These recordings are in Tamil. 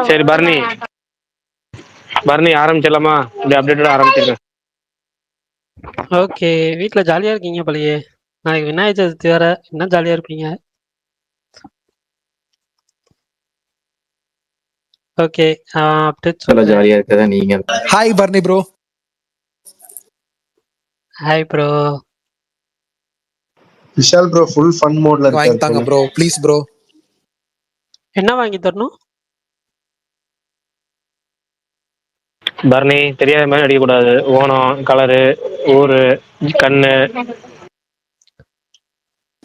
சரி பரணி, பரணி ஆரம்பிச்சிடலாமா? இந்த அப்டேட்டோட ஆரம்பிச்சிருக்கேன். ஓகே, வீட்டில் ஜாலியாக இருக்கீங்க போலயே. நாளைக்கு விநாயகர் சதுர்த்தி வேற, இன்னும் ஜாலியாக இருப்பீங்க. ஓகே, அப்டேட் சொல்லுங்க. ஜாலியா இருக்கதா நீங்க. Hi Barney bro. Hi bro. Vishal bro full fun மோட்ல இருக்காரு. வாங்கி தாங்க ப்ரோ, ப்ளீஸ் ப்ரோ. என்ன வாங்கி தரணும்? பரணி தெரியாத மாதிரி அடிக்கக்கூடாது. ஓணம், கலரு, ஊரு, கண்ணு.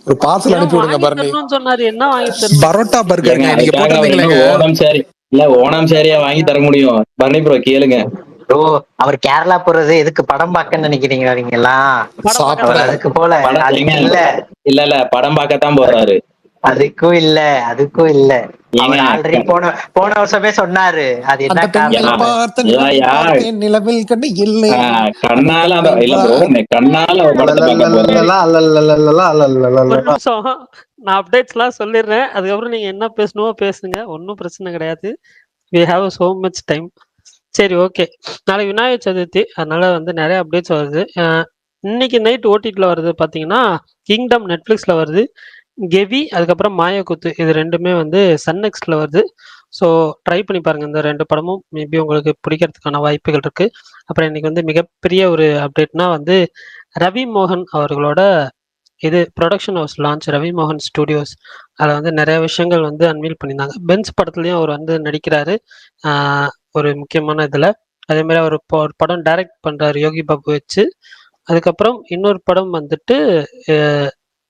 ஒரு பார்சல் அனுப்பி விடுங்க வாங்கி பர்னி. தரணும்னு சொன்னாரு, என்ன வாங்கி தரணும்? பரோட்டா பர்கருங்க நீங்க அதுக்காக போட்டிருந்தீங்களேங்க. ஓணம் சாரி இல்ல, ஓணம் சாரியா வாங்கி தர முடியும்? பரணி ப்ரோ கேளுங்க. ப்ரோ அவர் கேரளா போறது எதுக்கு? படம் பார்க்க நினைக்கிறீங்களா நீங்க எல்லாம்? சாப்பிட அதுக்கு போல அதுக்கு இல்ல இல்ல படம் பார்க்கத்தான் போறாரு. அதுக்கும் இல்ல அவர் ஆல்ரெடி போன வருஷமே சொன்னாரு. அது என்ன அந்த பெண்களை பார்த்தேன் நிலவில் கண்டு இல்லை கண்ணால இல்ல ப்ரோ, கண்ணால படத்தை பார்க்க ஒரு நிமிஷம், நான் அப்டேட்ஸ்லாம் சொல்லிடுறேன். அதுக்கப்புறம் நீங்க என்ன பேசணுமோ பேசுங்க, ஒன்றும் பிரச்சனை கிடையாது. we have so much time. சரி, ஓகே. நாளைக்கு விநாயகர் சதுர்த்தி, அதனால வந்து நிறைய அப்டேட்ஸ் வருது. இன்னைக்கு நைட் ஓடிடியில் வருது பார்த்தீங்கன்னா, கிங்டம் நெட்ஃப்ளிக்ஸில் வருது. கெவி, அதுக்கப்புறம் மாயக்குத்து, இது ரெண்டுமே வந்து சன்னெக்ஸில் வருது. ஸோ ட்ரை பண்ணி பாருங்கள், இந்த ரெண்டு படமும் மேபி உங்களுக்கு பிடிக்கிறதுக்கான வாய்ப்புகள் இருக்குது. அப்புறம் இன்னைக்கு வந்து மிகப்பெரிய ஒரு அப்டேட்னா வந்து ரவி மோகன் அவர்களோட இது ப்ரொடக்ஷன் ஹவுஸ் லான்ச், ரவி மோகன் ஸ்டுடியோஸ். அதில் வந்து நிறைய விஷயங்கள் வந்து அன்வீல் பண்ணியிருந்தாங்க. பென்ஸ் படத்துலையும் அவர் வந்து நடிக்கிறாரு ஒரு முக்கியமான இதில். அதேமாதிரி அவர் ஒரு படம் டைரக்ட் பண்ணுறாரு யோகி பாபு வச்சு. அதுக்கப்புறம் இன்னொரு படம் வந்துட்டு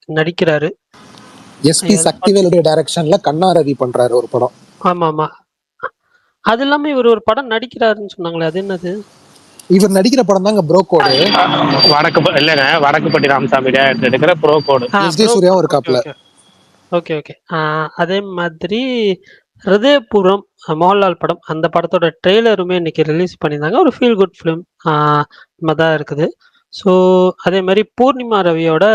நடிக்கிறாரு எஸ்பி சக்திவேலுடைய டைரக்ஷன்ல கண்ணா ரவி பண்றாரு ஒரு படம். ஆமா. அது இல்லாம இவர் ஒரு படம் நடிக்கிறாருன்னு சொன்னாங்களே, அது என்னது? இவர் நடிக்கிற படம் தாங்க ப்ரோ கோடு. இல்லைங்க, வடக்குப்பட்டி ராமசாமி எடுக்கிற ப்ரோ கோடு. எஸ்ஜே சூர்யாவும் இருக்காப்ல. ஓகே. அதே மாதிரி ஹிருதயபுரம் மோகன்லால் படம், அந்த படத்தோட ட்ரெய்லருமே இன்னைக்கு ரிலீஸ் பண்ணியிருந்தாங்க. ஒரு ஃபீல் குட் ஃபிலிம் தான் இருக்குது. ஸோ அதே மாதிரி பூர்ணிமா ரவியோட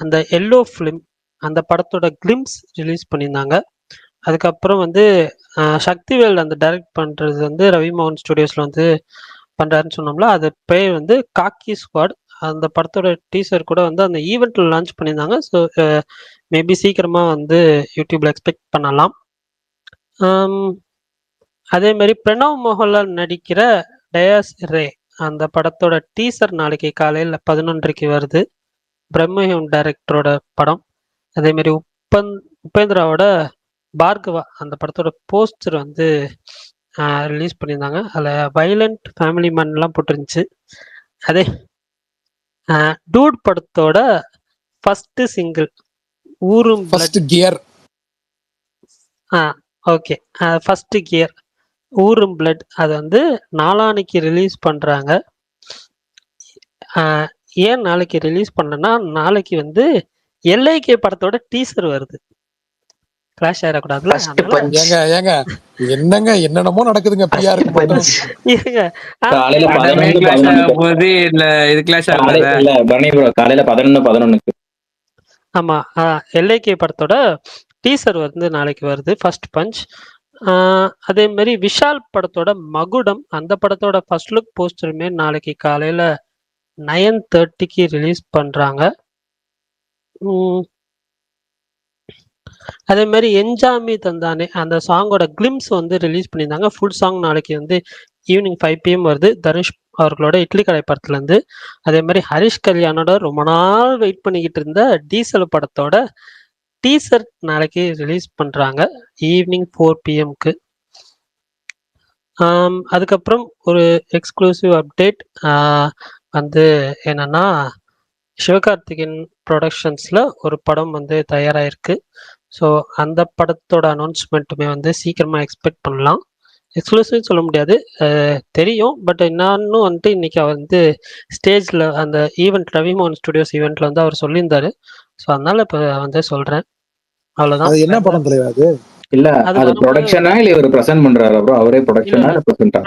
அந்த எல்லோ ஃபிலிம், அந்த படத்தோட கிளிம்ஸ் ரிலீஸ் பண்ணியிருந்தாங்க. அதுக்கப்புறம் வந்து சக்திவேல் அந்த டைரக்ட் பண்ணுறது வந்து ரவி மோகன் ஸ்டுடியோஸில் வந்து பண்ணுறாருன்னு சொன்னோம்ல, அது பேர் வந்து காக்கி ஸ்குவாட். அந்த படத்தோட டீசர் கூட வந்து அந்த ஈவெண்ட்டில் லான்ச் பண்ணியிருந்தாங்க. ஸோ மேபி சீக்கிரமாக வந்து யூடியூப்பில் எக்ஸ்பெக்ட் பண்ணலாம். அதே மாதிரி பிரணவ் மோகன்லால் நடிக்கிற டயாஸ் ரே, அந்த படத்தோட டீசர் நாளைக்கு காலையில் 11:00 வருது. பிரம்மஹிம் டைரக்டரோட படம். அதேமாரி உபேந்திராவோட பார்கவா, அந்த படத்தோட போஸ்டர் வந்து ரிலீஸ் பண்ணியிருந்தாங்க. அதில் வைலண்ட் ஃபேமிலி மேன்லாம் போட்டிருந்துச்சு. அதே டூட் படத்தோட ஃபர்ஸ்ட் சிங்கிள் ஊரும் first gear. Okay, first gear ஊரும் பிளட், அது வந்து நாளான்னைக்கு ரிலீஸ் பண்ணுறாங்க. ஏன் நாளைக்கு ரிலீஸ் பண்ணனா, நாளைக்கு வந்து எல்ஐகே படத்தோட டீசர் வருது. கிளாஷ் ஆயிடக்கூடாதுல. ஏங்க என்னங்க என்னென்னமோ நடக்குதுங்க. பிரியா இருக்கு காலையில 11:11. ஆமா, எல்ஐகே படத்தோட டீசர் வந்து நாளைக்கு வருது, ஃபர்ஸ்ட் பஞ்ச். அதே மாதிரி விஷால் படத்தோட மகுடம், அந்த படத்தோட ஃபர்ஸ்ட் லுக் போஸ்டருமே நாளைக்கு காலையில 9:30 ரிலீஸ் பண்றாங்க. அதே மாதிரி என்ஜாமி தந்தானே, அந்த சாங்கோட கிளிம்ஸ் வந்து ரிலீஸ் பண்ணியிருந்தாங்க. ஃபுல் சாங் நாளைக்கு வந்து ஈவினிங் 5 PM வருது, தனுஷ் அவர்களோட இட்லி கடை படத்துலேருந்து. அதே மாதிரி ஹரிஷ் கல்யாணோட ரொம்ப நாள் வெயிட் பண்ணிக்கிட்டு இருந்த டீசல் படத்தோட டீசர் நாளைக்கு ரிலீஸ் பண்ணுறாங்க ஈவினிங் 4 PM. அதுக்கப்புறம் ஒரு எக்ஸ்க்ளூசிவ் அப்டேட் வந்து என்னன்னா, சிவகார்த்திகேயன் ப்ரொடக்ஷன்ஸில் ஒரு படம் வந்து தயாராகிருக்கு. ஸோ அந்த படத்தோட அனௌன்ஸ்மெண்ட்டுமே வந்து சீக்கிரமாக எக்ஸ்பெக்ட் பண்ணலாம். எக்ஸ்க்ளூசிவ் சொல்ல முடியாது, தெரியும். பட் இன்னும் வந்துட்டு இன்னைக்கு அவர் வந்து ஸ்டேஜில் அந்த ஈவெண்ட் ரவி மோகன் ஸ்டுடியோஸ் ஈவெண்ட்டில் வந்து அவர் சொல்லியிருந்தாரு. ஸோ அதனால இப்போ வந்து சொல்கிறேன், அவ்வளோதான். என்ன படம் தெரியாது? இல்ல அது ப்ரொடக்ஷனா இல்ல இவர் பிரசன்ட் பண்றாரா ப்ரோ? அவரே ப்ரொடக்ஷனா இல்ல பிரசன்ட்டா?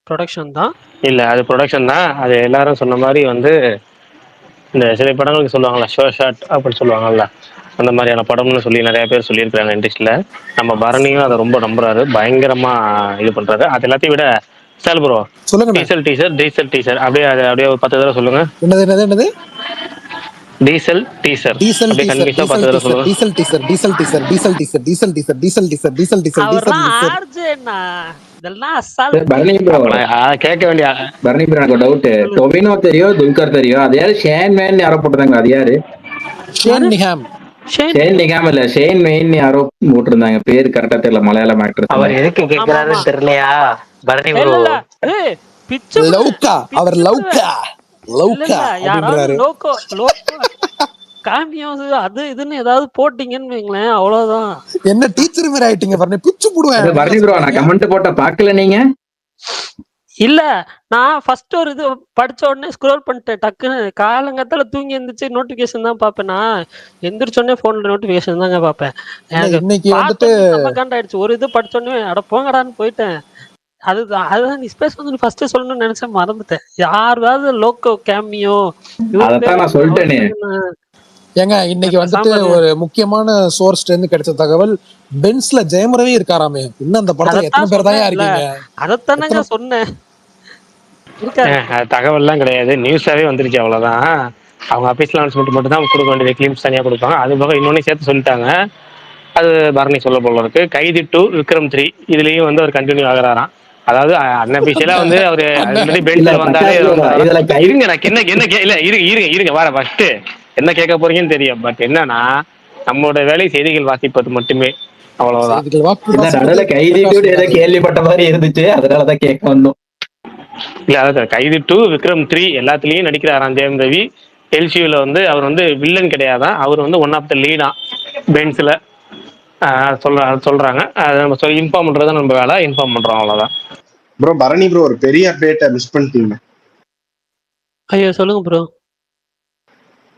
ப்ரொடக்ஷன் தான். இல்ல அது ப்ரொடக்ஷன் தான். அது எல்லாரும் சொன்ன மாதிரி வந்து இந்த சில படங்களுக்கு சொல்லுவாங்கல்ல ஷோ ஷாட் அப்படின்னு சொல்லுவாங்கல்ல, அந்த மாதிரியான படம்னு சொல்லி நிறைய பேர் சொல்லியிருக்காங்க இண்டஸ்ட்ரியில. நம்ம பரணியும் அதை ரொம்ப நம்புறாரு, பயங்கரமா இது பண்றாரு. அது எல்லாத்தையும் விட சார் ப்ரோ, சொல்லுங்கண்ணே. டீசல் அப்படியே அப்படியே ஒரு 10 தடவை சொல்லுங்க. என்னது டீசல் டீசர் டீசல் அப்படியே டீசர் கன்வின்ஸா 10 தடவை சொல்லுங்க. Diesel teaser diesel teaser diesel teaser diesel teaser diesel teaser diesel teaser diesel அவர்லாம் டீசர் ஆர்ஜேண்ணா, இதெல்லாம் அசால்ட். பரணி ப்ரோ, கேட்க வேண்டிய பரணி ப்ரோ எனக்கு டவுட். டொமினோ தெரியும், துல்கர் தெரியும், அது யாரு? ஷேன் மேன் யாரோ போட்டிருந்தாங்க, அது யாரு? ஷேன் நிஹாம். ஷேன் நிகாம் இல்ல, ஷேன் மெயின் யாரோ போட்டிருந்தாங்க, பேர் கரெக்டா தெரியல. மலையாளம் ஆக்டர். அவர் எதுக்கு கேக்குறாருன்னு தெரியலையா பரணி இல்ல ப்ரோ? இல்ல, ஏய் பிச்சு லவ்கா, அவர் லவ்கா லவ்கா யாராவது அப்படின்றாரு. லோக்கோ காமியாவது அது இதுன்னு ஏதாவது போட்டீங்கன்னு வைங்களேன், அவ்வளவுதான். என்ன டீச்சர் மாதிரி ஆயிட்டீங்க பாருங்க, பிச்சு போடுவேன். பரணி ப்ரோ, நான் கமெண்ட் போட்ட பாக்கல நீங்க? இல்ல, நான் ஃபர்ஸ்ட் ஒரு இது படிச்ச உடனே ஸ்க்ரோல் பண்ணிட்டேன். டக்குன்னு காலங்கத்தால தூங்கி எந்திரிச்சு நோட்டிபிகேஷன் தான் பாப்பேன். நான் எந்திரிச்ச உடனே போன்ல நோட்டிபிகேஷன் தாங்க பாப்பேன். எனக்கு இன்னைக்கு வந்துட்டு செம்ம காண்டாயிடுச்சு. ஒரு இது படிச்ச உடனே அட போங்கடான்னு போயிட்டேன். அதுதான் நீ ஸ்பேஸ் வந்து ஃபர்ஸ்ட் சொல்லணும்னு நினைச்சேன், மறந்துட்டேன். யாராவது லோக்கோ கேமியோ அதத்தான் நான் சொல்லிட்டேனே. ஏங்க இன்னைக்கு வந்துட்டு ஒரு முக்கியமான சோர்ஸ்ல இருந்து கிடைச்ச தகவல், பென்ஸ்ல ஜெயமுரவே இருக்காராமே. இன்னும் அந்த படத்துல எத்தனை பேர் தான் இருக்கீங்க? அதத்தானங்க சொன்னேன். தகவல்லாம் கிடையாது, நியூஸாவே வந்துருச்சு, அவ்வளவுதான். அவங்க ஆபீஸ்ல அனௌன்ஸ்மெண்ட் மட்டும் தான் கொடுக்க வேண்டியது, கிளிம்ஸ் தனியா கொடுப்பாங்க. அது போக இன்னொன்னு சேர்த்து சொல்லிட்டாங்க, அது பரணி சொல்ல போல இருக்கு. கைதி 2 விக்ரம் 3 இதுலயும் வந்து அவர் கண்டினியூ ஆகுறாராம். அதாவது அன்அபிஷியலா வந்து அவரு பெஞ்ச்ல வந்தாலே இருங்க, எனக்கு இருங்க வர ஃபர்ஸ்ட் என்ன கேட்க போறீங்கன்னு தெரியும். பட் என்னன்னா, நம்மளோட வேலை செய்திகள் வாசிப்பது மட்டுமே, அவ்வளவுதான். கைதி ஏதோ கேள்விப்பட்ட மாதிரி இருந்துச்சு, அதனாலதான் கேட்க வந்தோம். இல்ல அதான் கைதி 2 விக்ரம் 3 எல்லாத்துலயும் நடிக்கிறாராம் ஜெயம் ரவி. எல்சியூல வந்து அவர் வந்து வில்லன் கிடையாதான், அவர் வந்து ஒன் ஆஃப் த லீடா பென்ஸ்ல சொல்றாங்க. அதை நம்ம இன்ஃபார்ம் பண்றதுதான் நம்ம வேலை, இன்ஃபார்ம் பண்றோம், அவ்வளவுதான். ப்ரோ பரணி ப்ரோ, ஒரு பெரிய அப்டேட்டை மிஸ் பண்ணிட்டீங்க. ஐயோ சொல்லுங்க ப்ரோ.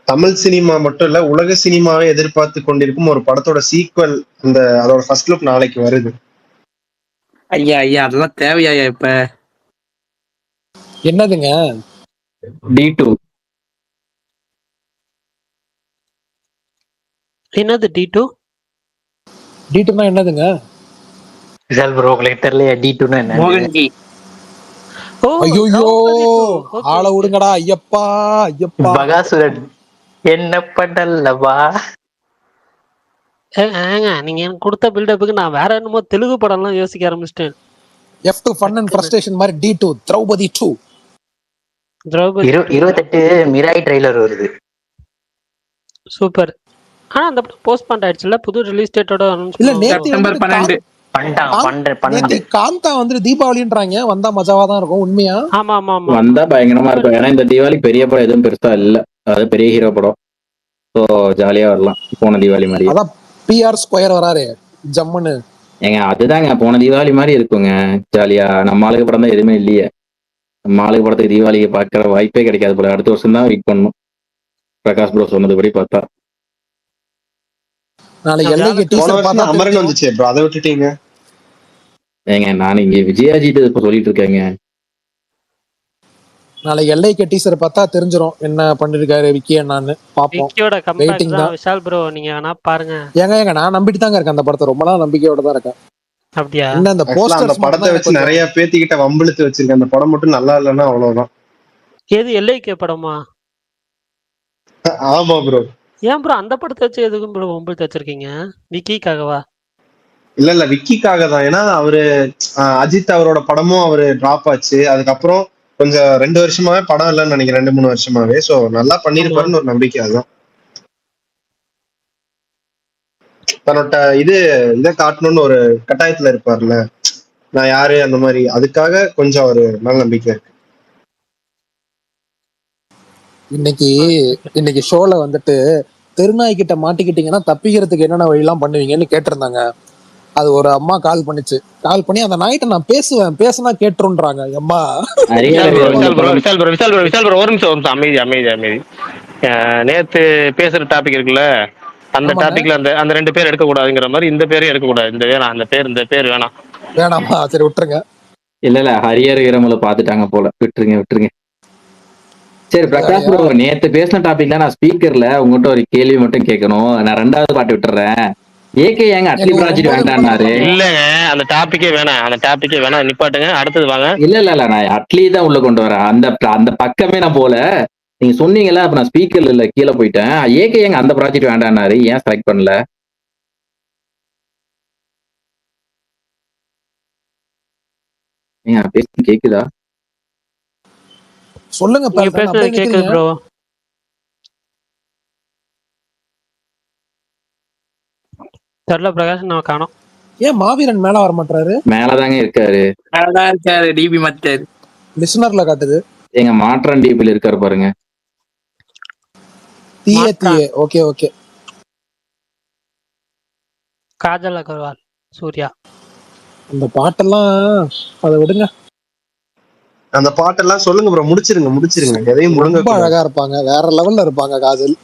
தமிழ் சினிமா மட்டும் இல்ல, உலக சினிமாவை எதிர்பார்த்து கொண்டிருக்கும் ஒரு படத்தோட சீக்வல், அதோட ஃபர்ஸ்ட் லுக் நாளைக்கு வருது. ஐயா அதெல்லாம் தேவையா இப்ப? என்னதுங்க? D2. என்னது D2? D2னா என்னதுங்க? விசால் ப்ரோ, உங்களுக்கு தெரியலையா D2னா என்ன? மோகன்ஜி. ஐயோ ஆள விடுங்கடா. ஐயப்பா ஐயப்பா. பகாசுரன் என்ன பண்ணலவா? ஏங்க நீங்க எனக்கு கொடுத்த பில்டப்புக்கு நான் வேற என்னமோ தெலுங்கு படம்லாம் யோசிக்க ஆரம்பிச்சிட்டேன். F2 Fun and Frustration மாதிரி D2 திரௌபதி 2. 28 மிராய் ட்ரெய்லர் வருது. சூப்பர். ஆனா அந்த படம் போஸ்ட்பாண்ட் ஆயிடுச்சுல, புது ரிலீஸ் டேட்டோட அனௌன்ஸ் இல்ல நேத்து செப்டம்பர் 12 நேத்து காந்தா வந்து தீபாவளின்றாங்க, வந்தா மஜாவா தான் இருக்கும். உண்மையா? ஆமா ஆமா ஆமா, வந்தா பயங்கரமா இருக்கும். ஏன்னா இந்த தீபாவளி பெரிய படம் எதுவும் பெருசா இல்ல, அது பெரிய ஹீரோ படம். ஸோ ஜாலியா வரலாம் போன தீபாவளி மாதிரி. அதான் PR ஸ்கொயர் வராரு ஜம்முன்னு. ஏங்க அதுதாங்க போன தீபாவளி மாதிரி இருக்குங்க ஜாலியா. நம்ம ஆளுக்கு படம் தான் எதுவுமே இல்லையே. நம்ம ஆளுக்கு படத்துக்கு தீபாவளிக்கு பார்க்கற வாய்ப்பே கிடைக்காது போல. அடுத்த வருஷம் தான் வெயிட் பண்ணணும், பிரகாஷ் ப்ரோ சொன்னதுபடி பார்த்தா. நாளைக்கு எல்லைக்கு டீசர் பார்த்தா அமரன் வந்துச்சு ப்ரோ, அதை விட்டுட்டீங்க. ஏங்க நான் இங்க விஜயாஜிட்டு இப்ப சொல்லிட்டு இருக்கேங்க. நாளைக்கு எல்லைக்கு டீசர் பார்த்தா தெரிஞ்சிரும் என்ன பண்ணிருக்காரு விக்கி அண்ணான்னு. பாப்போம். விக்கியோட கம்பேக் Waiting தான் தான். விஷால் ப்ரோ, நீங்க வேணா பாருங்க. ஏங்க நான் நம்பிட்டு தாங்க இருக்கேன் அந்த படத்தை, ரொம்ப நாள் நம்பிக்கையோட தான் இருக்கேன். அப்படியா? என்ன அந்த அந்த போஸ்டர்ஸ் படத்தை வச்சு நிறைய பேத்திக்கிட்ட வம்பிழுத்து வச்சிருக்கேன். அந்த படம் மட்டும் நல்லா இல்லைன்னா அவ்வளவுதான். எது எல்லைக்கு படமா? ஆமா ப்ரோ. ஏன் ப்ரோ அந்த படத்தை வச்சு எதுக்கும் ப்ரோ வம்பிழுத்து வச்சிருக்கீங்க? விக்கிக்காகவா? இல்ல விக்கிக்காக தான். ஏன்னா அவரு அஜித் அவரோட படமும் அவரு டிராப் ஆச்சு. அதுக்கப்புறம் கொஞ்சம் 2 வருஷமாவே படம் இல்லைன்னு நினைக்கிறேன், 2-3 வருஷமாவே. சோ நல்லா பண்ணிருப்பாருன்னு ஒரு நம்பிக்கை. அதுதான் தன்னோட இதை காட்டணும்னு ஒரு கட்டாயத்துல இருப்பார்ல, நான் யாரு அந்த மாதிரி. அதுக்காக கொஞ்சம் ஒரு நல்ல நம்பிக்கை இருக்கு. இன்னைக்கு ஷோல வந்துட்டு தெருநாய்கிட்ட மாட்டிக்கிட்டீங்கன்னா தப்பிக்கிறதுக்கு என்னென்ன வழியெல்லாம் பண்ணுவீங்கன்னு கேட்டிருந்தாங்க. அது ஒரு அம்மா கால் பண்ணி அந்த நாய்கிட்ட நான் பேசுனா கேட்டுருன்றாங்க. அம்மா ஒரு நிமிஷம் அமைதி. நேத்து பேசுற டாபிக் இருக்குல்ல, அந்த டாபிக்ல அந்த 2 பேர் எடுக்க கூடாதுங்கிற மாதிரி இந்த பேரையும் எடுக்க கூடாது. இந்த பேர் வேணாமா? சரி விட்டுருங்க. இல்ல ஹரியர் வீரமலை பாத்துட்டாங்க போல, விட்டுருங்க. சரி பிரகாஷ் ஜாலியா ப்ரோ, நேத்து பேசின டாபிக்ல நான் ஸ்பீக்கர்ல உங்ககிட்ட ஒரு கேள்வி மட்டும் கேட்கணும். நான் 2வது பாட்டு விட்டுறேன். ஏகே ஏங்க அட்லி எங்க ஒரு ப்ராஜெக்ட் 9 நிமிடம் வேண்டான்னாரு? பண்ணுவோம். இல்லங்க, அந்த டாபிக்கே வேணாம், அந்த டாபிக்கே வேணாம், நிப்பாட்டுங்க, அடுத்தது வாங்க. இல்ல நான் அட்லி தான் உள்ள கொண்டு வரேன். அந்த பக்கமே நான் போல. நீங்க சொன்னீங்கல்ல, அப்ப நான் ஸ்பீக்கர்ல இல்ல கீழே போயிட்டேன். ஏகே ஏங்க அந்த ப்ராஜெக்ட் வேண்டான்னாரு? ஏன் செலக்ட் பண்ணல? ஏங்க பேச கேக்குதா? சொல்லுங்க நீங்க பேசுறேன், பேசுறது அப்படியே கேக்குது நிக்கிறீங்க. ப்ரோ. தெரியல பிரகாஷ், நான் காணோம். ஏன் மாவீரன் மேல வர மாட்டாரு? மேலதாங்க இருக்காரு. அதான் இருக்காரு, டிபி மாத்தாரு. லிசனர்ல காட்டுது. எங்க மாற்றான் டிபில இருக்காரு பாருங்க. மாற்றான். Okay okay. காஜல் அகர்வால், சூர்யா. அந்த பாட்டெல்லாம் அதை விடுங்க. அந்த பாட்டெல்லாம் சொல்லுங்க ப்ரோ, முடிச்சிருங்க எதையும் முழுங்க ரொம்ப அழகா இருப்பாங்க, வேற லெவல்ல இருப்பாங்க காஜல்.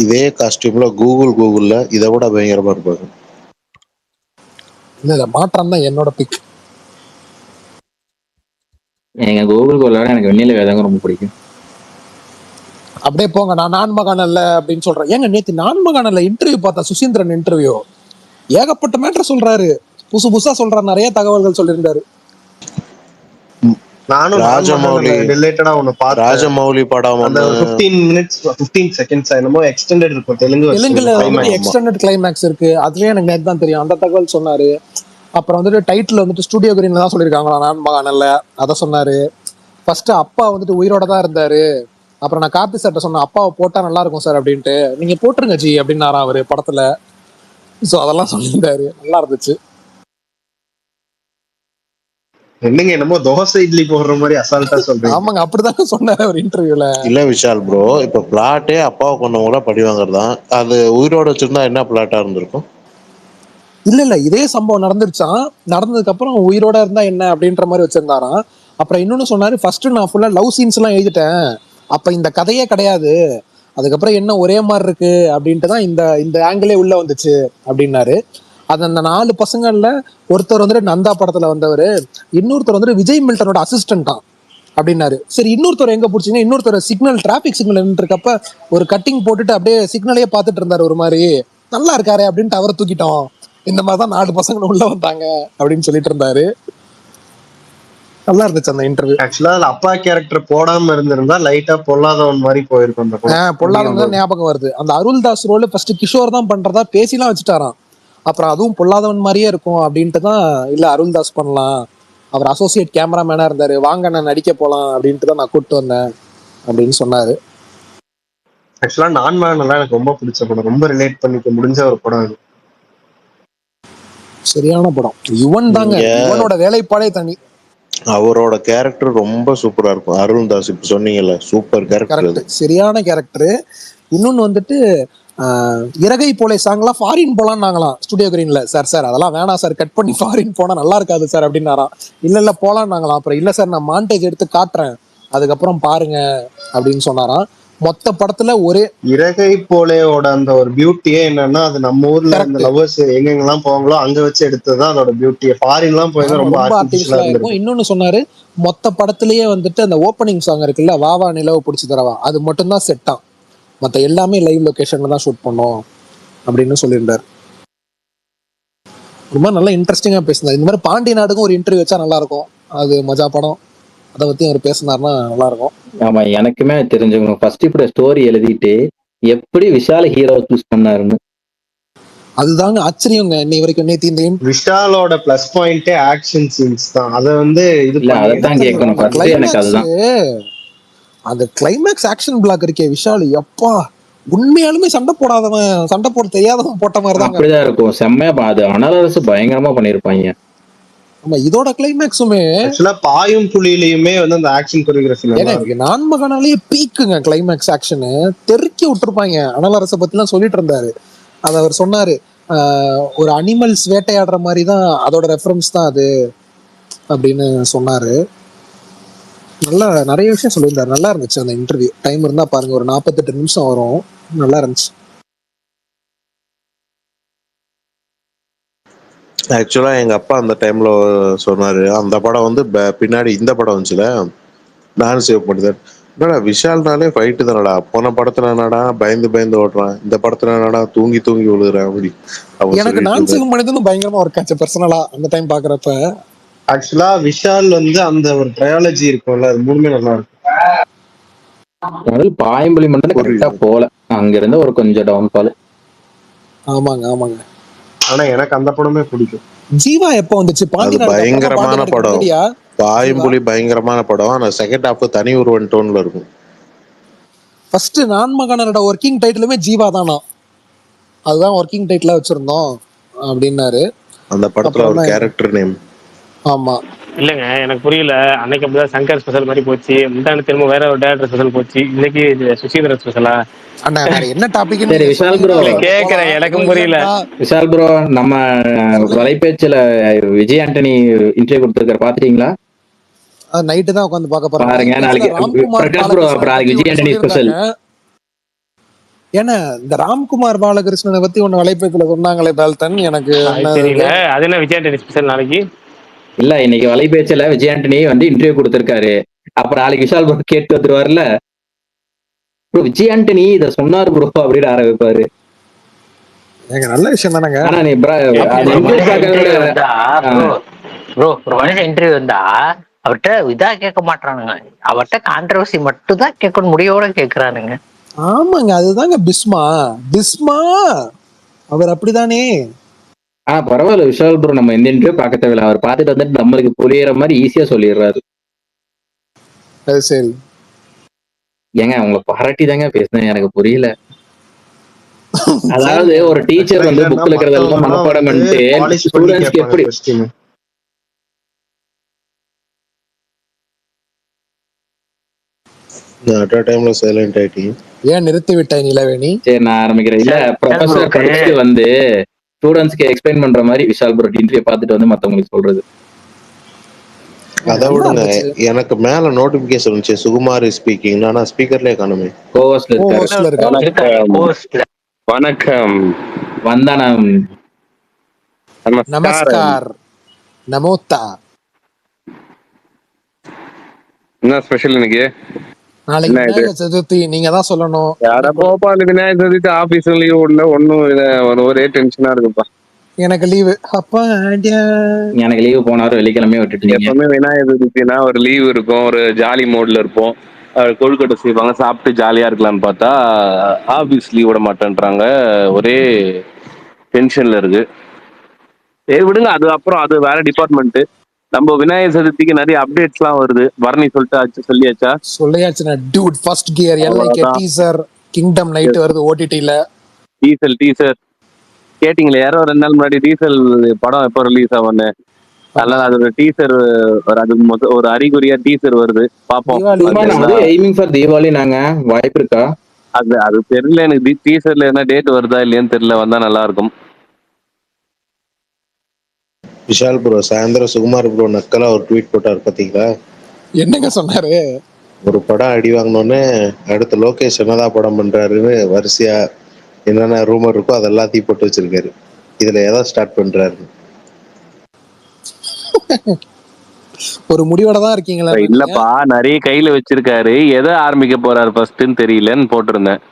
இதே காஸ்டியூம்ல கூகுள்ல இதை விட பயங்கரமா இருப்பாங்க. இல்ல மாற்றான் தான் என்னோட பிக். எங்க கூகுள் கோல எனக்கு வெண்ணில வேதாங்க ரொம்ப பிடிக்கும். அப்படியே போங்க, நான் மகானல்ல அப்படின்னு சொல்றேன். ஏங்க நேத்து நான் மகானல்ல இன்டர்வியூ பார்த்தா, சுசீந்திரன் இன்டர்வியூ ஏகப்பட்ட மேட்டர் சொல்றாரு, புதுசா சொல்றாரு, நிறைய தகவல்கள் சொல்லியிருந்தாரு. நானும் ராஜமௌலி ரிலேட்டடா ஒண்ணு பார்த்தேன். ராஜமௌலி படம் அந்த 15 minutes 15 seconds என்னமோ எக்ஸ்டெண்டட் இருக்கும் தெலுங்குல தெலுங்கு. எக்ஸ்டெண்டட் கிளைமேக்ஸ் இருக்கு, அதுலயே எனக்கு நேத்து தான் தெரியும். அந்த தகவல் சொன்னாரு. அப்புறம் வந்துட்டு டைட்டில் வந்துட்டு ஸ்டுடியோ கிரீன்ல தான் சொல்லியிருக்காங்களா நான் மகானல்ல, அதை சொன்னாரு. ஃபர்ஸ்ட் அப்பா வந்துட்டு உயிரோட தான் இருந்தாரு. அப்புறம் நான் கார்த்தி சார்ட்ட சொன்னேன், அப்பாவை போட்டா நல்லா இருக்கும் சார் அப்படின்ட்டு. நீங்க போட்டுருங்க ஜி அப்படின்னாராம் அவரு படத்துல. சோ அதெல்லாம் சொல்லியிருந்தாரு, நல்லா இருந்துச்சு. என்னங்க என்னமோ தோசை இட்லி போடுற மாதிரி அசால்ட்டா சொல்றீங்க. ஆமாங்க, அப்படிதாங்க சொன்னாரு ஒரு இன்டர்வியூல. இல்ல விஷால் ப்ரோ, இப்ப பிளாட்டே அப்பாவை கொண்டவங்கள பழி வாங்குறதான். அது உயிரோட வச்சிருந்தா என்ன பிளாட்டா இருந்திருக்கும்? இல்ல இதே சம்பவம் நடந்துருச்சான். நடந்ததுக்கு அப்புறம் உயிரோட இருந்தா என்ன அப்படின்ற மாதிரி வச்சிருந்தாராம். அப்புறம் இன்னொன்னு சொன்னாரு, ஃபர்ஸ்ட் நான் ஃபுல்லா லவ் சீன்ஸ் எல்லாம் எழுதிட்டேன், அப்ப இந்த கதையே கிடையாது, அதுக்கப்புறம் என்ன ஒரே மாதிரி இருக்கு அப்படின்ட்டு தான் இந்த இந்த ஆங்கிளே உள்ள வந்துச்சு அப்படின்னாரு. அது அந்த 4 பசங்கள்ல ஒருத்தர் வந்துட்டு நந்தா படத்துல வந்தவர், இன்னொருத்தர் வந்துட்டு விஜய் மில்டனோட அசிஸ்டன்டா அப்படின்னாரு. சரி, இன்னொருத்தர் எங்க பிடிச்சிங்க? இன்னொருத்தர் டிராபிக் சிக்னல் இருக்கப்ப ஒரு கட்டிங் போட்டுட்டு அப்படியே சிக்னலையே பார்த்துட்டு இருந்தாரு, ஒரு மாதிரி நல்லா இருக்காரு அப்படின்ட்டு அவரை தூக்கிட்டோம். இந்த மாதிரிதான் 4 பசங்க உள்ள வந்தாங்க அப்படின்னு சொல்லிட்டு இருந்தாரு. நல்லா இருந்துச்சு அந்த இன்டர்வியூ. ஆக்சுவலா அதுல அப்பா கேரக்டர் போடாம இருந்திருந்தா லைட்டா பொல்லாதவன் மாதிரி போயிருக்கும் அந்த படம். பொல்லாதவன் தான் ஞாபகம் வருது. அந்த அருள்தாஸ் ரோல் ஃபர்ஸ்ட் கிஷோர் தான் பண்றதா பேசிலாம் வச்சுட்டாராம். அப்புறம் அதுவும் பொல்லாதவன் மாதிரியே இருக்கும் அப்படின்ட்டு தான், இல்ல அருள்தாஸ் பண்ணலாம், அவர் அசோசியேட் கேமராமேனா இருந்தாரு, வாங்க நான் நடிக்க போலாம் அப்படின்ட்டு தான் நான் கூப்பிட்டு வந்தேன் அப்படின்னு சொன்னாரு. ஆக்சுவலா நான் மகனெல்லாம் எனக்கு ரொம்ப பிடிச்ச படம், ரொம்ப ரிலேட் பண்ணிக்க முடிஞ்ச ஒரு படம் அது. சரியான படம். யுவன் தாங்க, யுவனோட வேலைப்பாடே தனி. அவரோட கேரக்டர் ரொம்ப சூப்பரா இருக்கும். அருள்தாஸ் இப்ப சொன்னீங்கல்ல, சூப்பர் கேரக்டர், சரியான கேரக்டர். இன்னொன்னு வந்துட்டு இறகை போலே சாங்லாம் ஃபாரின் போலான்னாங்களாம் ஸ்டுடியோ கிரீன்ல. சார் அதெல்லாம் வேணாம் சார், கட் பண்ணி ஃபாரின் போனா நல்லா இருக்காது சார் அப்படின்னாராம். இல்ல போலான்னாங்களாம். அப்புறம் இல்ல சார், நான் மாண்டேஜ் எடுத்து காட்டுறேன், அதுக்கப்புறம் பாருங்க அப்படின்னு சொன்னாராம். மொத்த படத்துல ஒரே இறகை போலேயோட அந்த ஒரு பியூட்டியே என்னன்னா, அது நம்ம ஊர்ல இந்த லவ்வர்ஸ் எங்கெங்கெல்லாம் போவாங்களோ அங்க வச்சு எடுத்ததுதான் அதோட பியூட்டி. ஃபாரின் எல்லாம் போய் ரொம்ப ஆர்டிபிஷியலா இருக்கும். இன்னொன்னு சொன்னாரு, மொத்த படத்திலேயே வந்துட்டு அந்த ஓப்பனிங் சாங் இருக்குல்ல, வாவா நிலவு பிடிச்சி தரவா, அது மட்டும் தான் செட்டான், மற்ற எல்லாமே லைவ் லொகேஷன்ல தான் ஷூட் பண்ணோம் அப்படின்னு சொல்லியிருந்தாரு. ரொம்ப நல்லா இன்ட்ரெஸ்டிங்கா பேசினார். இந்த மாதிரி பாண்டி நாடுக்கும் ஒரு இன்டர்வியூ வச்சா நல்லா இருக்கும், அது மஜா படம், அதை பத்தி அவர் பேசினார்னா நல்லா இருக்கும். ஆமா, எனக்குமே தெரிஞ்சவங்க ஃபர்ஸ்ட் இப்படி ஸ்டோரி எழுதிட்டு எப்படி விஷால ஹீரோ சூஸ் பண்ணாருன்னு அதுதாங்க ஆச்சரியங்க. இன்னை வரைக்கும் நேத்து இந்த விஷாலோட பிளஸ் பாயிண்டே ஆக்ஷன் சீன்ஸ் தான். அதை வந்து இது அதான் கேட்கணும். ஃபர்ஸ்ட் எனக்கு அதுதான். அந்த கிளைமேக்ஸ் ஆக்ஷன் பிளாக் இருக்கே விஷால், எப்பா உண்மையாலுமே சண்டை போட தெரியாதவன் போட்ட மாதிரி தான் அப்படிதான் இருக்கும். செம்மையா அது அனலரசு பயங்கரமா பண்ணிருப்பாங்க. ஆமா, இதோட கிளைமேக்ஸுமே ஆக்சுவலா பாயும் புலியிலயுமே வந்து அந்த ஆக்ஷன் கொரியோகிராஃபி நான் மகனாலேயே பீக்குங்க. கிளைமேக்ஸ் ஆக்ஷனு தெருக்கி விட்டுருப்பாங்க. அனலரசை பத்தி எல்லாம் சொல்லிட்டு இருந்தாரு. அதை அவர் சொன்னாரு, ஒரு அனிமல்ஸ் வேட்டையாடுற மாதிரி தான் அதோட ரெஃபரன்ஸ் தான் அது அப்படின்னு சொன்னாரு. நல்லா நிறைய விஷயம் சொல்லியிருந்தாரு. நல்லா இருந்துச்சு அந்த இன்டர்வியூ. டைம் இருந்தா பாருங்க, ஒரு 48 நிமிஷம் வரும், நல்லா இருந்துச்சு. ஆக்சுவலா எங்க அப்பா அந்த டைம்ல சொன்னாரு, அந்த படம் வந்து பின்னாடி இந்த படம் வந்துச்சுல, நானும் சேவ் பண்ணிட்டேன். என்னடா விஷால்னாலே ஃபைட்டு தானடா, போன படத்துல என்னடா பயந்து பயந்து ஓடுறான், இந்த படத்துல என்னடா தூங்கி தூங்கி விழுகுறான் அப்படி அவன் எனக்கு சொல்லிட்டு நான் இருந்தாரு. சிங்கம் மனிதனும் பயங்கரமா ஒர்க் ஆச்சு பர்சனலா அந்த டைம் பாக்குறப்ப. ஆக்சுவலா விஷால் அந்த ஒரு ட்ரையாலஜி இருக்கும்ல, அது மூணுமே நல்லா இருக்கும். முதல் பாயம்பலி மட்டும் கரெக்டா புரியுது. போல, அங்க இருந்து ஒரு கொஞ்சம் டவுன்ஃபால். ஆமாங்க. ஆனா எனக்கு அந்த படமே பிடிக்கும். ஜீவா எப்போ வந்துச்சு? அது பாண்டியனுக்கு அப்புறமா, பயங்கரமான பாண்டியனுக்கு படம். முன்னாடியா ஜீவா? பாயம்புலி பயங்கரமான படம். ஆனா செகண்ட் ஹாஃப் தனி ஒருவன் டோன்ல இருக்கும். ஃபர்ஸ்ட் நான்மகானரோட ஒர்க்கிங் டைட்டிலுமே ஜீவா தானா, அதுதான் ஒர்க்கிங் டைட்டிலா வச்சிருந்தோம் அப்படின்னாரு. அந்த படத்துல அப்புறம் ஒரு தான் கேரக்டர் நேம். ஆமா. இல்லைங்க எனக்கு புரியல. அன்னைக்கு அப்படிதான் சங்கர் ஸ்பெஷல் மாதிரி போச்சு, முந்தாண்டு திரும்ப வேற ஒரு டேரக்டர் ஸ்பெஷல் போச்சு, இன்னைக்கு சுசீந்திரன் ஸ்பெஷலா? அண்ணா வேற என்ன டாபிக்னு சரி நீங்க விஷால் ப்ரோ, சொன்னீங்கன்னா இல்ல சொல்லிட்டு கேக்குறேன், போலாம். எனக்கும் எதுவும் புரியல. இல்லைன்றா விஷால் ப்ரோ, நம்ம சொல்லுங்க. வலைபேச்சுல விஜய் ஆண்டனி இன்டர்வியூ கொடுத்திருக்காரு, பாத்துட்டீங்களா? நைட்டு தான் உட்காந்து பார்க்க போறேன். பாருங்க வலைபேச்சுல நாளைக்கு. ராம்குமார் பிரகாஷ் ப்ரோ பாலகிருஷ்ணனை அப்புறம் பத்தி நாளைக்கு விஜய் ஒண்ணு ஆண்டனி ஸ்பெஷல். சொல்லியிருந்தாங்க. ஏன்னா இந்த ராம்குமார் பாலகிருஷ்ணனை பத்தி ஒண்ணு வலைபேச்சுல சொன்னாங்களே பேல்டன், எனக்கு அது என்ன தெரியல. இது? அது என்ன விஜய் ஆண்டனி ஸ்பெஷல் நாளைக்கு? இல்ல, இன்னைக்கு வலைபேச்சுல விஜய் ஆண்டனி இன்டர்வியூ கொடுத்திருக்காரு. அப்புறம் நாளைக்கு விஷால் ப்ரோ கேட்டு வந்துருவாருல, ப்ரோ விஜய் ஆண்டனி இத சொன்னாரு ப்ரோ அப்படின்னு ஆரம்பிப்பாரு. ஏங்க நல்ல விஷயம் தானேங்க. ஆனா நீ அப்படி அந்த ஒரு இன்டர்வியூ மனுஷன் பார்க்கறத விட இன்டர்வியூ வந்தா ப்ரோ ப்ரோ ஒரு மனுஷன் இன்டர்வியூ வந்தா அவர்கிட்ட இதா கேட்க மாட்டானுங்க, அவர்கிட்ட கான்ட்ரவர்சி மட்டும் தான் கேட்கணும், முடியோட கேட்கறானுங்க. ஆமாங்க, அதுதாங்க பிஸ்மா. பிஸ்மா அவர் அப்படிதானே. பரவாயில்ல விஷால் ப்ரோ, நம்ம எந்த இன்டர்வியூ பார்க்க தேவையில்ல, அவர் பார்த்துட்டு வந்துட்டு நம்மளுக்கு புரியுற மாதிரி ஈஸியா சொல்லிடுறாரு. அது சரி. ஏங்க உங்களை பாராட்டி தாங்க பேசுனேன், எனக்கு புரியல. அதாவது சரிங்க. ஒரு டீச்சர் பிரச்சனை இல்லைன்னா புக்ல இருக்கிறதெல்லாம் மத்தவங்க எல்லாம் மனப்பாடம் பண்ணிட்டு பாலிஷ் பண்ணி ஸ்டூடெண்ட்ஸ்க்கு கேட்பாங்க எப்படி கொஸ்டின். அட் அ டைம்ல சைலண்ட் ஆயிட்டீங்க. ஏன் நிறுத்தி விட்டாய் நிலவேணி? சரி நான் ஆரம்பிக்கிறேன். இல்ல விஷால் ப்ரொஃபசர் ப்ரோக்கு படிச்சுட்டு ஸ்டூடெண்ட்ஸ்க்கு எக்ஸ்பிளைன் பண்ற மாதிரி விஷால் ப்ரோ இன்டர்வியூ பார்த்துட்டு மத்தவங்களுக்கு சொல்றது. அதை நல்லா விடுங்க, இருந்துச்சு. எனக்கு மேல நோட்டிபிகேஷன் வந்துச்சு சுகுமார் ஸ்பீக்கிங், ஆனா ஸ்பீக்கர்லயே காணுமே. கோவஸ்ல ஓ இருக்காரு. ஹோஸ்ட்ல இருக்காரு. இருக்காரு போஸ்ட்ல. வணக்கம். வந்தானம். நமஸ்காரம். நமஸ்கார். நமோத்தா. என்ன ஸ்பெஷல் இன்னைக்கு? நாளைக்கு என்ன இது? விநாயகர் சதுர்த்தி, நீங்க தான் சொல்லணும். யார போப்பா, அந்த விநாயகர் சதுர்த்தி ஆபீஸ் லீவ் இல்ல ஒன்னும் இல்ல, ஒரே டென்ஷனா இருக்குப்பா. எனக்கு லீவு அப்பா. எனக்கு லீவு போனாரு, வெள்ளிக்கிழமையே விட்டுட்டு நீங்க. எப்பவுமே விநாயகர் சதுர்த்தினா ஒரு லீவ் இருக்கும், ஒரு ஜாலி மோட்ல இருப்போம், கொழுக்கட்டை செய்வாங்க, சாப்பிட்டு ஜாலியா இருக்கலாம்னு பார்த்தா ஆபீஸ் லீவ் விட மாட்டேன்றாங்க, ஒரே டென்ஷன்ல இருக்கு. சரி விடுங்க, அது அப்புறம் அது வேற டிபார்ட்மெண்ட். நம்ம விநாயகர் சதுர்த்திக்கு நிறைய அப்டேட்ஸ் எல்லாம் வருது. பரணி சொல்லியாச்சா? சொல்லியாச்சுண்ணா டியூட். ஃபர்ஸ்ட் கியர் எல்லைக்கு அவ்வளவுதான். டீசர் கிங்டம் நைட் வருது ஓடிடில. டீசல் கேட்டீங்களே யாரோ 2 நாள் முன்னாடி, டீசல் படம் எப்போ ரிலீஸ் ஆகும்னு. ஆமா. அதனால அதோட டீசர் ஒரு அறிகுறியா டீசர் வருது, பாப்போம். தீபாவளி எய்மிங் ஃபார் தீபாவளி நாங்க, வாய்ப்பு இருக்கா? அது தெரியல எனக்கு, டீசர்ல என்ன டேட் வருதா இல்லையான்னு தெரியல, வந்தா நல்லா இருக்கும். விஷால் ப்ரோ சாயந்தரம் சுகுமார் ப்ரோ நக்கலா ஒரு ட்வீட் போட்டார் பாத்தீங்களா? என்னங்க சொன்னாரு? ஒரு படம் அடி வாங்கினோடனே அடுத்த லோகேஷ் என்னதான் படம் பண்றாருன்னு வரிசையா என்னென்ன ரூமர் இருக்கோ அது எல்லாத்தையும் போட்டு வச்சிருக்காரு. இதுல எதை ஸ்டார்ட் பண்றாரு? ஒரு முடிவோட தான் இருக்கீங்களா? இல்லப்பா, நிறைய கையில வச்சிருக்காரு, எதை ஆரம்பிக்க போறாரு ஃபர்ஸ்ட்னு தெரியலன்னு போட்டிருந்தேன்.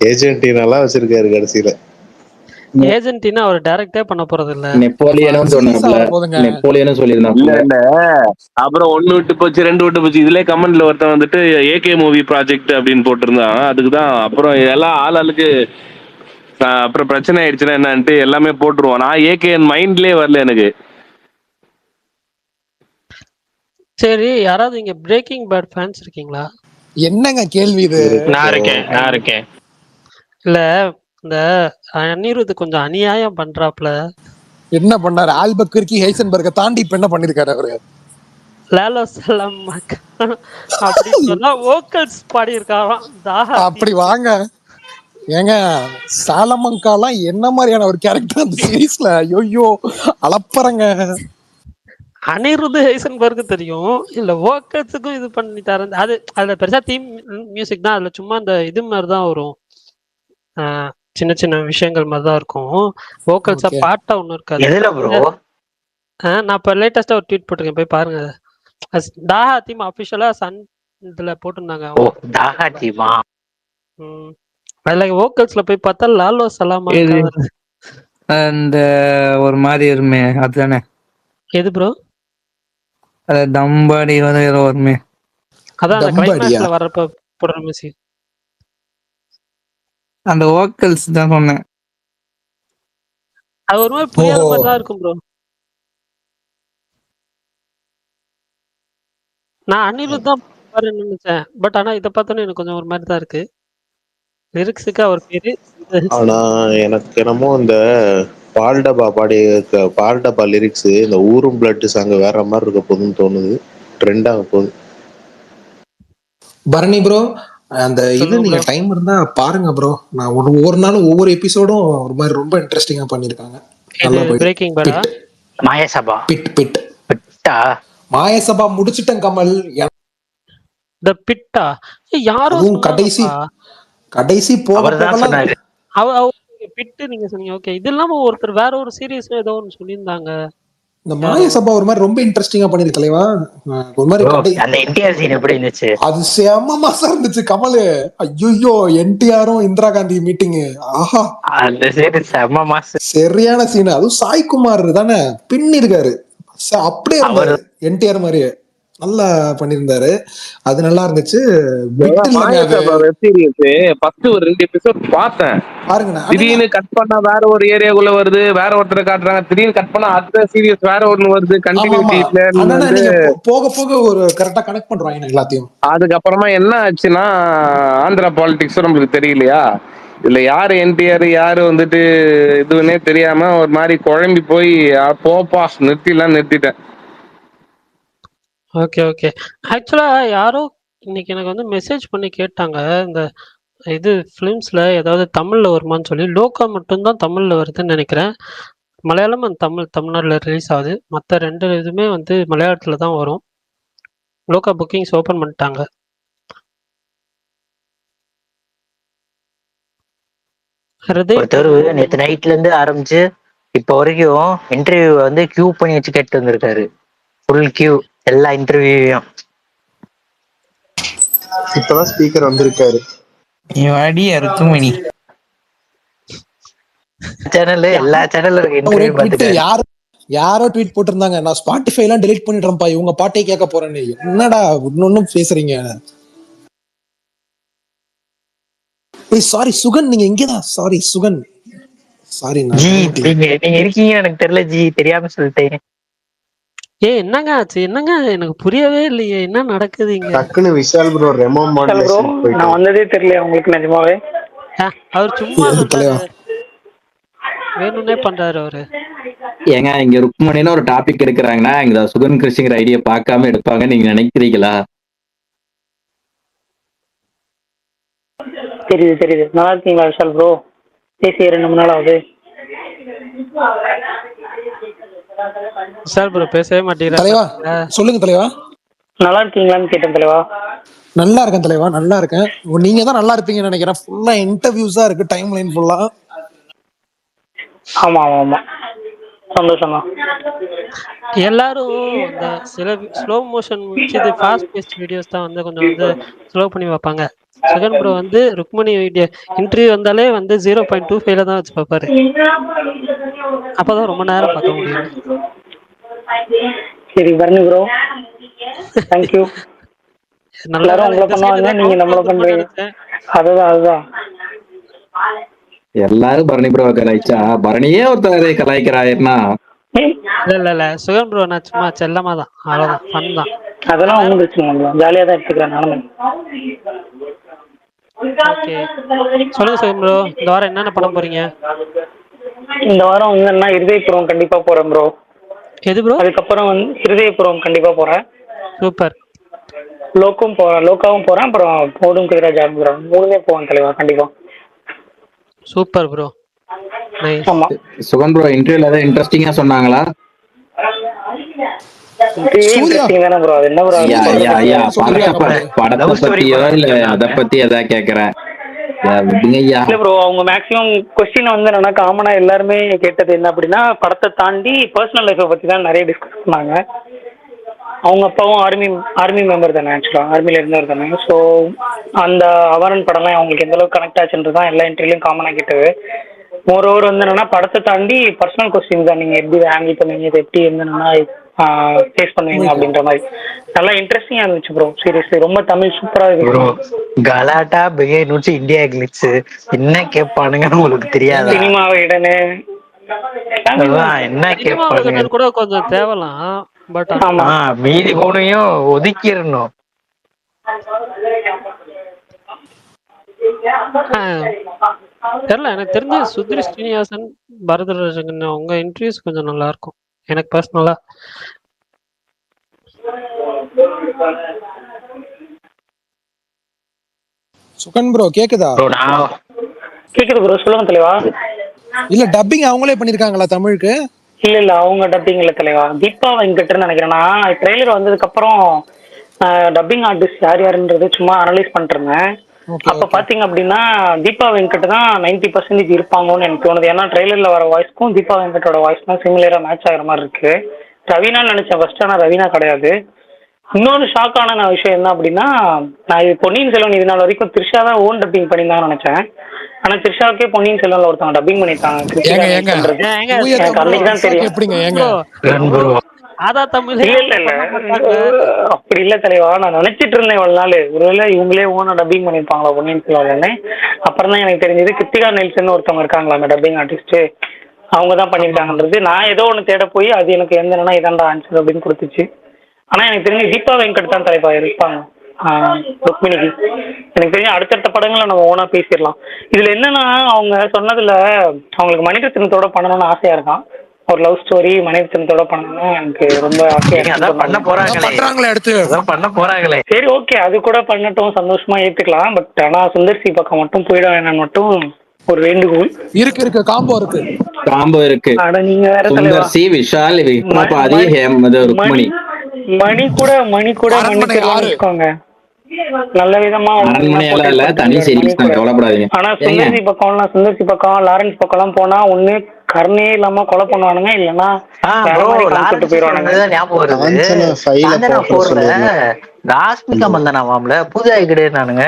ஏஜென்டினாலாம் வச்சிருக்காரு கடைசியில. ஏஜென்டினா அவர் டைரக்டே பண்ண போறது இல்ல. நெப்போலியனும் சீரியஸா சொன்னாப்ல, வர போதுங்க. நெப்போலியனும் சொல்லியிருந்தாப்ல. இல்ல அப்புறம் 1 விட்டு போச்சு 2 விட்டு போச்சு. இதுல கமெண்ட்ல ஒருத்தன் வந்துட்டு ஏகே மூவி ப்ராஜெக்ட் அப்படின்னு போட்டிருந்தான். அதுக்குதான் அப்புறம் எல்லாம் ஆளுக்கு அப்புறம் பிரச்சனை ஆயிடுச்சுன்னா என்னன்ட்டு எல்லாமே போட்டுருவான். நான் ஏகே மைண்ட்லயே வரல எனக்கு. சரி, யாராவது இங்க பிரேக்கிங் பேட் ஃபேன்ஸ் இருக்கீங்களா? என்னங்க கேள்வி இது? நான் இருக்கேன். இல்ல, இந்த அனிருத் கொஞ்சம் அநியாயம் பண்றாப்ல. என்ன பண்ணாரு? ஆல்பக்கர்கி ஹைசன்பர்க தாண்டி இப்ப என்ன பண்ணிருக்காரு அவரு? லேலோ சலாம் அப்படின்னு சொன்னா வோக்கல்ஸ் பாடி இருக்காராம். அப்படி வாங்க. ஏங்க சாலமங்காலாம் என்ன மாதிரியான ஒரு கேரக்டர் அந்த சீரீஸ்ல? ஐயோ அளப்பறங்க. அனிருத் ஹைசன்பர்க்கு தெரியும், இல்ல வோக்கல்ஸுக்கும் இது பண்ணிட்டாரு. அது அதுல பெருசா தீம் மியூசிக் தான், அதுல சும்மா அந்த இது மாதிரிதான் வரும், சின்ன சின்ன விஷயங்கள் மாதிரிதான் இருக்கும். வோக்கல்ஸா பாட்டா ஒண்ணும் இருக்காது. எதுல ப்ரோ? நான் இப்ப லேட்டஸ்டா ஒரு ட்வீட் போட்டிருக்கேன், போய் பாருங்க. டாஹா தீம் அஃபிஷியலா சன் இதுல போட்டிருந்தாங்க ஓ அவங்க. தாகா டீமா? அதுல வோக்கல்ஸ்ல போய் பார்த்தா லாலோ சலாமா இது வருது. அந்த ஒரு மாதிரி இருமே அதுதானே? எது ப்ரோ? தம்பாடி ஏதோ வருமே. அதான் அந்த டம்பாடியா? கிளைமேக்ஸ்ல வர்றப்ப போடுற மியூசிக். அந்த வோக்கல்ஸ் தான் சொன்னேன். அது ஒரு மாதிரி புரியாத ஓஹோ. மாதிரி தான் இருக்கும் ப்ரோ. நான் அனிருத் தான் பாருன்னு நினைச்சேன். பட் ஆனா இதை பார்த்தோன்னே எனக்கு கொஞ்சம் ஒரு மாதிரி தான் இருக்கு. லிரிக்ஸுக்கு அவர் பேரு ஆனா எனக்கு என்னமோ இந்த பால்டபா பால்டபா லிரிக்ஸ் இந்த ஊரும் பிளட் சாங் வேற மாதிரி இருக்க போகுதுன்னு தோணுது. ட்ரெண்டாக போகுது. பரணி ப்ரோ, அந்த இது சொல்லுங்க நீங்க ப்ரோ. டைம் இருந்தா பாருங்க ப்ரோ. நான் ஒவ்வொரு நாளும் ஒவ்வொரு எபிசோடும் ஒரு மாதிரி ரொம்ப இன்ட்ரெஸ்டிங்கா பண்ணிருக்காங்க. இது நல்லா போயிட்டு பிரேக்கிங் பேடா? பிட் மாயசபா பிட் பிட் பிட்டா? மாயசபா முடிச்சிட்டேன் கமல். த பிட்டா? யாரோ அதுவும் கடைசி சொன்னாங்கப்பா. போக அவர் தான் போகலாம். சொன்னாரு. பிட்டு நீங்க சொன்னீங்க. ஓகே, இது இல்லாம ஒருத்தர் வேற ஒரு சீரியஸ் ஏதோ ஒன்று சொல்லியிருந்தாங்க. இந்த யாரோ மாயசபா ஒரு மாதிரி ரொம்ப இன்ட்ரெஸ்டிங்கா பண்ணிருக்கு தலைவா. ஒரு மாதிரி Bro, அந்த என்டிஆர் சீன் எப்படி இருந்துச்சு? அது செம மாசா இருந்துச்சு கமலு. ஐயோ, என்டிஆரும் இந்திரா காந்தி மீட்டிங். ஆஹா, அந்த சீன் செம்ம மாசு. சரியான சீன். அதுவும் சாய்குமார் தானே பின்னி இருக்காரு. அப்படியே அவர் இருந்தாரு என்டிஆர் மாதிரியே. நல்லா பண்ணியிருந்தாரு. அது நல்லா இருந்துச்சு. பிட் இல்லைங்க அது. வெப் சீரிஸ் ஃபர்ஸ்ட் ஒரு 2 எபிசோட் பார்த்தேன். பாருங்க திடீர்னு கட் பண்ணா வேற ஒரு ஏரியாக்குள்ள வருது, வேற ஒருத்தரை காட்டுறாங்க. திடீர்னு கட் பண்ணா அடுத்த சீரியஸ் வேற ஒண்ணு வருது. ஆமா ஆமா. கண்டினியூட்டி ஆனா வந்து நீங்க போக போக ஒரு கரெக்டா கனெக்ட் பண்றாங்க எல்லாத்தையும். அதுக்கப்புறமா என்ன ஆச்சுன்னா ஆந்திரா பாலிடிக்ஸும் நம்மளுக்கு தெரியலையா, இதுல யாரு என்டிஆர் யாரு வந்துட்டு இதுன்னே தெரியாம ஒரு மாதிரி குழம்பி போய் போப்பா நிறுத்திட்டேன். Okay okay. ஆக்சுவலா யாரோ இன்னைக்கு எனக்கு வந்து மெசேஜ் பண்ணி கேட்டாங்க, இந்த இது ஃபிலிம்ஸ்ல ஏதாவது தமிழ்ல வருமான்னு சொல்லி. லோகா மட்டும்தான் தமிழ்ல வருதுன்னு நினைக்கிறேன். மலையாளம் அண்ட் தமிழ்நாடுல ரிலீஸ் ஆகுது. மற்ற 2 இதுவுமே வந்து மலையாளத்துல தான் வரும். லோகா புக்கிங்ஸ் ஓப்பன் பண்ணிட்டாங்க. ஹிருதய் ஒருத்தர் நேத்து நைட்ல இருந்து ஆரம்பிச்சு இப்ப வரைக்கும் இன்டர்வியூ வந்து கியூ பண்ணி வச்சு கேட்டு வந்திருக்காரு. ஃபுல் கியூ எல்லா இன்டர்வியூவையும். இப்பதான் ஸ்பீக்கர் வந்திருக்காரு. இருக்குமணி சேனல்ல எல்லா சேனல்ல இருக்க ஒரே இன்டர்வியூ ட்வீட் பார்த்துட்டாரு. யாரோ ட்வீட் போட்டிருந்தாங்க, நான் ஸ்பாட்டிஃபை எல்லாம் டெலிட் பண்ணிடுறேன்ப்பா இவங்க பாட்டே கேட்க போறேன்னு. என்னடா இன்னொன்னும் பேசுறீங்க? ஏய் சாரி சுகன், நீங்க எங்கதான்? Sorry Sugan, sorry. ஜி நீங்க இருக்கீங்க எனக்கு தெரியல ஜி, தெரியாம சொல்லிட்டேன். என்னங்க ஆச்சு? என்னங்க எனக்கு புரியவே இல்லையே, என்ன நடக்குது இங்க? டக்குன்னு விஷால் ப்ரோ ரெமோ மாடுலேஷன் போயிட்டு நான் வந்ததே தெரியல உங்களுக்கு நிஜமாவே. அவர் சும்மா சொல்றாரு, தலைவா. வேணும்னே பண்றாரு அவரு. ஏங்க இங்க ருக்மணின்னு ஒரு டாபிக் எடுக்கிறாங்கன்னா இங்க சுகன் கிருஷ்ணங்கிற ஐடியா பார்க்காம எடுப்பாங்க நீங்க நினைக்கிறீங்களா? தெரியுது தெரியுது. நல்லா இருக்கீங்களா விஷால் ப்ரோ? பேசி 2 நாள் ஆகுது. சார் ப்ரோ பேசவே தலைவா மாட்டேங்கிறாரு. சொல்லுங்க தலைவா. நல்லா இருக்கீங்களான்னு கேட்டேன் தலைவா. நல்லா இருக்கேன் தலைவா, நல்லா இருக்கேன். நீங்க தான் நல்லா இருப்பீங்கன்னு நினைக்கிறேன். ஃபுல்லா இன்டர்வியூஸா இருக்கு டைம் லைன் ஃபுல்லா. ஆமா ஆமா ஆமா, சந்தோஷம் தான். எல்லாரும் இந்த சில ஸ்லோ மோஷன் இது ஃபாஸ்ட் பேஸ்ட் வீடியோஸ் தான் வந்து கொஞ்சம் வந்து ஸ்லோ பண்ணி வைப்பாங்க. சுகன் ப்ரோ வந்து ருக்மணி வீடியோ இன்டர்வியூ வந்தாலே வந்து 0.25 தான் வச்சு பார்ப்பாரு. அப்பதான் ரொம்ப நேரம் பார்க்க முடியும். சரி பரணி ப்ரோ, தேங்க்யூ. எல்லாரும் உங்களை பண்ணுவாங்க, நீங்க நம்மள பண்றீங்க. அதுதான் எல்லாரும் பரணி ப்ரோ கலாய்ச்சா பரணியே ஒருத்தர் கலாய்க்கிறாருன்னா இல்ல சுகன் ப்ரோ நான் சும்மா செல்லமா தான், அவ்வளவுதான், ஃபன் தான். அதெல்லாம் ஒண்ணும் பிரச்சனை இல்லை, ஜாலியா தான் எடுத்துக்கிறேன் நானும். ஓகே சொல்லுங்க சுகன் ப்ரோ, இந்த வாரம் என்னென்ன பண்ண போறீங்க? இந்த வாரம் வந்து இருதயபுரம் கண்டிப்பா போறேன் ப்ரோ. எது ப்ரோ? அதுக்கப்புறம் வந்து இருதயபுரம் கண்டிப்பா போறேன். சூப்பர். லோக்காவும் போறேன், அப்புறம் போடும் குதிரை ஜாம்புரம் 3மே போவேன் தலைவா கண்டிப்பா. Super bro, nice. ஆமா, சுகன் ப்ரோ இன்டர்வியூல ஏதாவது இன்ட்ரெஸ்டிங்கா சொன்னாங்களா? இன்ட்ரெஸ்டிங் தானே ப்ரோ. அது என்ன ப்ரோ? படத்தை பத்தியோ இல்ல அதை பத்தி எதாவது கேக்குறேன். இல்ல ப்ரோ, அவங்க மேக்ஸிமம் கொஸ்டின் வந்து என்னன்னா காமனா எல்லாருமே கேட்டது என்ன அப்படின்னா படத்தை தாண்டி பர்சனல் லைஃபை பத்தி தான் நிறைய டிஸ்கஸ் பண்ணாங்க. அவங்க அப்பாவும் ஆர்மி மெம்பர் தானே, ஆக்சுவலா ஆர்மில இருந்தவர் தானே. ஸோ அந்த அவரன் படம்லாம் அவங்களுக்கு எந்த அளவுக்கு கனெக்ட் ஆச்சுன்றது தான் எல்லா இன்டர்வியூலையும் காமனாக கேட்டது. மோர் ஓவர் வந்து என்னன்னா படத்தை தாண்டி பர்சனல் கொஸ்டின் தான், நீங்க எப்படி ஹேண்டில் பண்ணுவீங்க, இது எப்படி என்னன்னா ஃபேஸ் பண்ணுவீங்க அப்படின்ற மாதிரி நல்லா இன்ட்ரெஸ்டிங்கா இருந்துச்சு ப்ரோ. சீரியஸ்லி ரொம்ப தமிழ் சூப்பரா ப்ரோ இருக்கு. கலாட்டா பிகை நூற்றி இந்தியா கிளிட்ஸ் என்ன கேட்பானுங்கன்னு உங்களுக்கு தெரியாதா? சினிமாவை இடனே அதான் என்ன கேட்பானுங்க. கூட கொஞ்சம் தேவலாம். பட் ஆமா மீதி மூணையும் ஒதுக்கிடணும். தெரியல, எனக்கு தெரிஞ்ச சுத்ரி ஸ்ரீனிவாசன், பரதராஜன் அவங்க இன்டர்வியூஸ் கொஞ்சம் நல்லா இருக்கும் எனக்கு பர்சனலா. சுகன் ப்ரோ கேக்குதா? கேக்குது ப்ரோ, சொல்லுங்க தலைவா. இல்ல டப்பிங் அவங்களே பண்ணிருக்காங்களா தமிழுக்கு? இல்ல அவங்க டப்பிங் இல்ல தலைவா, தீபா வெங்கட்னு நினைக்கிறேன். நான் ட்ரெய்லர் வந்ததுக்கு அப்புறம் டப்பிங் ஆர்டிஸ்ட் யார் யாருன்றது சும்மா அனலைஸ் பண்ணிட்டு இருந்தேன். அப்ப பாத்தீங்க அப்படின்னா தீபா வெங்கட் தான் 90% இருப்பாங்கன்னு எனக்கு தோணுது. ஏன்னா ட்ரெய்லர்ல வர வாய்ஸ்க்கும் தீபா வெங்கட்டோட வாய்ஸ் தான் சிமிலரா மேட்ச் ஆகிற மாதிரி இருக்கு. ரவீனான்னு நினைச்சேன் ஃபர்ஸ்ட், ஆனா ரவீனா கிடையாது. இன்னொரு ஷாக்கான விஷயம் என்ன அப்படின்னா, நான் இது பொன்னியின் செல்வன் இது நாள் வரைக்கும் த்ரிஷா தான் ஓன் டப்பிங் பண்ணியிருந்தாங்கன்னு நினைச்சேன். ஆனா த்ரிஷாவுக்கே பொன்னியின் செல்வன்ல ஒருத்தவங்க டப்பிங் பண்ணிட்டாங்க. எனக்கு அன்னைக்கு தான் தெரியும். அப்படி இல்ல தலைவா, நான் நினைச்சிட்டு இருந்தேன் இவ்வளவு நாள் ஒருவேளை இவங்களே ஓனா டப்பிங் பண்ணிருப்பாங்களா பொன்னியின் செல்வன். அப்புறம் தான் எனக்கு தெரிஞ்சது கிருத்திகா நெல்சன் ஒருத்தவங்க இருக்காங்களா அந்த டப்பிங் ஆர்டிஸ்ட், அவங்க தான் பண்ணிருக்காங்கன்றது. நான் ஏதோ ஒன்று தேட போய் அது எனக்கு எந்தனா இதாண்டா ஆன்சர் அப்படின்னு கொடுத்துச்சு. ஆனா எனக்கு தெரிஞ்சு தீபா வெங்கட் தான் தலைவா இருப்பாங்க ருக்மிணிக்கு. எனக்கு தெரிஞ்ச அடுத்தடுத்த படங்களை நம்ம ஓனா பேசிடலாம். இதுல என்னன்னா அவங்க சொன்னதுல அவங்களுக்கு மணிரத்னத்தோட பண்ணணும்னு ஆசையா இருக்கான். ஒரு லவ் ஸ்டோரி மணிரத்னத்தோட பண்ணணும்னு எனக்கு ரொம்ப ஆசையா போறாங்களே. சரி ஓகே, அது கூட பண்ணட்டும், சந்தோஷமா ஏத்துக்கலாம். பட் ஆனா சுந்தர் சி பக்கம் மட்டும் போயிட வேணாம்னு மட்டும் ஒரு வேண்டுகோள் இருக்கு. காம்போ இருக்கு. அட நீங்க வேற தலைவா. சுந்தர் சி, விஷால், விக்ரமாதி, ருக்மணி. மணி கூட மன்னிச்சிடலாம்னு வச்சுக்கோங்க. நல்ல விதமா தனி சீரிஸ் தான், கவலைப்படாதீங்க. ஆனா சுந்தர் சி பக்கம் லாரன்ஸ் பக்கம் எல்லாம் போனா ஒண்ணு கருணே இல்லாம கொலை பண்ணுவானுங்க, இல்லன்னா ராஷ்மிகா மந்தனாவாம்ல பூஜா ஹெக்டே நானுங்க.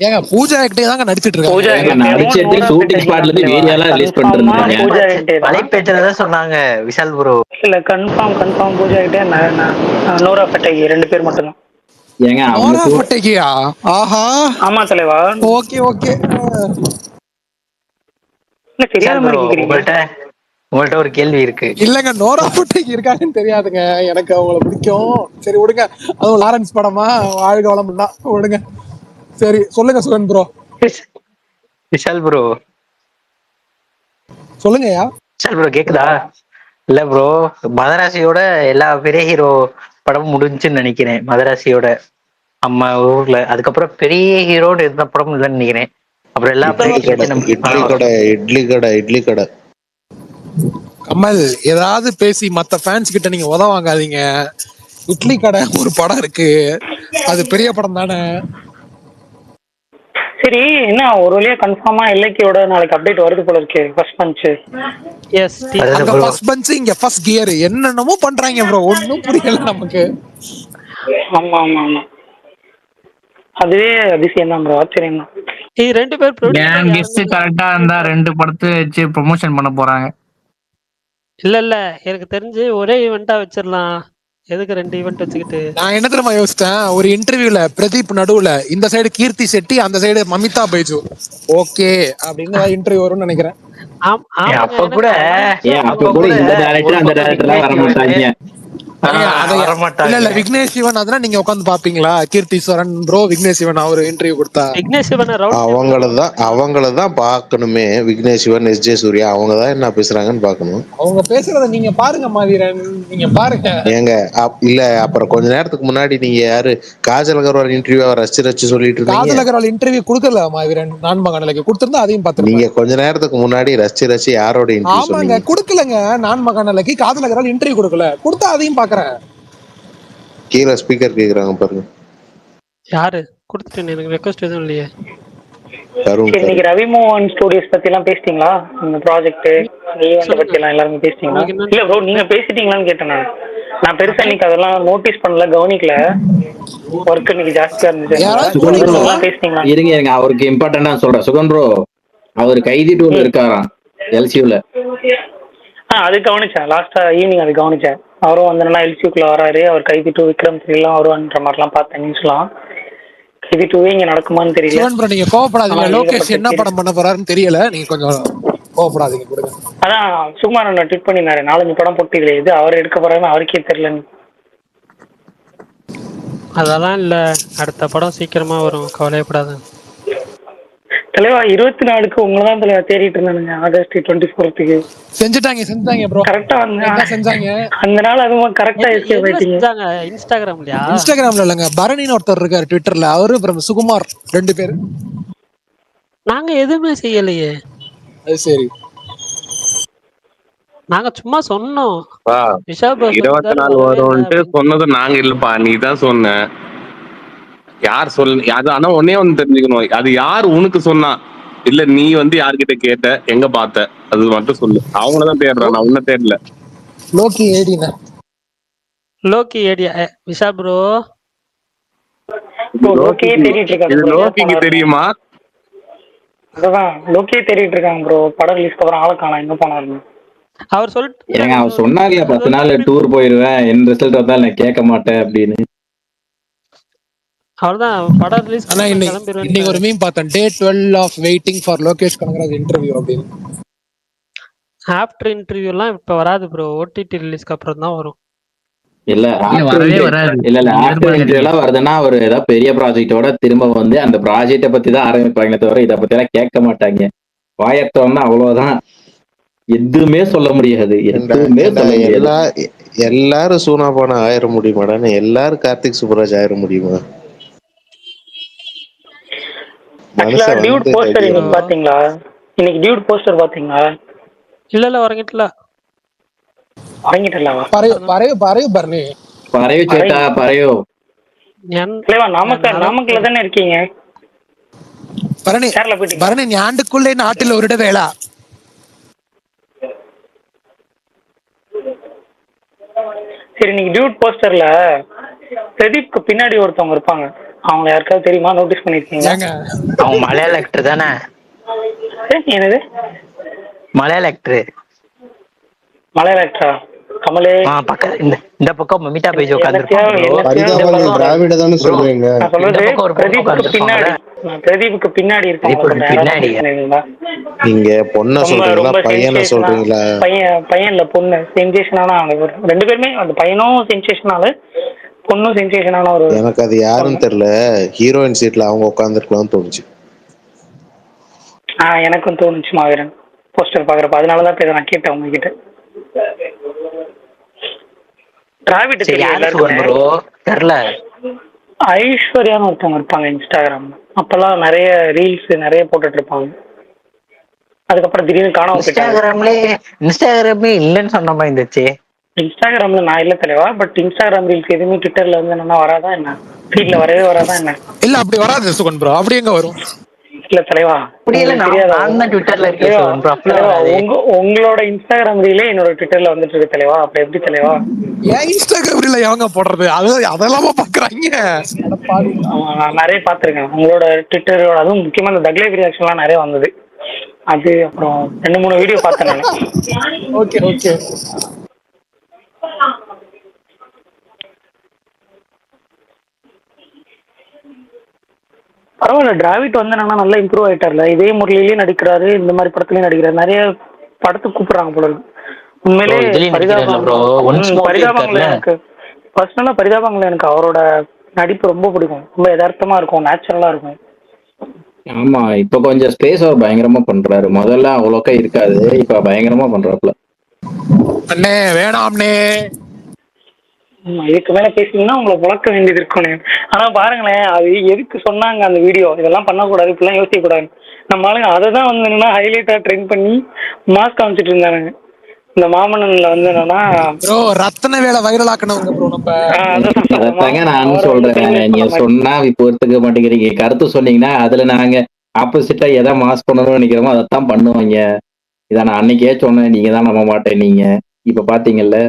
ஏங்க பூஜா ஹெக்டே தாங்க நடிச்சிட்டு இருக்காங்க. ஷூட்டிங் ஸ்பாட்ல இருந்து வீடியோலாம் ரிலீஸ் பண்ணிட்டு இருந்தாங்க. வலைப்பேச்சுல சொன்னாங்க விஷால் ப்ரோ. இல்ல கன்ஃபார்ம் பூஜா ஹெக்டே நோரா ஃபட்டேகி 2 பேர் மட்டும்தான். ஏங்க நோரா ஃபட்டேகியா? ஆஹா ஆமா தலைவா. ஓகே உங்கள்ட்ட ஒரு கேள்வி இருக்கு. இல்லங்க நோரா ஃபட்டேகி இருக்காங்கன்னு தெரியாதுங்க எனக்கு, அவங்கள பிடிக்கும். சரி விடுங்க, அதுவும் லாரன்ஸ் படமா, வாழ்க வளம் தான் விடுங்க. சரி சொல்லுங்க சுகன் ப்ரோ. விஷால் ப்ரோ சொல்லுங்கயா. விஷால் ப்ரோ கேக்குதா? இல்ல ப்ரோ, மதராசியோட எல்லா பெரிய ஹீரோ படமும் முடிஞ்சுன்னு நினைக்கிறேன். மதராசியோட நம்ம ஊர்ல அதுக்கப்புறம் பெரிய ஹீரோன்னு எந்த படமும் இல்லைன்னு நினைக்கிறேன். அப்புறம் எல்லா இட்லி கடை கமல் ஏதாவது பேசி மத்த ஃபேன்ஸ் கிட்ட நீங்க வாங்காதீங்க. இட்லி கடை ஒரு படம் இருக்கு, அது பெரிய படம் தானே. சரி என்ன ஒரு வழியா கன்ஃபார்மா எல்லைக்கோட நாளைக்கு அப்டேட் வருது போல இருக்கு. First punch. எஸ், அங்க ஃபர்ஸ்ட் பஞ்ச், இங்க ஃபர்ஸ்ட் கியர், என்னென்னமோ பண்றாங்க ப்ரோ, ஒண்ணும் புரியல நமக்கு. ஆமா அதுவே அதிசயம் தான் ப்ரோ, ஆச்சரியம் தான். 2 பேர் கரெக்டா இருந்தா 2 படத்தை வச்சு ப்ரொமோஷன் பண்ண போறாங்க. இல்ல எனக்கு தெரிஞ்சு ஒரே ஈவெண்டா வச்சிடலாம். எதுக்கு 2 ஈவெண்ட் வச்சுக்கிட்டு? நான் என்ன தெரியுமா யோசிச்சேன், ஒரு இன்டர்வியூல பிரதீப் நடுவுல, இந்த சைடு கீர்த்தி செட்டி, அந்த சைடு மமிதா பைஜு, ஓகே அப்படின்னு இன்டர்வியூ வரும்னு நினைக்கிறேன். அப்ப கூட இந்த டைரக்டர் அந்த டைரக்டர்லாம் வர மாட்டாங்க. இல்ல விக்னேஷ் சிவன் அதெல்லாம் நீங்க உட்காந்து பாப்பீங்களா? கீர்த்தீஸ்வரன் ப்ரோ, விக்னேஷ் சிவன் அவரு இன்டர்வியூ கொடுத்தா அவங்களதான் பாக்கணுமே. விக்னேஷ் சிவன், எஸ்.ஜே. சூர்யா அவங்கதான் என்ன பேசுறாங்கன்னு பாக்கணும். அவங்க பேசுறத நீங்க பாருங்க மாவீரன், நீங்க பாருங்க. ஏங்க இல்ல அப்புறம் கொஞ்ச நேரத்துக்கு முன்னாடி நீங்க யாரு காஜல் அகர்வால் இன்டர்வியூ ரசிச்சு சொல்லிட்டு இருந்தீங்க. காஜல் அகர்வால் இன்டர்வியூ கொடுக்கல மாவீரன், நான் மகாநலைக்கு கொடுத்திருந்தா அதையும் பார்த்து. நீங்க கொஞ்ச நேரத்துக்கு முன்னாடி ரசிச்சு யாரோட இன்டர்வியூ சொன்னீங்க? கொடுக்கலங்க, நான் மகாநலைக்கு காஜல் அகர்வால் இன்டர்வியூ கொடுக்கல, கொடுத்தா அதையும் பாக்குறேன். கீழே ஸ்பீக்கர் கேக்குறாங்க பாருங்க. யாரு கொடுத்துட்டேன், எனக்கு ரெக்வெஸ்ட் எதுவும் இல்லையே. இன்னைக்கு ரவி மோகன் ஸ்டுடியோஸ் பத்தி எல்லாம் பேசிட்டீங்களா? இந்த ப்ராஜெக்ட் ஈவென்ட் பத்தி எல்லாம் எல்லாரும் பேசிட்டீங்களா? இல்ல ப்ரோ நீங்க பேசிட்டீங்களான்னு கேட்டேன் நான். நான் பெருசா இன்னைக்கு அதெல்லாம் நோட்டீஸ் பண்ணல, கவனிக்கல. ஒர்க் இன்னைக்கு ஜாஸ்தியா இருந்துச்சு. சுகன் ப்ரோ பேசிட்டீங்களா? இருங்க அவருக்கு இம்பார்ட்டண்டா சொல்றேன். சுகன் ப்ரோ அவர் கைதி டூல் இருக்காராம் எல்சியூல. அது கவனிச்சேன், லாஸ்டா ஈவினிங் அது கவனிச்சேன். அவரும் வந்து எல்சியூக்குள்ள வராரு, அவர் கைதி 2 விக்ரம் 3 எல்லாம் வருவான்ற மாதிரிலாம் பார்த்தேன் நியூஸ்லாம். கைதி 2 இங்க நடக்குமான்னு தெரியல. சுகன் ப்ரோ நீங்க கோவப்படாதீங்க, லோகேஷ் என்ன படம் பண்ண போறாருன்னு தெரியல, நீங்க கொஞ்சம் கோவப்படாதீங்க கொடுங்க. அதான் சுகுமார் அண்ணா ட்வீட் பண்ணியிருந்தாரு, 4-5 படம் போட்டியில இது அவர் எடுக்க போறாருன்னு அவருக்கே தெரியலன்னு. அதெல்லாம் இல்ல, அடுத்த படம் சீக்கிரமா வரும், கவலையப்படாத தலைவா. 24க்கு உங்களை தான் தலைவா தேடிட்டு இருந்தானுங்க, ஆகஸ்ட் 24க்கு. செஞ்சுட்டாங்க ப்ரோ, கரெக்டா செஞ்சாங்க அந்த நாள். அதுவும் கரெக்டா எஸ்கேப் ஆயிட்டீங்க. இன்ஸ்டாகிராம்லயா? இன்ஸ்டாகிராம்ல இல்லங்க, பரணின்னு ஒருத்தர் இருக்காரு ட்விட்டர்ல, அவரு அப்புறம் சுகுமார் 2 பேர். நாங்க எதுவுமே செய்யலையே. அது சரி, நாங்க சும்மா சொன்னோம் 24 வரும்ட்டு சொன்னது நாங்க இல்லப்பா, நீ தான் சொன்ன. யார் அது ஆனா ஒன்னே ஒண்ணு தெரிஞ்சுக்கணும், அது யார் உனக்கு சொன்னா, இல்ல நீ வந்து யார்கிட்ட கேட்ட, எங்க பார்த்த, அது மட்டும் சொல்லு. அவங்களதான் தேடுறான், நான் உன்ன தேடல. லோக்கி ஏடினா லோக்கி ஏடியா விஷா ப்ரோ. இது லோக்கிக்கு தெரியுமா? அதான் லோக்கியே தேடிட்டு இருக்காங்க ப்ரோ, படம் ரிலீஸ்க்கு அப்புறம் ஆளை காணோம், எங்க போனாருன்னு. அவர் சொல்லிட்டு ஏங்க அவர் சொன்னார்ல 10 நாள் டூர் போயிருவேன், என் ரிசல்ட் வந்தாலும் நான் கேட்க மாட்டேன் அப்படின்னு. அவ்வளவுதான், படம் ரிலீஸ். ஆனா இன்னைக்கு ஒரு மீம் பார்த்தேன், day 12 of waiting for Lokesh Kanagaraj interview அப்படின்னு. ஆஃப்டர் இன்டர்வியூ எல்லாம் இப்ப வராது ப்ரோ, ஓடிடி ரிலீஸ்க்கு அப்புறம் தான் வரும். இல்ல ஆஃப்டர் இன்டர்வியூ எல்லாம் வருதுன்னா அவர் ஏதாவது பெரிய ப்ராஜெக்டோட திரும்ப வந்து அந்த ப்ராஜெக்டை பத்தி தான் ஆரம்பிப்பாங்களே தவிர இதை பத்தி எல்லாம் கேட்க மாட்டாங்க. வாயத்தோம்னா அவ்வளவுதான், எதுவுமே சொல்ல முடியாது, எதுவுமே சொல்ல முடியாது. எல்லாரும் சூனா போனா ஆயிர முடியுமாடான்னு, எல்லாரும் கார்த்திக் சுப்ராஜ் ஆயிர முடியுமா? டியூட் போஸ்டர் இன்னைக்கு பாத்தீங்களா? இன்னைக்கு டியூட் போஸ்டர் பாத்தீங்களா? இல்ல உறங்கிட்டல நாமக்கல்ல தானே இருக்கீங்க? பரணி நீ ஆண்டுக்குள்ளே நாட்டில் ஒரு வேளா. சரி, இன்னைக்கு டியூட் போஸ்டர்ல பிரதீப்க்கு பின்னாடி ஒருத்தவங்க இருப்பாங்க, அவங்க யாருக்காவது தெரியுமா? நோட்டீஸ் பண்ணிருக்கீங்க? அவங்க மலையாள ஆக்டர் தானே? என்னது மலையாள ஆக்டர்? மலையாள ஆக்டரா? கமலே இந்த பக்கம் மமிதா பேஜ் உட்கார்ந்திருப்பாங்க. திராவிட தானே சொல்றீங்க? பிரதீப்க்கு பின்னாடி இருக்காங்க. நீங்க பொண்ண சொல்றீங்களா பையனை சொல்றீங்களா? பையன் இல்ல பொண்ணு. சென்சேஷனான ஆளு 2 பேருமே. அந்த பையனும் சென்சேஷனால, பொண்ணும் சென்சேஷனான ஒரு. எனக்கு அது யாருன்னு தெரியல, ஹீரோயின் சீட்ல அவங்க உட்கார்ந்துருக்கலாம்னு தோணுச்சு. எனக்கும் தோணுச்சு மாவீரன் போஸ்டர் பாக்குறப்ப, அதனாலதான் பேச நான் கேட்டேன் உங்ககிட்ட. டிராவிட் தெரியல, ஐஸ்வர்யான்னு ஒருத்தவங்க இருப்பாங்க இன்ஸ்டாகிராம். அப்பெல்லாம் நிறைய ரீல்ஸ் நிறைய போட்டுட்டு இருப்பாங்க. அதுக்கப்புறம் திடீர்னு காணாம போயிட்டாங்க. இன்ஸ்டாகிராமே இல்லன்னு சொன்ன மாதிரி இருந்துச்சு. இன்ஸ்டாகிராம்ல நான் இல்ல தலைவா, பட் இன்ஸ்டாகிராம் ரீல்ஸ் எதுவுமே ட்விட்டர்ல வந்து என்ன வராதா என்ன, ஃபீட்ல வரவே வராதா என்ன? இல்ல அப்படி வராது சுகன் ப்ரோ, அப்படி எங்க வரும்? இல்ல தலைவா, உங்களோட இன்ஸ்டாகிராம் ரீலே என்னோட ட்விட்டர்ல வந்துட்டு இருக்கு தலைவா. அப்ப எப்படி தலைவா? ஏன் இன்ஸ்டாகிராம் ரீல எவங்க போடுறது? அதெல்லாம் பாக்குறாங்க. நான் நிறைய பாத்திருக்கேன் உங்களோட ட்விட்டரோட, அதுவும் முக்கியமா இந்த தக்லைவ் ரியாக்ஷன் எல்லாம் நிறைய வந்தது. அது அப்புறம் 2-3 வீடியோ பார்த்தேன் நான். Okay okay. பரவாயில்ல, டிராவிட் வந்து என்னன்னா நல்லா இம்ப்ரூவ் ஆயிட்டார்ல. இதே முரளிலேயே நடிக்கிறாரு, இந்த மாதிரி படத்துலயும் நடிக்கிறாரு, நிறைய படத்துக்கு கூப்பிடுறாங்க போல இருக்கு. உண்மையிலே பரிதாபங்கள் எனக்கு பர்சனலா பரிதாபங்கள் எனக்கு அவரோட நடிப்பு ரொம்ப பிடிக்கும். ரொம்ப யதார்த்தமா இருக்கும், நேச்சுரலா இருக்கும். ஆமா, இப்ப கொஞ்சம் ஸ்பேஸ் அவர் பயங்கரமா பண்றாரு. முதல்ல அவ்வளோக்கா இருக்காது, இப்ப பயங்கரமா பண்றாப்புல. அண்ணே வேணாம்னே, இதுக்கு மேல பேசினீங்கன்னா உங்களை வளர்க்க வேண்டியது இருக்கணும். ஆனா பாருங்களேன், அது எதுக்கு சொன்னாங்க அந்த வீடியோ? இதெல்லாம் பண்ணக்கூடாது, இப்பெல்லாம் யோசிக்க கூடாது. நம்ம ஆளுங்க அதை தான் வந்து என்னன்னா ஹைலைட்டா ட்ரெண்ட் பண்ணி மாஸ்க் காமிச்சிட்டு இருந்தாங்க. இந்த மாமன்னன்ல வந்து என்னன்னா ப்ரோ ரத்தன வேலை வைரல் ஆக்கணுங்க ப்ரோ. நம்ம அதத்தாங்க நானும் சொல்றேன், நீங்க சொன்னா இப்போ ஒத்துக்க மாட்டேங்கிறீங்க. கருத்து சொன்னீங்கன்னா அதுல நாங்க ஆப்போசிட்டா எதை மாஸ் பண்ணணும்னு நினைக்கிறோமோ அதைத்தான் பண்ணுவாங்க. இதை நான் அன்னைக்கே சொன்னேன், நீங்க தான் நம்ப மாட்டேன். நீங்க இப்ப பாத்தீங்கல்ல.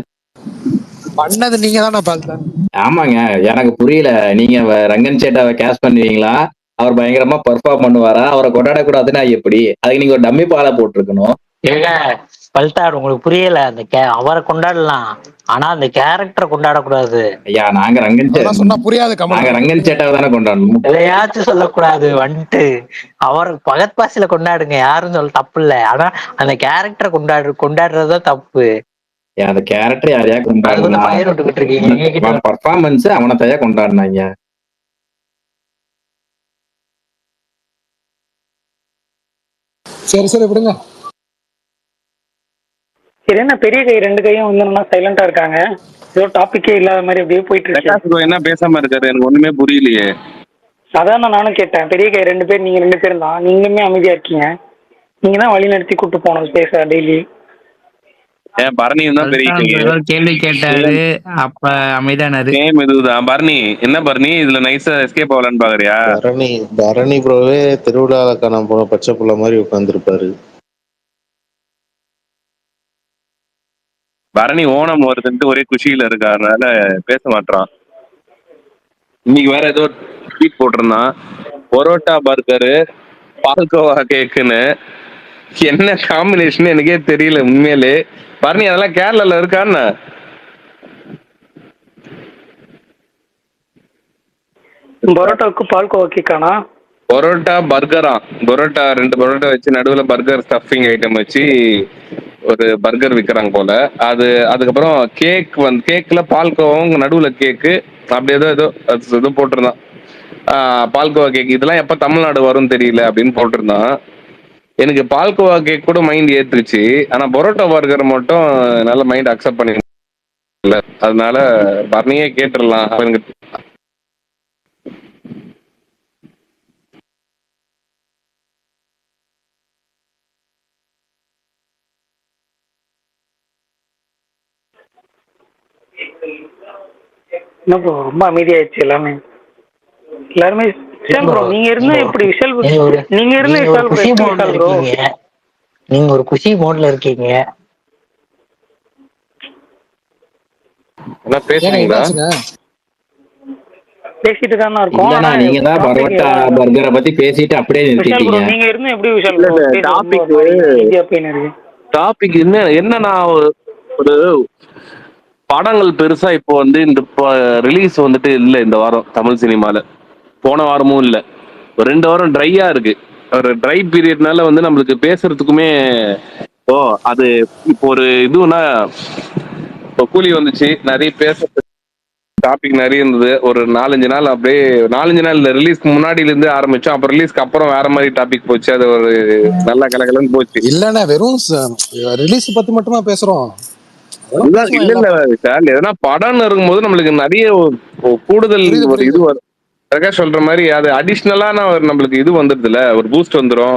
பண்ணது நீங்க தானே பால்தான். ஆமாங்க, எனக்கு புரியல. நீங்க ரங்கன் சேட்டாவை கேஷ் பண்ணுவீங்களா? அவர் பயங்கரமா பெர்ஃபார்ம் பண்ணுவாரா? அவரை கொண்டாடக்கூடாதுன்னா எப்படி? அதுக்கு நீங்க ஒரு டம்மி பாலா போட்டிருக்கணும். ஏங்க பல்தார், உங்களுக்கு புரியல. அவரை கொண்டாடலாம், ஆனா அந்த கேரக்டரை கொண்டாடக்கூடாது. ஐயா, நாங்க அதெல்லாம் சொன்னா புரியாது நாங்க கமலம். ரங்கன் சேட்டாவை தானே கொண்டாடணும். எதையாச்சும் சொல்லக்கூடாது வந்துட்டு. அவர் பகத் பாசில கொண்டாடுங்க, யாரும் சொல்ல தப்பு இல்ல. ஆனா அந்த கேரக்டரை கொண்டாடுறதுதான் தப்பு. அந்த கேரக்டர் யாரையா அது வந்து கொண்டாடலாம், பயிர் விட்டுக்கிட்டு இருக்கீங்க. பர்ஃபார்மன்ஸ் அவனை தயா கொண்டாடினாங்க. சரி சரி விடுங்க. சரி, என்ன பெரிய கை ரெண்டு கையும் வந்து சைலண்டா இருக்காங்க, ஏதோ டாபிக்கே இல்லாத மாதிரி அப்படியே போயிட்டு இருக்கு. பிரகாஷ் bro என்ன பேசாம இருக்காரு, எனக்கு ஒண்ணுமே புரியலையே. அதான் நானும் கேட்டேன். பெரிய கை ரெண்டு பேர், நீங்க ரெண்டு பேரும் தான், நீங்களுமே அமைதியா இருக்கீங்க. நீங்க தான் வழி நடத்தி கூட்டு போனோம் பேச டெய்லி. ஏன் பரணியும் தான் பெரிய கை. கேள்வி கேட்டாரு, அப்ப அமைதானாரு. சேம் இதுதான் பரணி. என்ன பரணி இதுல நைஸா எஸ்கேப் ஆகலான்னு பாக்குறியா? பரணி ப்ரோவே திருவிழால காணாம போன பச்சை புள்ள மாதிரி உட்காந்துருப்பாரு. பரணி ஓணம் வருதுன்ட்டு ஒரே குஷியில இருக்கா, அதனால பேச மாட்டான். இன்னைக்கு வேற ஏதோ ட்வீட் போட்டிருந்தான், பரோட்டா பர்கரு பால்கோவா கேக்குன்னு. என்ன காம்பினேஷன் எனக்கே தெரியல உண்மையிலே. பரணி அதெல்லாம் கேரளால இருக்கான்னு. பரோட்டாவுக்கு பால்கோவா கேக்கானா? பரோட்டா பர்கரா, பரோட்டா 2 பரோட்டா வச்சு நடுவுல பர்கர் ஸ்டஃபிங் ஐட்டம் வச்சு ஒரு பர்கர் விற்கிறாங்க போல. அதுக்கப்புறம் கேக்ல பால்கோவாவும் நடுவுல கேக்கு, அப்படி ஏதோ போட்டிருந்தான். பால்கோவா கேக் இதெல்லாம் எப்ப தமிழ்நாடு வரும் தெரியல அப்படின்னு போட்டிருந்தான். எனக்கு பால்கோவா கேக் கூட மைண்ட் ஏத்துருச்சு, ஆனா பரோட்டா பர்கர் மட்டும் நல்ல மைண்ட் அக்செப்ட் பண்ணிக்கல. அதனால பரணியே கேட்டுடலாம் அவனுக்கு. என்ன ப்ரோ ரொம்ப அமைதியாயிடுச்சு எல்லாமே. எல்லாருமே விஷால் ப்ரோ, நீங்க இருந்தா எப்படி விஷால் ப்ரோ? நீங்க இருந்தா விஷால் ப்ரோ எப்படி விஷால் ப்ரோ? நீங்க ஒரு குஷி மோட்ல இருக்கீங்க. என்ன பேசுறீங்களா? பேசிட்டு தானே இருக்கோம். இல்லண்ணா, நீங்க தான் பரோட்டா பர்கரை பத்தி பேசிட்டு அப்படியே விஷால் ப்ரோ நிறுத்திட்டீங்க. நீங்க இருந்தா எப்படி விஷால் ப்ரோ? டாபிக் என்னன்னா ஒரு படங்கள் பெருசா இப்போ வந்து இந்த ரிலீஸ் வந்துட்டு இல்ல இந்த வாரம் தமிழ் சினிமால. போன வாரமும் இல்ல, ஒரு 2 வாரம் ட்ரையா இருக்கு. ஒரு ட்ரை பீரியட்னால வந்து நம்மளுக்கு பேசுறதுக்குமே அது இப்போ ஒரு இதுனா இப்போ கூலி வந்துச்சு, நிறைய பேசுறதுக்கு டாபிக் நிறைய இருந்தது. ஒரு 4-5 நாள் அப்படியே 4-5 நாள் இல்ல, ரிலீஸ்க்கு முன்னாடில இருந்து ஆரம்பிச்சோம். அப்புறம் ரிலீஸ்க்கு அப்புறம் வேற மாதிரி டாபிக் போச்சு. அது ஒரு நல்லா கலகலன்னு போச்சு. இல்லண்ணா, வெறும் ரிலீஸ் பத்தி மட்டுமா பேசுறோம்? இல்ல விஷால், எதனா படம்னு இருக்கும்போது நம்மளுக்கு நிறைய கூடுதல் ஒரு இது வரும். பிரகாஷ் சொல்ற மாதிரி அது அடிஷ்னலான ஒரு நம்மளுக்கு இது வந்துடுதுல, ஒரு பூஸ்ட் வந்துடும்.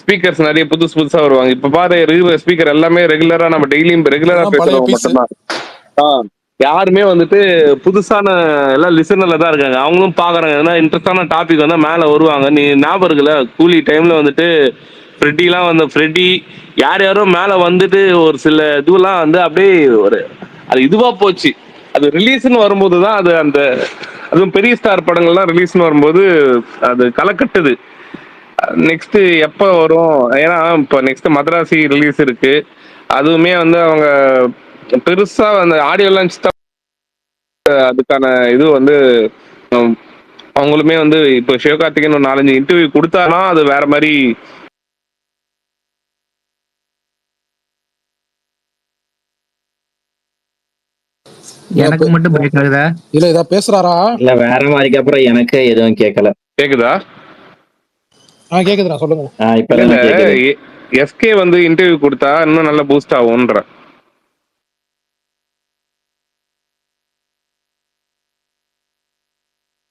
ஸ்பீக்கர்ஸ் நிறைய புதுசா வருவாங்க. இப்ப பாரு, ஸ்பீக்கர் எல்லாமே ரெகுலரா நம்ம டெய்லியும் ரெகுலரா பேசுறவங்க மட்டும்தான். யாருமே வந்துட்டு புதுசான எல்லாம் லிசனர்ல தான் இருக்காங்க. அவங்களும் பாக்குறாங்க ஏன்னா இன்ட்ரெஸ்டான டாபிக் வந்தா மேல வருவாங்க. நீ ஞாபகம் இருக்குல்ல, கூலி டைம்ல வந்துட்டு ஃப்ரெட்டி யாரும் மேல வந்துட்டு ஒரு சில இதுவெல்லாம் வந்து அப்படியே ஒரு அது இதுவா போச்சு. அது ரிலீஸ்ன்னு வரும்போது தான் அதுவும் பெரிய ஸ்டார் படங்கள்லாம் ரிலீஸ்ன்னு வரும்போது அது கலக்கட்டுது. நெக்ஸ்ட் எப்ப வரும்? ஏன்னா இப்போ நெக்ஸ்ட் மதராசி ரிலீஸ் இருக்கு. அதுவுமே வந்து அவங்க பெருசா அந்த ஆடியோ லான்ச் தான். அதுக்கான இது வந்து அவங்களுமே வந்து இப்போ சிவகார்த்திகேயன் ஒரு 4-5 இன்டர்வியூ கொடுத்தானா அது வேற மாதிரி. எனக்கு மட்டும் பிரேக் ஆகுதா? இல்ல இதா பேசுறாரா? இல்ல வேற மாதிரிக்கு அப்புறம் எனக்கு எதுவும் கேட்கல. கேக்குதா? கேக்குதுடா, சொல்லுங்க. இப்ப எஸ்கே வந்து இன்டர்வியூ கொடுத்தா இன்னும் நல்லா பூஸ்ட் ஆகும்ன்ற.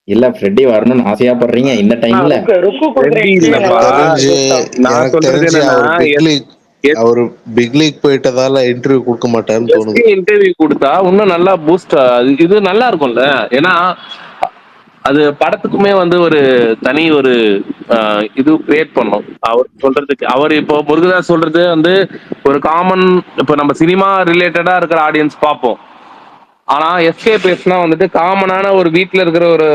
இல்ல ஃப்ரெட்டி வரணும்னு ஆசையா படுறீங்க இந்த டைம்ல? அவர் பிக் லீக் போயிட்டதால இன்டர்வியூ கொடுக்க மாட்டாருன்னு தோணுது. இன்டர்வியூ கொடுத்தா இன்னும் நல்லா பூஸ்ட், இது நல்லா இருக்கும்ல. ஏன்னா அது படத்துக்குமே வந்து ஒரு தனி ஒரு இது கிரியேட் பண்ணும். அவர் சொல்றதுக்கு இப்போ முருகதாஸ் சொல்றது வந்து ஒரு காமன், இப்போ நம்ம சினிமா ரிலேட்டடா இருக்கிற ஆடியன்ஸ் பார்ப்போம். ஆனா எஸ்கேபிஎஸ்னா வந்துட்டு காமனான ஒரு வீட்ல இருக்கிற ஒரு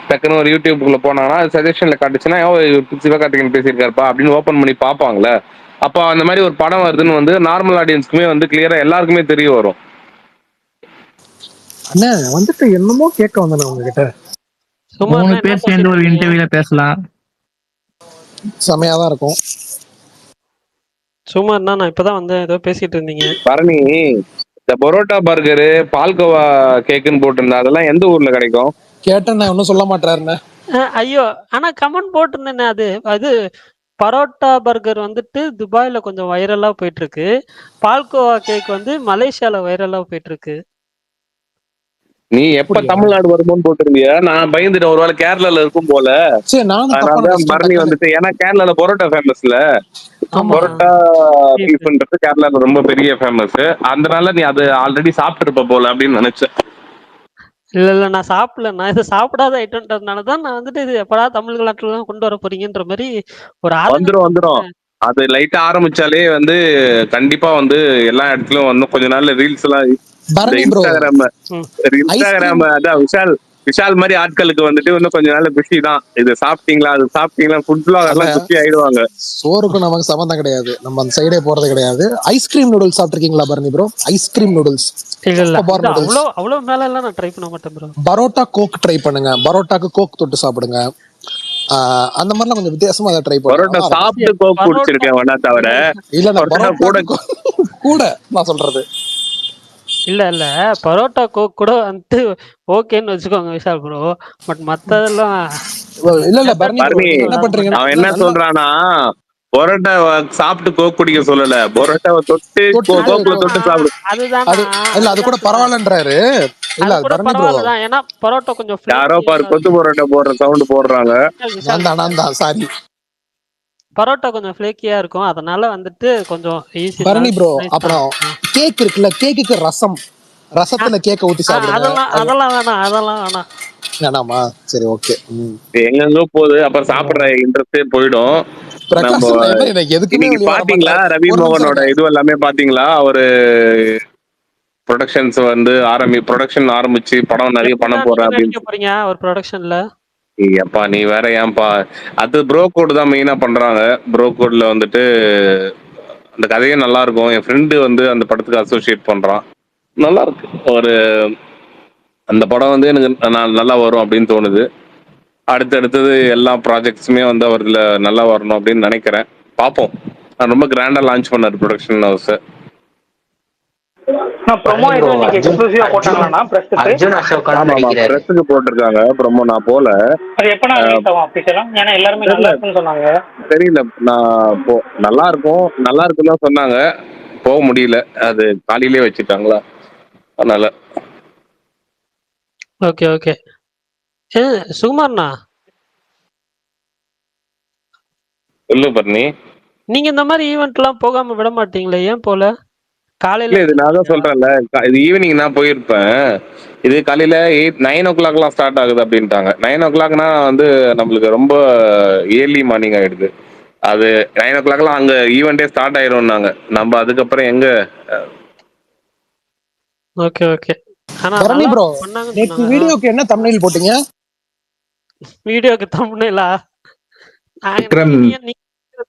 டக்குன்னு ஒரு யூடியூப்குள்ள போனாங்கன்னா சஜஷன்ல காட்டுச்சுன்னா சிவகார்த்திகேயன் பேசியிருக்காருப்பா அப்படின்னு ஓப்பன் பண்ணி பார்ப்பாங்களே. அப்போ அந்த மாதிரி ஒரு படம் வருதுன்னு வந்து நார்மல் ஆடியன்ஸ்க்குமே வந்து கிளியரா எல்லாருக்குமே தெரிய வரும். அண்ணா வந்துட்டு என்னமோ கேட்க வந்தேன் உங்ககிட்ட. 3 பேர் சேர்ந்து ஒரு இன்டர்வியூல பேசலாம். செமையாதான் இருக்கும். சும்மா என்ன, நான் இப்பதான் வந்து ஏதோ பேசிட்டு இருந்தீங்க. பரணி, இந்த பரோட்டா பர்கரு பால்கோவா கேக்குன்னு போட்டிருந்தா அதெல்லாம் எந்த ஊர்ல கிடைக்கும்? கேட்டேன், நான் ஒன்னும் சொல்ல மாட்டாருண்ணே. ஐயோ, ஆனா கமெண்ட் போட்டிருந்தேனே. அது பரோட்டா பர்கர் வந்துட்டு துபாயில கொஞ்சம் வைரலா போயிட்டு இருக்கு. பால்கோவா கேக் வந்து மலேசியால வைரலா போயிட்டு இருக்கு. நீ எப்ப தமிழ்நாடு வருமோன்னு போட்டிருந்தியா? நான் பயந்துட்டேன் ஒருவேளை கேரளால இருக்கும் போல. சரி, நானும் தப்பா அதனாலதான் பரணி வந்துட்டு, ஏன்னா கேரளால பரோட்டா ஃபேமஸ்ல. பரோட்டா பீஃப்ன்றது கேரளால ரொம்ப பெரிய ஃபேமஸ். அதனால நீ அது ஆல்ரெடி சாப்பிட்டு இருப்ப போல அப்படின்னு நினைச்சேன். இல்ல, நான் சாப்பிடல. நான் இதை சாப்பிடாத ஐட்டம்ன்றதுனாலதான் நான் வந்துட்டு இது எப்படா தமிழ்நாட்டுல கொண்டு வர போறீங்கன்ற மாதிரி ஒரு வந்துரும். அது லைட்டா ஆரம்பிச்சாலே வந்து கண்டிப்பா வந்து எல்லா இடத்துலயும் வந்து கொஞ்ச நாள்ல ரீல்ஸ் எல்லாம் இன்ஸ்டாகிராம் அதான் விஷால் மாதிரி ஆட்களுக்கு வந்துட்டு இன்னும் கொஞ்ச நாள்ல குஷி தான். இது சாப்பிட்டீங்களா, அது சாப்பிட்டீங்களா, ஃபுட் எல்லாம் குஷி ஆயிடுவாங்க. சோறுக்கும் நமக்கு சம்பந்தம் கிடையாது, நம்ம அந்த சைடே போறது கிடையாது. ஐஸ்கிரீம் நூடுல்ஸ் சாப்பிட்டுருக்கீங்களா பரணி ப்ரோ? ஐஸ்கிரீம் நூடுல்ஸ் அவ்வளவு மேல எல்லாம் நான் ட்ரை பண்ண மாட்டேன் ப்ரோ. பரோட்டா கோக் ட்ரை பண்ணுங்க. பரோட்டாக்கு கோக் தொட்டு சாப்பிடுங்க. அந்த மாதிரிலாம் கொஞ்சம் வித்தியாசமா அதை ட்ரை பரோட்டா சாப்பிட்டு கோக் குடிச்சிருக்கேன் வேணா தவிர. இல்ல கூட நான் சொல்றது இல்ல பரோட்டா கோக் கூட வந்து ஓகேன்னு வச்சுக்கோங்க விஷால் ப்ரோ. பட் மத்ததெல்லாம் இல்ல. அவன் என்ன சொல்றானா, பரோட்டா சாப்பிட்டு கோக் குடிக்க சொல்லல, பரோட்டாவை தொட்டு கோக்குல தொட்டு சாப்பிடு. அதுதான் இல்ல, அது கூட பரவாயில்லன்றாரு. இல்ல பரணி ப்ரோ, ஏன்னா பரோட்டா கொஞ்சம் யாரோ பாரு கொத்து பரோட்டா போடுற சவுண்ட் போடுறாங்க. சாரி. பரோட்டா கொஞ்சம் ஃபிளேக்கியா இருக்கும், அதனால வந்துட்டு கொஞ்சம் ஈஸி. பரணி ப்ரோ, அப்புறம் கேக் இருக்குல்ல, கேக்குக்கு ரசத்துல கேக்க ஊத்தி சாப்பிடுங்க. அதெல்லாம் வேணாம். வேணாமா? சரி, ஓகே. எங்கெங்கோ போகுது, அப்புறம் சாப்பிடுற இன்ட்ரெஸ்டே போயிடும். நீங்க பாத்தீங்களா ரவி மோகனோட இது எல்லாமே பாத்தீங்களா? அவரு ப்ரொடக்ஷன்ஸ் வந்து ப்ரொடக்ஷன் ஆரம்பிச்சு படம் நிறைய பணம் போறேன் அப்படின்னு போறீங்க ஒரு ப்ரொடக்ஷன்ல. ஏப்பா நீ வேற ஏன்பா? அது ப்ரோ கோட் தான் மெயினா பண்றாங்க. ப்ரோ கோட்ல வந்துட்டு அந்த கதையே நல்லா இருக்கும். என் ஃப்ரெண்டு வந்து அந்த படத்துக்கு அசோசியேட் பண்றான். நல்லா இருக்கு. ஒரு அந்த படம் வந்து எனக்கு நல்லா வரும் அப்படின்னு தோணுது. அடுத்தடுத்தது எல்லா ப்ராஜெக்ட்ஸுமே வந்து அவர்ல நல்லா வரணும் அப்படின்னு நினைக்கிறேன். பார்ப்போம். ரொம்ப கிராண்டா லான்ச் பண்ணாரு ப்ரொடக்ஷன் ஹவுஸ். பிரஸ்ஸுக்கு போட்டிருக்காங்க ப்ரோமோ. நான் போல. தெரியல. நான் நல்லா இருக்குன்னு சொன்னாங்க. போக முடியல, அது காலையிலே வச்சுட்டாங்களா, அதனால. ஓகே. சுகுமார்ண்ணா, சொல்லு பரணி. நீங்க இந்த மாதிரி ஈவெண்ட் எல்லாம் போகாம விட மாட்டீங்களே, ஏன் போல? காலையில இது நான் தான் சொல்றேன்ல, இது ஈவினிங் நான் போயிருப்பேன். இது காலையில 9 o'clock ஸ்டார்ட் ஆகுது அப்படின்ட்டாங்க. 9 o'clockனா வந்து நம்மளுக்கு ரொம்ப ஏர்லி மார்னிங் ஆயிடுது. அது 9 o'clock அங்க ஈவெண்டே ஸ்டார்ட் ஆயிரும்னாங்க. நம்ம அதுக்கப்புறம் எங்க. ஓகே. ஆனா பரணி ப்ரோ, நேத்து வீடியோக்கு என்ன தம்ப்நெயில் போட்டீங்க? வீடியோக்கு தம்ப்நெயிலா?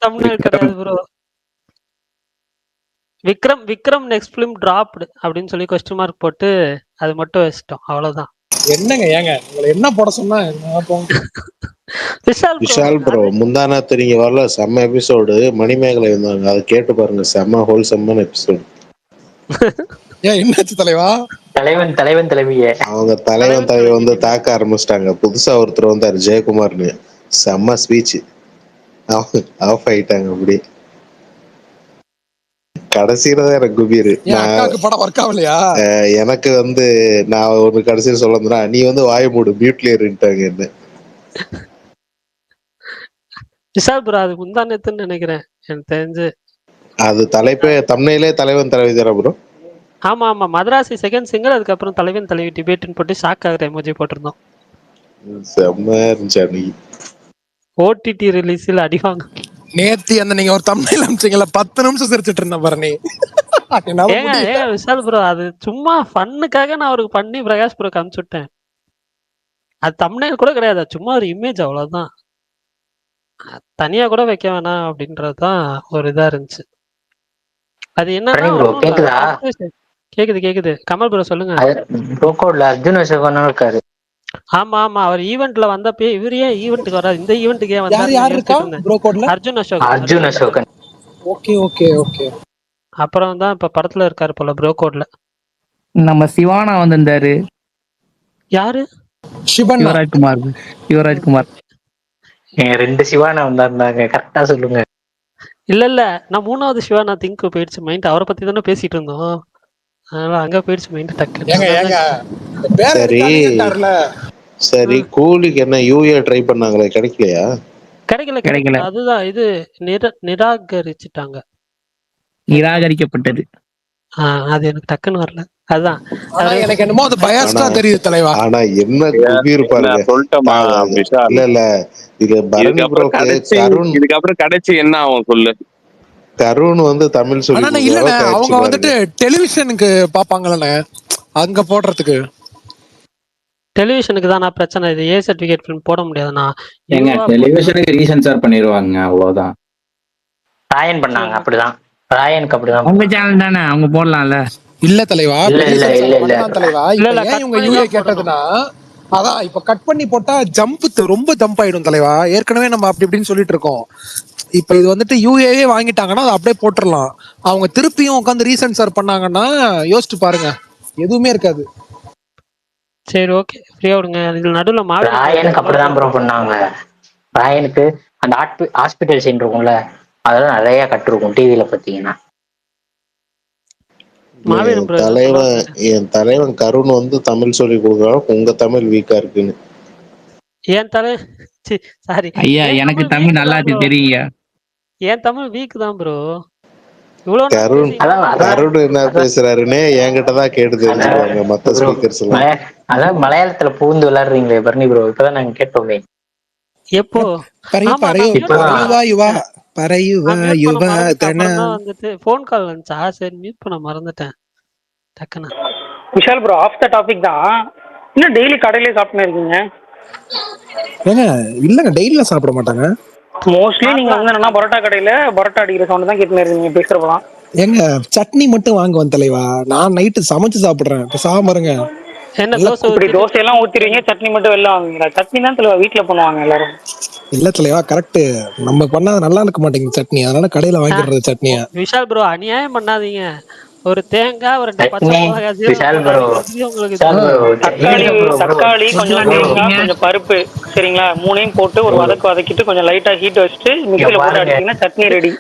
தம்ப்நெயில் கிடையாது bro. Vikram next film dropped அப்படின்னு சொல்லி கொஸ்டின் மார்க் போட்டு அது மட்டும் வச்சிட்டோம், அவ்வளவுதான். என்னங்க ஏங்க உங்களை என்ன போட சொன்னா? விஷால் ப்ரோ, முந்தானாத்து நீங்க வரல, செம்ம எபிசோடு. மணிமேகலை இருந்தாங்க, அதை கேட்டு பாருங்க. செம்ம ஹோல்சம்மான எபிசோடு. ஏன் என்னாச்சு தலைவா? தலைவியே அவங்க தலைவன் வந்து தாக்க ஆரம்பிச்சிட்டாங்க. புதுசா ஒருத்தர் வந்தாரு ஜெயக்குமார்னு, செம்ம ஸ்பீச். ஆஃப் ஆயிட்டாங்க அப்படி. கடைசியில தான் எனக்கு குபீர். படம் ஒர்க் ஆகலையா? எனக்கு வந்து நான் ஒரு கடைசியில் சொல்ல, நீ வந்து வாய மூடு, மியூட்ல இருந்துட்டாங்க என்ன. விஷால் ப்ரோ, அது முந்தானத்துன்னு நினைக்கிறேன் எனக்கு தெரிஞ்சு. அது தலைப்பே தம்ப்நெயிலே தலைவன் தலைவி தானே ப்ரோ? ஆமா மதராசி செகண்ட் சிங்கர், அதுக்கப்புறம் தலைவன் தலைவி டிபேட்னு போட்டு ஷாக் ஆகுற எமோஜி போட்டிருந்தோம். செம்ம இருந்துச்சு. ஓடிடி ரிலீஸில் அடிவாங்க. நேத்தி அந்த நீங்க ஒரு தம்ப்நெயில் அனுப்பிச்சீங்கல்ல, 10 நிமிஷம் சிரிச்சிட்டு இருந்தேன் பரணி. என்னால ஏங்க முடியல. ஏங்க விஷால் ப்ரோ, அது சும்மா ஃபன்னுக்காக நான் அவருக்கு பண்ணி பிரகாஷ் ப்ரோக்கு அனுப்பிச்சு விட்டேன். அது தம்ப்நெயில் கூட கிடையாது. அது சும்மா ஒரு இமேஜ் அவ்வளவுதான். தனியா கூட வைக்க வேணாம் அப்படின்றது தான் ஒரு இதா இருந்துச்சு. அது என்னன்னா பரணி ப்ரோ ஒண்ணும் இல்ல. கேக்குதா? கேக்குது கேக்குது. கமல் ப்ரோ சொல்லுங்க. அது ப்ரோ கோட்ல அர்ஜுன் அசோகனும் இருக்காரு. ஆமா ஆமா, அவர் ஈவென்ட்ல வந்தப்பே இவரு ஏன் ஈவென்ட்டுக்கு வராது, இந்த ஈவென்ட்டுக்கு ஏன் யார் வந்தாரு யார் இருக்கா யோசிச்சுட்டு இருந்தேன். ப்ரோ கோட்ல? Arjun Ashok. Arjun Ashokan okay okay okay. அப்புறம் தான் இப்ப படத்துல இருக்காரு போல ப்ரோ கோட்ல. நம்ம சிவானா வந்திருந்தாரு. யாரு? சிவண்ணா. யுவராஜ்குமார். ரெண்டு சிவானா வந்தாங்க, கரெக்டா சொல்லுங்க. இல்ல இல்ல, நான் 3வது சிவா நான் திங்க் போயிடுச்சு மைண்ட். அவரை பத்தி தானே பேசிட்டு இருந்தோம், அதனால அங்க போயிடுச்சு மைண்ட் டக்குன்னு. ஏங்க ஏங்க இந்த பேர் சரி எடுக்காதீங்கன்ட்டார்ல. சரி, கூலிக்கு என்ன யூஏ ட்ரை பண்ணாங்களே, கிடைக்கலையா? கிடைக்கல கிடைக்கல. அதுதான் இது நிராகரிச்சுட்டாங்க. நிராகரிக்கப்பட்டது. அது எனக்கு டக்குன்னு வரல. அதுதான் ஆனா அவரு எனக்கு என்னமோ அது பயாஸ்டா ஆனா தெரியுது தலைவா. ஆனா என்ன குபீர் நான் பாருங்க. சொல்லட்டுமா விஷால், இல்ல இல்ல, இது பரணி இதுக்கப்புறம் ப்ரோக்கு கடைசி கருண் இதுக்கப்புறம் கடைசி என்ன ஆகும் சொல்லு. கருண் வந்து தமிழ் சொல்லி ஆனா கொடுக்குற இல்லண்ணே, அளவுக்கு ஆயிடுச்சு அவங்க பாருங்க. வந்துட்டு டெலிவிஷனுக்கு பாப்பாங்களண்ணே, அங்க போடுறதுக்கு. டெலிவிஷனுக்கு தான் நான் பிரச்சனை. இது ஏ சர்டிபிகேட் ஃபிலிம் போட முடியாதுண்ணா. ஏங்க யூவா டெலிவிஷனுக்கு ரீசென்சார் பண்ணிடுவாங்க, அவ்வளவுதான். ராயன் பண்ணாங்க அப்படிதான். ராயனுக்கு அப்படிதான் அவங்க பண்ணாங்க. சேனல் தானே, அவங்க போடலாம்ல. இல்ல தலைவா, இல்ல இல்ல ரீசன்ஸ் இல்ல இல்ல பண்ணலாம் தலைவா. இல்ல இப்ப இல்ல, ஏன் கட் இவங்க பண்ணி யூஏ தான் போடணும். கேட்டதுன்னா, அதான் இப்ப கட் பண்ணி போட்டா ரொம்ப ஜம்ப் ஆயிடும் தலைவா. ஏற்கனவே நம்ம அப்படி இப்படின்னு சொல்லிட்டு இருக்கோம். இப்ப இது வந்துட்டு யூஏவே வாங்கிட்டாங்கன்னா அதை அப்படியே போட்டுடலாம். அவங்க திருப்பியும் உட்காந்து ரீசென்சார் பண்ணாங்கன்னா யோசிச்சு பாருங்க, எதுவுமே இருக்காது. சரி ஓகே, ஃப்ரீயா விடுங்க. இதுல நடுவுல மாவீரன் ப்ரோ ராயனுக்கு கேட்டாங்களா அப்படிதான் ப்ரோ பண்ணாங்க. ராயனுக்கு அந்த ஹாஸ்பிட்டல் சீன் இருக்கும்ல, அதெல்லாம் நிறைய கட்டிருக்கும் டிவில பாத்தீங்கன்னா. மாவீரன் ப்ரோ என்ன சொல்ல வந்தாரு? என் தலைவன் கருண் வந்து தமிழ் சொல்லி கொடுக்குறாங்க, உங்க தமிழ் வீக்கா இருக்குன்னு. ஏன் தலை சாரி, ஐயா, ஏன் எனக்கு தமிழ் தமிழ் வீக் நல்லா தான் ப்ரோ. தெரியுங்க. ஏன் தமிழ் வீக் தான் ப்ரோ. இவ்வளவு நாள் கருண் பேசிக்கிட்டு அதான் இருக்கோம். அதான் கருண் என்ன பேசுறாருன்னு என்கிட்ட தான் கேட்டு தெரிஞ்சுக்குவாங்க மத்த ப்ரோ, ஸ்பீக்கர்ஸ் எல்லாம். அதான் மலையாளத்துல பூந்து விளையாடுறீங்களே பரணி ப்ரோ, இப்பதான் நாங்க கேட்டோமே. எப்போ? பரையு ஆமா, பரையு நான் மியூட் பண்ண இப்பதான் பரையுவா யுவா பரையுவா நான் மியூட் பண்ண யுவா மறந்துட்டேன். தன. அப்புறம் தான் வந்துட்டு ஃபோன் கால் வந்துச்சா, சரி மியூட் பண்ண மறந்துட்டேன் டக்குன்னு. Vishal bro, off the topic தான். இன்னும் டெய்லி கடையிலே சாப்பிட்டு இருக்கீங்க? ஏங்க இல்லங்க, டெய்லியும் சாப்பிட மாட்டாங்க. மோஸ்ட்லி நீங்க நார்மலா வந்து அன்னைக்கு என்னன்னா பரோட்டா கடையில பரோட்டா அடிக்கிற சவுண்ட் தான் கேட்டுன்னு இருக்கீங்க பேசுறப்பலாம். ஏங்க சட்னி மட்டும் வாங்குவேன் தலைவா. நான் நைட்டு சமைச்சு சாப்பிடுறேன். இப்ப சாமருங்க. என்ன நல்ல தோசை இப்படி ஊத்திட்டு தோசையெல்லாம் ஊத்திடுவீங்க, சட்னி மட்டும் வெளில வாங்குவீங்களா? சட்னி தான் தலைவா வீட்டுல பண்ணுவாங்க எல்லாரும். இல்ல தலைவா, கரெக்ட். நம்ம பண்ணாத நல்லா இருக்க மாட்டேங்குது சட்னி, அதனால கடையில வாங்கிடுறது சட்னியா. விஷால் ப்ரோ அநியாயம் பண்ணாதீங்க. ஒரு தேங்காய், ஒரு 2 பச்சை சட்னி மிளகாய், ஜீரக விஷால் மிளகாய் ப்ரோ, அரைக்கிறதுக்கு உங்களுக்கு விஷால் ப்ரோ, தக்காளி தக்காளி கொஞ்சம் ப்ரோ தேங்காய் கொஞ்சம் பருப்பு, சரிங்களா? மூணையும் போட்டு ஒரு வதக்கிட்டு கொஞ்சம் லைட்டா ஹீட் வச்சுட்டு இங்க மிக்சியில போட்டு பாருங்க. அடிச்சீங்கன்னா சட்னி ரெடி.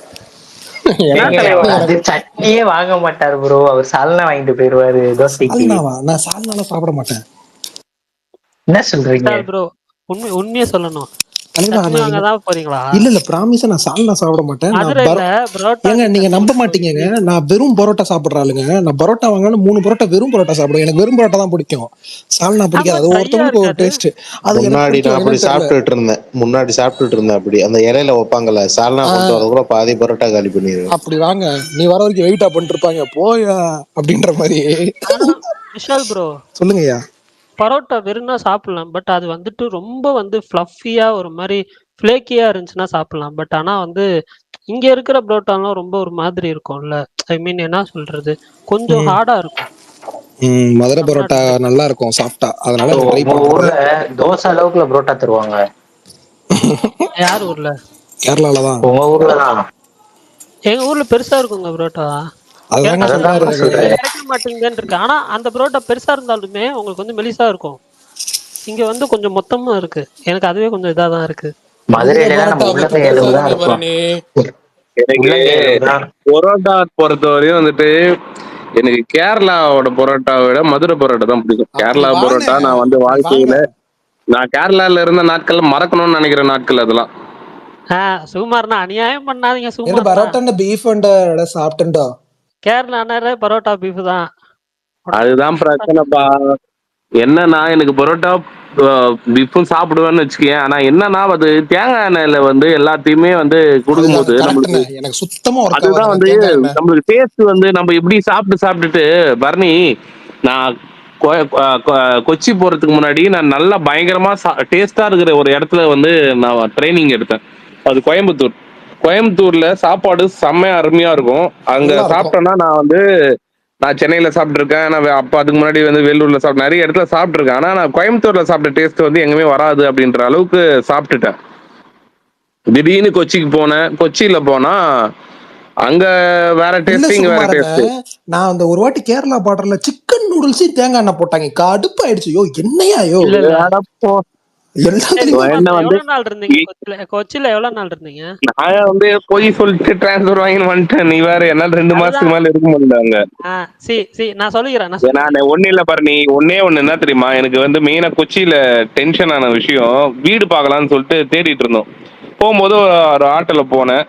என்ன எனக்கு தலைவா? அது சட்னியே வாங்க மாட்டாரு ப்ரோ, அவர் சால்னா வாங்கிட்டு போயிருவாரு தோசைக்கு. சால்னாவா? நான் சால்னாலாம் சாப்பிட மாட்டேன். என்ன சொல்றீங்க? விஷால் ப்ரோ, உண்மையை சொல்லணும். தலைவா சட்னி நான் வாங்க தான் போறீங்களா? இல்ல ப்ராமிஸா நான் சால்னா சாப்பிட மாட்டேன். மதுரையில ஏங்க பரோட்டாக்கு நீங்க சட்னி நம்ப bro, மாட்டீங்கங்க, இட்லி. நான் வெறும் பரோட்டா சாப்பிடுற ஆளுங்க. நான் பரோட்டா வாங்கினாலும் 3 பரோட்டா வெறும் பரோட்டா சாப்பிடுவேன். எனக்கு வெறும் பரோட்டா தான் பிடிக்கும், சால்னா பிடிக்காது. ஆமா, அது ட்ரையா ஒவ்வொருத்தவங்களுக்கு ஒரு இருக்காது. டேஸ்ட். அது எனக்கு முன்னாடி நான் பிடிக்கும், அப்படி என்னன்னு தெரியல. சாப்பிட்டுட்டு இருந்தேன் அப்படி அந்த இலையில வைப்பாங்கல்ல சால்னா கொண்டு வர கூட பாதி பரோட்டா காலி பண்ணிடுவேன். அப்படி வாங்க, நீ வர வரைக்கும் வெயிட்டா பண்ணிட்டு இருப்பாங்க போயா அப்படின்ற மாதிரி. ஆனா விஷால் ப்ரோ, சொல்லுங்கய்யா. பரோட்டா வெறும்னா சாப்பிடலாம். பட் அது வந்துட்டு ரொம்ப வந்து ஃப்ளஃபியா ஒரு மாதிரி ஃபிளேக்கியா இருந்துச்சுன்னா சாப்பிடலாம். பட் ஆனா வந்து இங்க இருக்கிற பரோட்டாலாம் ரொம்ப ஒரு மாதிரி இருக்கும்ல. ஐ மீன் என்ன சொல்றது, கொஞ்சம் ஹார்டா இருக்கும் மதுரை பரோட்டா தமிழ்நாட்டுல. நல்லா இருக்கும் சாப்பிட்டா, அதனால அது ட்ரை உங்க பண்றது. ஊர்ல தோசை அளவுக்குள்ள புரோட்டா தருவாங்க. யார் ஊர்ல? கேரளால தான். உங்க ஊர்ல தான். எங்க ஊர்ல பெருசா இருக்குங்க பரோட்டா. அதுதாங்க கேட்டா அதான் சொல்றாரு. நான் இங்க சொல்றேன். கிடைக்க மாட்டேங்குதுன்னு இருக்கு. ஆனா அந்த பரோட்டா பெருசா இருந்தாலுமே உங்களுக்கு வந்து மெலிசா இருக்கும். இங்க வந்து கொஞ்சம் மொத்தமா இருக்கு. எனக்கு அதுவே கொஞ்சம் இதா தான் இருக்கு. மதுரை மதுரையில எல்லாம் நம்ம பரோட்டா பத்தி உள்ளங்கை அளவு தான் பேசாதீங்க இருக்கும். பரணி. எனக்கு உள்ளங்கை அளவு தான். பரோட்டா பொறுத்த வரையும் வந்துட்டு எனக்கு கேரளாவோட பரோட்டாவை விட மதுரை பரோட்டா தான் பிடிக்கும். அப்படி கேரளா வாங்க, பரோட்டா நான் வந்து அப்படி வாங்க. வாழ்க்கையில நான் கேரளால இருந்த நாட்கள் மறக்கணும்னு நினைக்கிற நாட்கள் அதெல்லாம். சுகுமார்னா அநியாயம் பண்ணாதீங்க என்ன சுகுமார்னா. பரோட்டா பீஃப் சாப்பிட்டுட்டோ? கேரளானாலே பரோட்டா பீஃப் தான். அதுதான் பிரச்சனைப்பா. என்னன்னா எனக்கு பரோட்டா பிஃபும் சாப்பிடுவேன்னு வச்சுக்கேன். ஆனா என்னன்னா அது தேங்காய் எண்ணெயில வந்து எல்லாத்தையுமே வந்து அதுல அது கொடுக்கும்போது நம்மளுக்கு கரெக்ட்ண்ணே, எனக்கு சுத்தமா ஒர்க் அதுதான் ஆகாதுண்ணே வந்து தேங்காய் எண்ணெய். நம்மளுக்கு டேஸ்ட் வந்து நம்ம எப்படி சாப்பிட்டுட்டு பரணி, நான் கொச்சி போறதுக்கு முன்னாடி நான் நல்லா பயங்கரமா டேஸ்டா இருக்கிற ஒரு இடத்துல வந்து நான் ட்ரைனிங் எடுத்தேன். அது கோயம்புத்தூர். கோயம்புத்தூர்ல சாப்பாடு செம்மையா அருமையா இருக்கும். அங்க நல்லா இருக்கும். சாப்பிட்டேன்னா நான் சென்னையில சாப்பிட்டுருக்கேன். நான் அப்ப அதுக்கு முன்னாடி வந்து வேலூர்ல நிறைய இடத்துல சாப்பிட்டுருக்கேன். ஆனா நான் கோயம்புத்தூர்ல சாப்பிட்ட டேஸ்ட் வந்து எங்கேயுமே வராது அப்படின்ற அளவுக்கு சாப்பிட்டுட்டேன். திடீர்னு கொச்சிக்கு போனேன். கொச்சியில போனா அங்க வேற இல்ல டேஸ்ட், இங்க வேற சுகுமாரண்ணே, டேஸ்ட். நான் அந்த ஒரு வாட்டி கேரளா பார்டர்ல சிக்கன் நூடுல்ஸையும் தேங்காய் எண்ணெய் போட்டாங்க, கடுப்பாயிடுச்சு. யோ என்னையா யோ, இல்ல இல்ல அடப்போ. சரி எல்லாத்துலயுமே என்ன சுகுமார், வந்து எவ்வளவு நாள் இருந்தீங்க கொச்சியில? கொச்சியில எவ்வளவு நாள் இருந்தீங்க? நான் வந்து போய் சொல்லிட்டு டிரான்ஸ்பர் வாங்கின்னு வந்துட்டேன். நீ வேற என்னால 2 மாசத்துக்கு அதுதான். மேல இருக்க முடியல அங்க. நான் சொல்லிக்கிறேன் ஏன்னா ஒண்ணு இல்ல பாரு, நீ ஒண்ணே ஒண்ணு என்ன தெரியுமா, எனக்கு வந்து மெயினா கொச்சியில டென்ஷன் ஆன விஷயம், வீடு பார்க்கலாம்னு சொல்லிட்டு தேடிட்டு இருந்தோம். போகும்போது ஒரு ஆட்டோல போனேன்.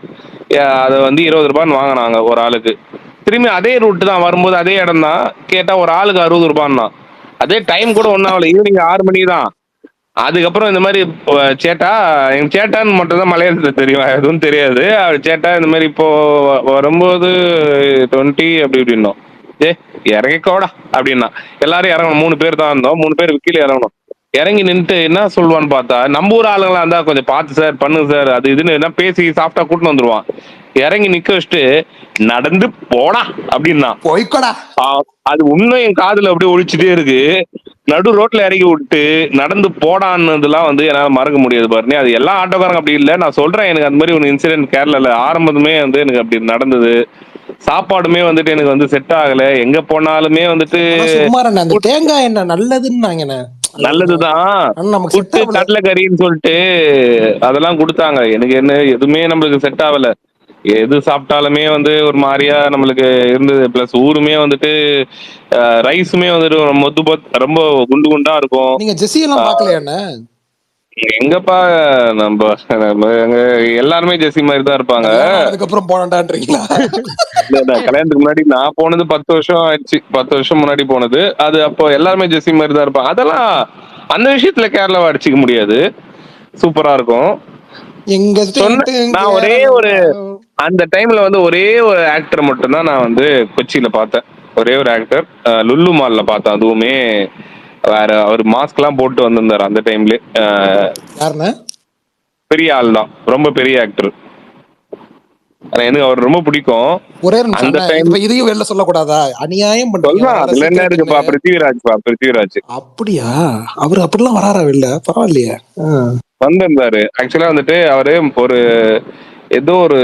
அதை வந்து 20 ரூபான்னு வாங்கினாங்க ஒரு ஆளுக்கு. திரும்பி அதே ரூட் தான் வரும்போது அதே இடம் தான். கேட்டா ஒரு ஆளுக்கு 60 ரூபான்னா. அதே டைம் கூட ஒன்றும் ஆகல, ஈவினிங் 6 மணி தான். அதுக்கப்புறம் இந்த மாதிரி சேட்டா, எங்க சேட்டான்னு மட்டும் தான் மலையாளத்துல தெரியும், எதுவும் தெரியாது. அவர் சேட்டா இந்த மாதிரி இப்போ வரும்போது 20 அப்படி இப்படின்னோம். இறங்கிக்கோடா அப்படின்னா. எல்லாரும் இறங்கணும், 3 பேர் தான் இருந்தோம். 3 பேர் கீழே இறங்கணும். இறங்கி நின்றுட்டு என்ன சொல்லுவான்னு பார்த்தா, நம்ம ஊர் ஆளுங்களா இருந்தா கொஞ்சம் பார்த்து சார், பண்ணுங்க சார், அது இதுன்னு என்ன பேசி சாஃப்டா கூட்டின்னு வந்துருவான். இறங்கி நிக்க வச்சுட்டு நடந்து போடா அப்படின்னா. போய்க்கோடா. அது இன்னும் என் காதுல அப்படியே ஒழிச்சுட்டே இருக்கு. நடு ரோட்ல இறக்கி விட்டு நடந்து போடான்னதுலாம் வந்து என்னால மறக்க முடியாது பாருங்க. அது எல்லா ஆட்டோக்காரங்க அப்படி இல்லை, நான் சொல்றேன். எனக்கு அந்த மாதிரி ஒரு இன்சிடென்ட் கேரளால ஆரம்பமே வந்து எனக்கு அப்படி நடந்தது. சாப்பாடுமே வந்துட்டு எனக்கு வந்து செட் ஆகல. எங்க போனாலுமே வந்துட்டு சுகுமாரண்ணே, அந்த தேங்காய் எண்ணெய் நல்லதுன்னாங்கண்ணே. நல்லதுதான். நமக்கு செட் புட்டு ஆகல. கடலைக்கறின்னு சொல்லிட்டு அதெல்லாம் கொடுத்தாங்க. எனக்கு என்ன எதுவுமே நம்மளுக்கு செட் ஆகல. எது சாப்பிட்டாலுமே வந்து ஒரு மாதிரியா நம்மளுக்கு இருந்தது. பிளஸ் ஊருமே வந்துட்டு ரைஸுமே வந்துட்டு ரொம்ப குண்டு குண்டா இருக்கும். நீங்க ஜெஸ்ஸி எல்லாம் பாக்கலையாண்ணே? எங்கப்பா, நம்ம எங்க எல்லாருமே ஜெர்சி மாதிரி தான் இருப்பாங்க. கல்யாணம் ஆனதுக்கு அப்புறம் போனடான்றீங்களா? இல்ல, கல்யாணத்துக்கு முன்னாடி நான் போனது 10 வருஷம் ஆயிடுச்சு. 10 வருஷம் முன்னாடி போனது. அது அப்போ எல்லாருமே ஜெர்சி மாதிரி தான் இருப்பாங்க. அதெல்லாம் அந்த விஷயத்துல கேரளாவை அடிச்சுக்க முடியாது. சூப்பரா இருக்கும். எங்க நான் ஒரே ஒரு அந்த டைம்ல வந்து ஒரே ஒரு ஆக்டர் மட்டும் தான் நான் வந்து கொச்சியில பார்த்தேன். ஒரே ஒரு ஆக்டர் லுல்லு மால்ல பார்த்தேன். அதுவுமே வேற, அவர் மாஸ்க் எல்லாம் போட்டு வந்திருந்தாரு அந்த டைம்ல. பெரிய ஆள் தான், ரொம்ப பெரிய ஆக்டர். எனக்கு அவர் ரொம்ப பிடிக்கும். ஒரே அந்த டைம் இதையும் வெளில சொல்லக்கூடாதா? அநியாயம் பண்றீங்க. அதுல என்ன இருக்குப்பா, பிருத்திவிராஜ். அப்படியா? அவரு அப்படிலாம் வராரா வெளில? பரவாயில்லையே. வந்திருந்தாரு. ஆக்சுவலா வந்துட்டு அவரு ஒரு ஏதோ ஒரு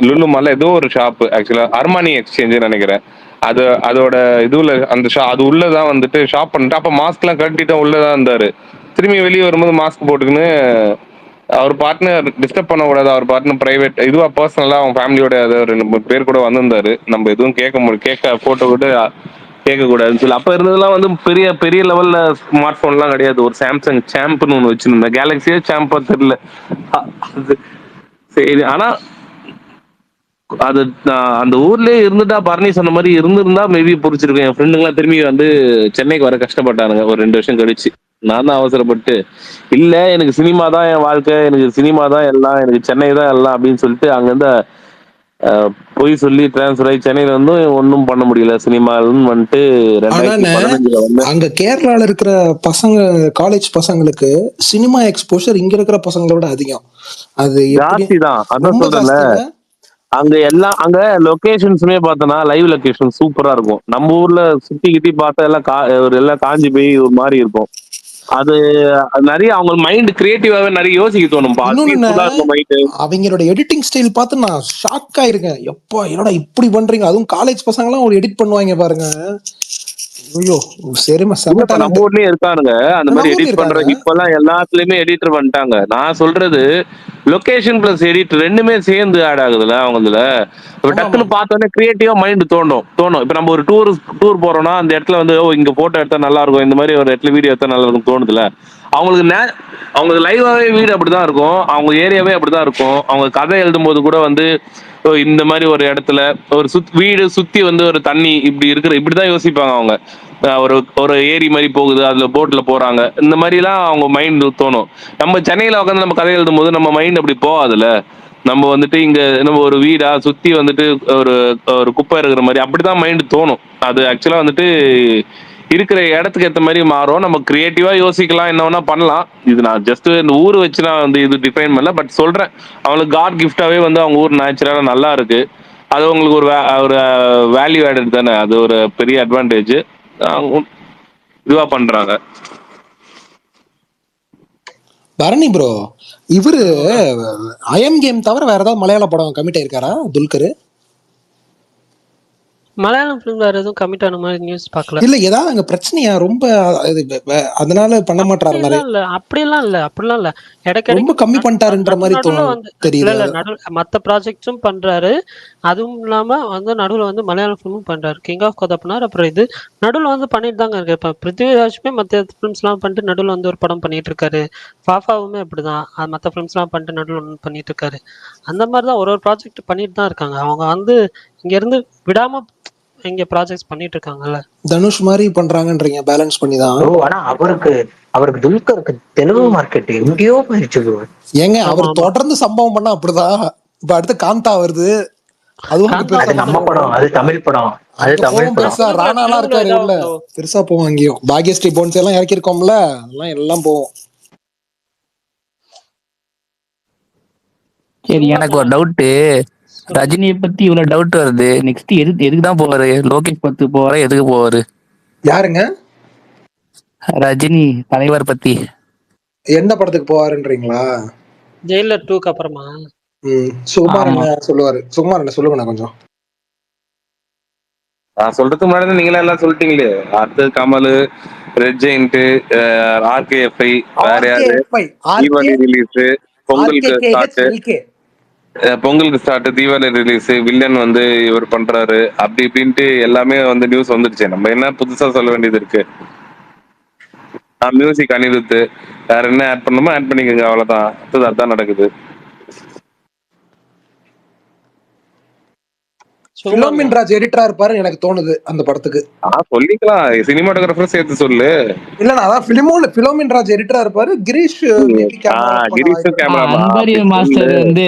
லுல்லு மால்ல ஏதோ ஒரு ஷாப், ஆக்சுவலா அர்மானி எக்ஸ்சேஞ்ச் நினைக்கிறேன். அதோட இதுல அந்த அது உள்ளதான் வந்துட்டு ஷாப் பண்ணிட்டு அப்ப மாஸ்க் எல்லாம் கட்டிட்டு உள்ளதான் இருந்தாரு. திரும்பி வெளியே வரும்போது மாஸ்க் போட்டுக்கின்னு அவர் பார்ட்னர் டிஸ்டர்ப் பண்ணக்கூடாது, அவர் பார்ட்னர் பிரைவேட் இதுவா பர்சனலா அவங்க ஃபேமிலியோட 2-3 பேர் கூட வந்திருந்தாரு. நம்ம எதுவும் கேட்க போட்டோ கூட கேட்கக்கூடாதுன்னு சொல்லி. அப்ப இருந்ததெல்லாம் வந்து பெரிய பெரிய லெவல்ல ஸ்மார்ட் போன்லாம் கிடையாது. ஒரு சாம்சங் சாம்ப்னு ஒன்று வச்சிருந்தேன். கேலக்சியே சாம்பா தெரியல. சரி, ஆனா அது அந்த ஊர்லயே இருந்துட்டா, பரணி சொன்ன மாதிரி இருந்திருந்தா மேபி புடிச்சிருக்கேன். என் ஃப்ரெண்டுங்கெல்லாம் திரும்பி வந்து சென்னைக்கு வர கஷ்டப்பட்டானுங்க ஒரு 2 வருஷம் கழிச்சு. நான் தான் அவசரப்பட்டு, இல்ல எனக்கு சினிமா தான் என் வாழ்க்கை, எனக்கு சினிமா தான் எல்லாம், எனக்கு சென்னை தான் எல்லாம் அப்படின்னு சொல்லிட்டு அங்கிருந்து போய் சொல்லி டிரான்ஸ்பர் ஆகி சென்னையில வந்து ஒன்னும் பண்ண முடியல. சினிமான்னு வந்துட்டு 2015 வந்து அங்க கேரளால இருக்கிற பசங்க, காலேஜ் பசங்களுக்கு சினிமா எக்ஸ்போஷர் இங்க இருக்கிற பசங்களோட அதிகம். அது ஜாஸ்தி தான். அதான் சொல்றேன். அங்க லொகேஷன்ஸுமே பார்த்தோன்னா லைவ் லொகேஷன் சூப்பரா இருக்கும். நம்ம ஊர்ல சுத்தி கிட்டி பார்த்தா எல்லாம் காஞ்சி போய் ஒரு மாதிரி இருக்கும். அது நிறைய அவங்க மைண்ட் கிரியேட்டிவாவே நிறைய யோசிக்க தோணும். அவங்களோட எடிட்டிங் ஸ்டைல் பார்த்து நான் ஷாக் ஆயிருக்கேன். எப்பா என்னடா இப்படி பண்றீங்க? அதுவும் காலேஜ் பசங்க எல்லாம் ஒரு எடிட் பண்ணுவாங்க பாருங்க. ஐயோ சரிமா, நம்ம ஊர்லயே இருக்கானுங்க அந்த மாதிரி எடிட் பண்றதுக்கு. இப்ப எல்லாம் எல்லாத்துலயுமே எடிட்டர் வந்துட்டாங்க. நான் சொல்றது லொகேஷன் பிளஸ் எடிட் ரெண்டுமே சேர்ந்து ஆட் ஆகுதுல அவங்களதுல. டக்குன்னு பார்த்தோன்னே கிரியேட்டிவா மைண்ட் தோணும். இப்ப நம்ம ஒரு டூர் போறோம்னா அந்த இடத்துல வந்து இங்க போட்டோ எடுத்தா நல்லா இருக்கும், இந்த மாதிரி ஒரு இடத்துல வீடியோ எடுத்தா நல்லா இருக்கும் தோணுதுல. அவங்களுக்கு லைவாவே வீடு அப்படிதான் இருக்கும், அவங்க ஏரியாவே அப்படிதான் இருக்கும். அவங்க கதை எழுதும் போது கூட வந்து இந்த மாதிரி ஒரு இடத்துல ஒரு வீடு சுத்தி வந்து ஒரு தண்ணி இப்படிதான் யோசிப்பாங்க அவங்க. ஒரு ஒரு ஏரி மாதிரி போகுது, அதுல போட்ல போறாங்க, இந்த மாதிரிலாம் அவங்க மைண்ட் தோணும். நம்ம சென்னையில உட்காந்து நம்ம கதை எழுதும் போது நம்ம மைண்ட் அப்படி போகாதுல்ல. நம்ம வந்துட்டு இங்க நம்ம ஒரு வீடா சுத்தி வந்துட்டு ஒரு ஒரு குப்பை இருக்கிற மாதிரி அப்படிதான் மைண்ட் தோணும். அது ஆக்சுவலா வந்துட்டு இருக்கிற இடத்துக்கு ஏற்ற மாதிரி மாறும். நம்ம கிரியேட்டிவா யோசிக்கலாம், என்ன வேணா பண்ணலாம். இது நான் ஜஸ்ட் இந்த ஊர் வச்சு நான் வந்து இது டிஃபைன் பண்ணல, பட் சொல்றேன். அவங்களுக்கு காட் கிஃப்டாவே வந்து அவங்க ஊர் நேச்சுரலா நல்லா இருக்கு. அது உங்களுக்கு ஒரு வேல்யூ ஆடட் தானே, அது ஒரு பெரிய அட்வான்டேஜ். இதுவா பண்றாங்க. பரணி ப்ரோ, இவரு அயன் கேம் தவிர வேற ஏதாவது மலையாள படம் கமிட் ஆயிருக்காரா துல்கர்? மலையாளம் ஃபிலிம் வேற எதுவும் கமிட் ஆன மாதிரி நியூஸ் பார்க்கல. இல்ல ஏதாவது அங்க பிரச்சனையா ரொம்ப அதனால பண்ண மாட்டாரு மாதிரி? அப்படிலாம் இல்ல ரொம்ப கம்மி பண்ணிட்டாருன்ற மாதிரி வந்து தெரியுது. இல்ல நடுவில் மற்ற ப்ராஜெக்ட்ஸும் பண்றாரு. அதுவும் இல்லாம வந்து நடுவில் வந்து மலையாளம் ஃபிலிமும் பண்றாரு. கிங் ஆஃப் கொதப்பனார் அப்புறம் இது நடுவில் வந்து பண்ணிட்டு தாங்க இருக்கு. இப்ப பிருத்திவிராஜுமே மற்ற ஃபிலிம்ஸ் எல்லாம் பண்ணிட்டு நடுவில் வந்து ஒரு படம் பண்ணிட்டு இருக்காரு. ஃபாஃபாவுமே அப்படிதான் மற்ற ஃபிலிம்ஸ் எல்லாம் பண்ணிட்டு நடுவில் ஒன்று பண்ணிட்டு இருக்காரு. அந்த மாதிரிதான் ஒரு ப்ராஜெக்ட் பண்ணிட்டு தான் இருக்காங்க. அவங்க வந்து இங்க இருந்து விடாம இங்க ப்ராஜெக்ட்ஸ் பண்ணிட்டு இருக்காங்கல்ல. தனுஷ் மாதிரி பண்றாங்கன்றீங்க, பேலன்ஸ் பண்ணி தான். ஆனா அவருக்கு துல்கருக்கு தெலுங்கு மார்க்கெட் எங்கேயோ போயிடுச்சு. ஏங்க அவர் தொடர்ந்து சம்பவம் பண்ணா அப்படிதான். இப்ப அடுத்து காந்தா வருது, அதுவும் நம்ம படம், அது தமிழ் படம். பெருசா ராணாலாம் இருக்காரு உள்ள, பெருசா போவோம். அங்கேயும் பாக்யஸ்ரீ போன்ஸ் எல்லாம் இறக்கி இருக்கோம்ல, அதெல்லாம் எல்லாம் போவோம். சரி, எனக்கு ஒரு டவுட்டு. ரஜினியை பத்தி இவ்வளவு டவுட் வருது, நெக்ஸ்ட் எதுக்கு தான் போவாரு? லோகேஷ் பத்து போவாரு, எதுக்கு போவாரு? யாருங்க? ரஜினி தலைவர் பத்தி எந்த படத்துக்கு போவாருன்றீங்களா? ஜெயிலர் 2க்கு அப்புறமா சுகுமார் என்ன சொல்லுவாரு? சுகுமார் என்ன சொல்லுங்க கொஞ்சம். நான் சொல்றதுக்கு முன்னாடி நீங்களே எல்லாம் சொல்லிட்டீங்களே. அடுத்து கமல், ரெட் ஜெயிண்ட், RKFI, வேற யாரு, தீபாவளி ரிலீஸ், பொங்கலுக்கு ஸ்டார்ட், தீபாவளி ரிலீஸ், வில்லன் வந்து இவர் பண்றாரு, அப்படி இப்படின்ட்டு எல்லாமே வந்து நியூஸ் வந்துருச்சு. நம்ம என்ன புதுசா சொல்ல வேண்டியது இருக்கு? மியூசிக் அனிருத்து, வேற என்ன ஆட் பண்ணணுமோ ஆட் பண்ணிக்கோங்க, அவ்வளவுதான். அதான் நடக்குது. பிலோமின் ராஜ் எடிட்டரா இருப்பாரு எனக்கு தோணுது அந்த படத்துக்கு. சொல்லிக்கலாம், சினிமாட்டோகிராஃபர் சேர்த்து சொல்லு. இல்ல அதான் பிலோமின் ராஜ் எடிட்டரா இருப்பாரு. கிரீஷ் அன்பரி மாஸ்டர் வந்து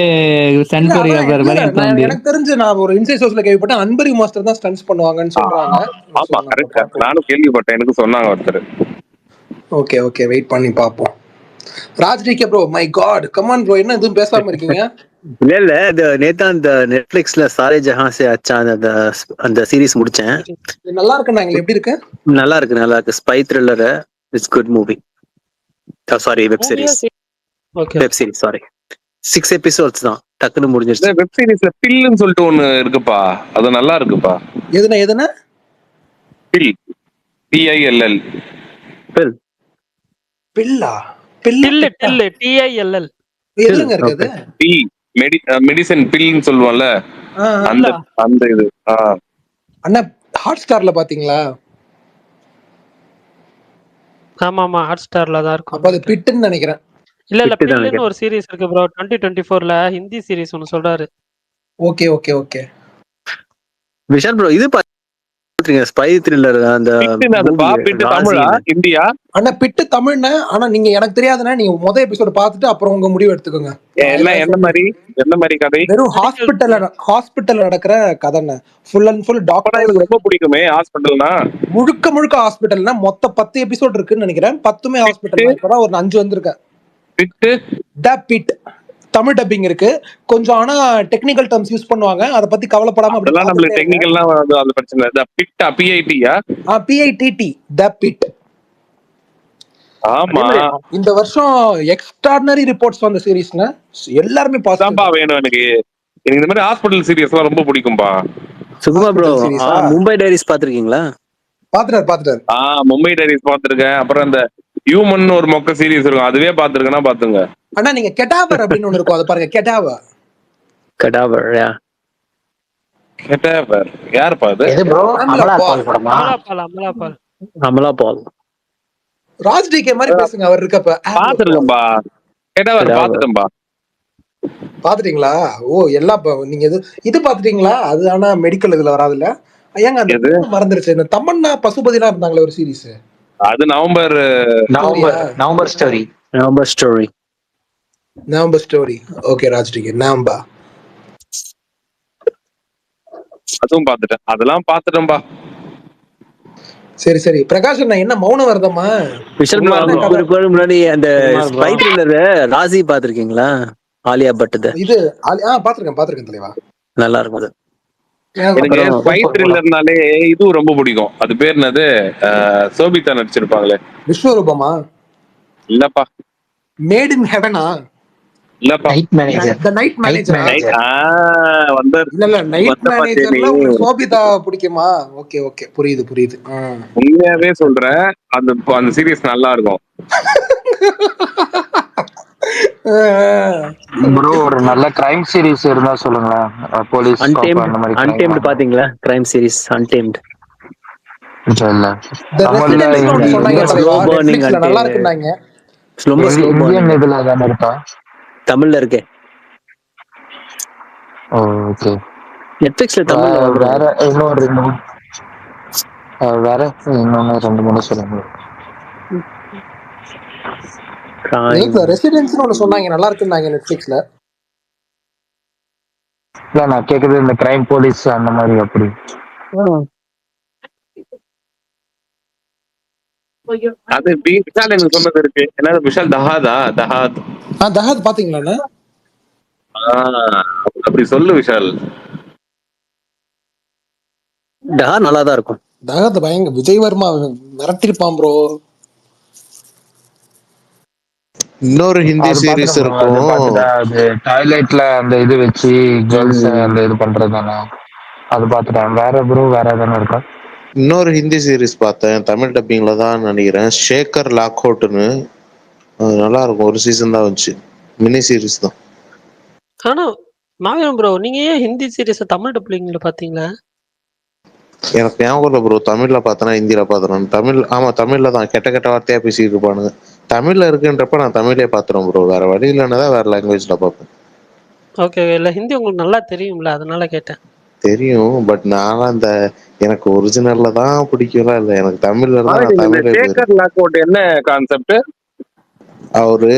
ஸ்டண்ட் கோரியோகிராஃபர் மாதிரி வந்து எனக்கு தெரிஞ்சு நான் ஒரு இன்சைட் சோர்ஸ்ல கேள்விப்பட்டேன், அன்பரி மாஸ்டர் தான் ஸ்டண்ட்ஸ் பண்ணுவாங்கன்னு சொல்றாங்க. ஆமா கரெக்ட், நானும் கேள்விப்பட்டேன், எனக்கு சொன்னாங்க ஒருத்தர். ஓகே ஓகே, வெயிட் பண்ணி பாப்போம். ராஜ்டிகே bro, my god, come on bro, என்ன எதுவும் பேசாம இருக்கீங்க? இல்ல நேத்தா அந்த நெட்ஃபிளிக்ஸ்ல சாரே ஜஹான் சே அச்சா அந்த சீரிஸ் முடிச்சேன். நல்லா இருக்கு. நாங்க எப்படி இருக்கு? நல்லா இருக்கு. Spy thriller, it's good movie. Sorry, web series. Sorry, 6 episodes தான், டக்குன்னு முடிஞ்சிருச்சு. வெப் சீரிஸ்ல பில்லுன்னு சொல்லிட்டு ஒன்னு இருக்குப்பா, அது நல்லா இருக்குப்பா. எதுனா பில், PILL. பில்லா? Pill TILL. எதுங்க இருக்குது? மெடிசன் பில்னு சொல்லுவாங்கல, அந்த இது. அண்ணா ஹாட் ஸ்டார்ல பாத்தீங்களா? ஆமா ஹாட் ஸ்டார்ல தான் இருக்கும். அப்ப அது பிட்னு நினைக்கிறேன். இல்ல பில்லுன்னு ஒரு சீரிஸ் இருக்கு ப்ரோ, 2024ல ஹிந்தி சீரிஸ் ஒன்னு சொல்றாரு. ஓகே விஷால் ப்ரோ, இது ஸ்பை த்ரில்லர் அந்த தமிழா இந்தியா? அண்ணா பிட்டு தமிழ்னா, ஆனா நீங்க எனக்கு தெரியாதுன்னா நீங்க முதல் எபிசோட் பார்த்துட்டு அப்புறம் உங்க முடிவு எடுத்துக்கோங்க. என்ன மாதிரி கதை? வெறும் ஹாஸ்பிட்டல் நடக்கிற கதைன்னு, ஃபுல் அண்ட் ஃபுல் டாக்டர். எனக்கு ரொம்ப பிடிக்குமே ஹாஸ்பிட்டல்னா. முழுக்க ஹாஸ்பிட்டல்னா மொத்தம் 10 எபிசோட் இருக்குன்னு நினைக்கிறேன். 10மே ஹாஸ்பிட்டல். இப்பதான் ஒரு 5 வந்திருக்கேன். பிட் தமிழ் டப்பிங் இருக்கு கொஞ்சம், ஆனா டெக்னிக்கல் டர்ம்ஸ் யூஸ் பண்ணுவாங்க, அத பத்தி கவலைப்படாம அப்படி நம்மளுக்கு டெக்னிக்கல்லாம் அது பிரச்சனை இல்ல. பிட் PIT-யா? PITT, தி பிட். ஆமா, இந்த வருஷம் எக்ஸ்ட்ராடினரி ரிப்போர்ட்ஸ் வந்த சீரிஸ்னா எல்லாரும் பாசிட்டிவா வேணும். எனக்கு இந்த மாதிரி ஹாஸ்பிடல் சீரிஸ்லாம் ரொம்ப பிடிக்கும்பா. சுகுமா ப்ரோ, மும்பை டைரிஸ் பாத்துருக்கீங்களா? பாத்துட்டாரு. மும்பை டைரிஸ் பாத்துருக்கேன். அப்புறம் அந்த ஹியூமன் ஒரு மொக்க சீரிஸ் இருக்கும், அதுவே பாத்துருக்கேன்னா பாத்துங்க. அண்ணா நீங்க கெடாவர் அப்படின்னு ஒண்ணு இருக்கும், அது பாருங்க. கெடாவர் யாருப்பா அது? அமலா பால். ராஜ்டிகே மாதிரி பேசுங்க, அவர் இருக்கப்ப. பாத்துருக்கேன்பா, கெடாவர் பாத்துட்டேன்பா. பாத்துட்டீங்களா? ஓ, எல்லாம் நீங்க இது பாத்துட்டீங்களா? அது ஆனா மெடிக்கல் இதுல வராதுல்ல. ஏங்க அந்த எது பேரு மறந்துருச்சு. இந்த தமன்னா பசுபதிலாம் இருந்தாங்களே ஒரு சீரிஸ். அது November November story. November story. Okay ராஜ்டிகே நவம்பா. அதுவும் பாத்துட்டேன், அதெல்லாம் பாத்துட்டேன்பா. சரி சரி பிரகாஷ் அண்ணா என்ன மௌன வருதமா? விஷால் ப்ரோ, என்ன கதை? முன்னாடி அந்த சுகுமார் bro. ஸ்பை த்ரில்லர் ராசி பாத்திருக்கீங்களா? ஆலியா பட்டது இது பாத்திருக்கேன் தலைவா. நல்லா இருக்கும் அது. எனக்கு அப்புறம் ஸ்பை த்ரில்லர்னாலே இதுவும் ரொம்ப பிடிக்கும். அது பேர் என்னது, சோபிதா நடிச்சிருப்பாங்களே. விஸ்வரூபமா? இல்லப்பா மேட் இன் ஹெவனா? இல்லப்பா. Night manager. த நைட் மேனேஜரா? வந்தார் இல்ல நைட் வந்த தேனி. மேனேஜர்ல உங்களுக்கு சோபிதா பிடிக்குமா? ஓகே ஓகே புரியுது. உண்மையாவே சொல்றேன், அந்த சீரியஸ் நல்லா இருக்கும். ப்ரோ ஒரு நல்ல கிரைம் சீரிஸ் இருந்தா சொல்லுங்களேன். போலீஸ் காப் அந்த மாதிரி அன்டேம்டு பாத்தீங்களா? Crime series untamed. இல்ல தி தமிழ்ல ரெசிடென்ட்ஸ்னு ஒன்னு சொன்னாங்க தலைவா, நெட்ஃபிளிக்ஸ்ல நல்லா இருக்குன்னாங்க. ரொம்ப ஸ்லோ இந்தியன் இதுல தானே இருக்கா? தமிழ்ல இருக்கே. ஓகே. நெட்ஃபிளிக்ஸ்ல தமிழ்ல வேற இன்னொரு வேற இன்னொன்னு 2-3 சொல்லுங்க. ரெசிடென்ட்ஸ்னு ஒன்னு சொன்னாங்க நல்லா இருக்குன்னாங்க நெட்ஃபிளிக்ஸ்ல. இல்ல நான் கேக்குறது இந்த கிரைம் போலீஸ் அந்த மாதிரி அப்படி. அது விஷால் எனக்கு சொன்னது இருக்கு. என்ன விஷால் தஹாத். தஹாத் பாத்தீங்களா? அப்படி சொல்லு விஷால். தஹாத் நல்லா தான் இருக்கும். தஹாத் பயங்கர விஜய் வர்மா மிரட்டிருப்பான் ப்ரோ. இன்னொரு ஹிந்தி சீரிஸ் இருக்கும். அது டாய்லெட்ல அந்த இது வச்சு கேர்ள்ஸ் அந்த இது பண்றதுதானே, அது பாத்துட்டேன். வேற ப்ரோ வேற எதனா இருக்கா? இன்னொரு ஹிந்தி சீரிஸ் பார்த்தேன், தமிழ் டப்பிங்ல தான் நினைக்கிறேன். ஷேகர் லாக்ஹோட்னு. அது நல்லா இருக்கும். ஒரு சீசன் தான் வந்துச்சு, மினி சீரிஸ் தான். ஆனா மாவீரன் ப்ரோ, நீங்க ஏன் ஹிந்தி சீரிஸ் தமிழ் டப்ளிங்ல பாத்தீங்களா? எனக்கு ஞாபகம் இல்லை ப்ரோ, தமிழ்ல பார்த்தனா ஹிந்தியில பார்த்தேன். தமிழ்ல தான் கெட்ட வார்த்தையா பேசிட்டு இருப்பானுங்க. தமிழ்ல இருக்குன்றப்ப நான் தமிழே பாத்துறேன் ப்ரோ. வேற வழி இல்லைன்னா வேற லாங்குவேஜ்ல பார்ப்பேன். ஓகே, இல்ல ஹிந்தி உங்களுக்கு நல்லா தெரியும்ல, அதனால கேட்டேன். தெரியும், பட் நான் எனக்கு ஒரிஜினல்ல தான் பிடிக்கல. இல்ல எனக்கு தமிழ்ல இருந்தா நான் தமிழே போயிடும். என்ன கான்செப்ட்? அவரு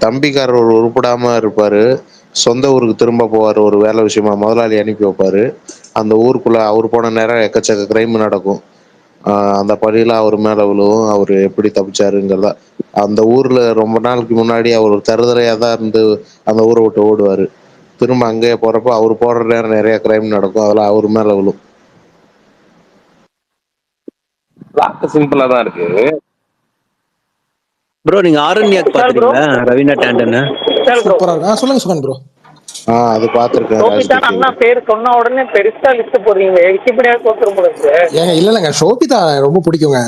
தம்பிக்காரர் ஒரு உருப்படாம இருப்பாரு, சொந்த ஊருக்கு திரும்ப போவாரு ஒரு வேலை விஷயமா. முதலாளி அனுப்பி வைப்பாரு. அந்த ஊருக்குள்ள அவர் போன நேரம் எக்கச்சக்க கிரைம் நடக்கும். அந்த பழியில அவர் மேல விழுவும். அவர் எப்படி தப்பிச்சாருங்கிறதா. அந்த ஊர்ல ரொம்ப நாளுக்கு முன்னாடி அவர் தருதலையா தான் இருந்து அந்த ஊரை விட்டு ஓடுவாரு. திரும்ப அங்கேயே போறப்ப அவர் போடுற நேரம் நிறைய கிரைம் நடக்கும். அதெல்லாம் அவர் மேல விழும். சிம்பிளா தான் இருக்கு ப்ரோ. நீங்க ஆரண்யாக் பாத்துறீங்களா? ரவீனா டாண்டன். சூப்பரா. சொல்லுங்க சுகன் ப்ரோ. அது பாத்துருக்கேன். சோபிதா அண்ணா பேர் சொன்ன உடனே பெருசா லிஸ்ட் போடுறீங்க. விக்கிபீடியா தோத்துரும் போல இருக்கு. ஏங்க இல்லங்க சோபிதா ரொம்ப பிடிக்குங்க.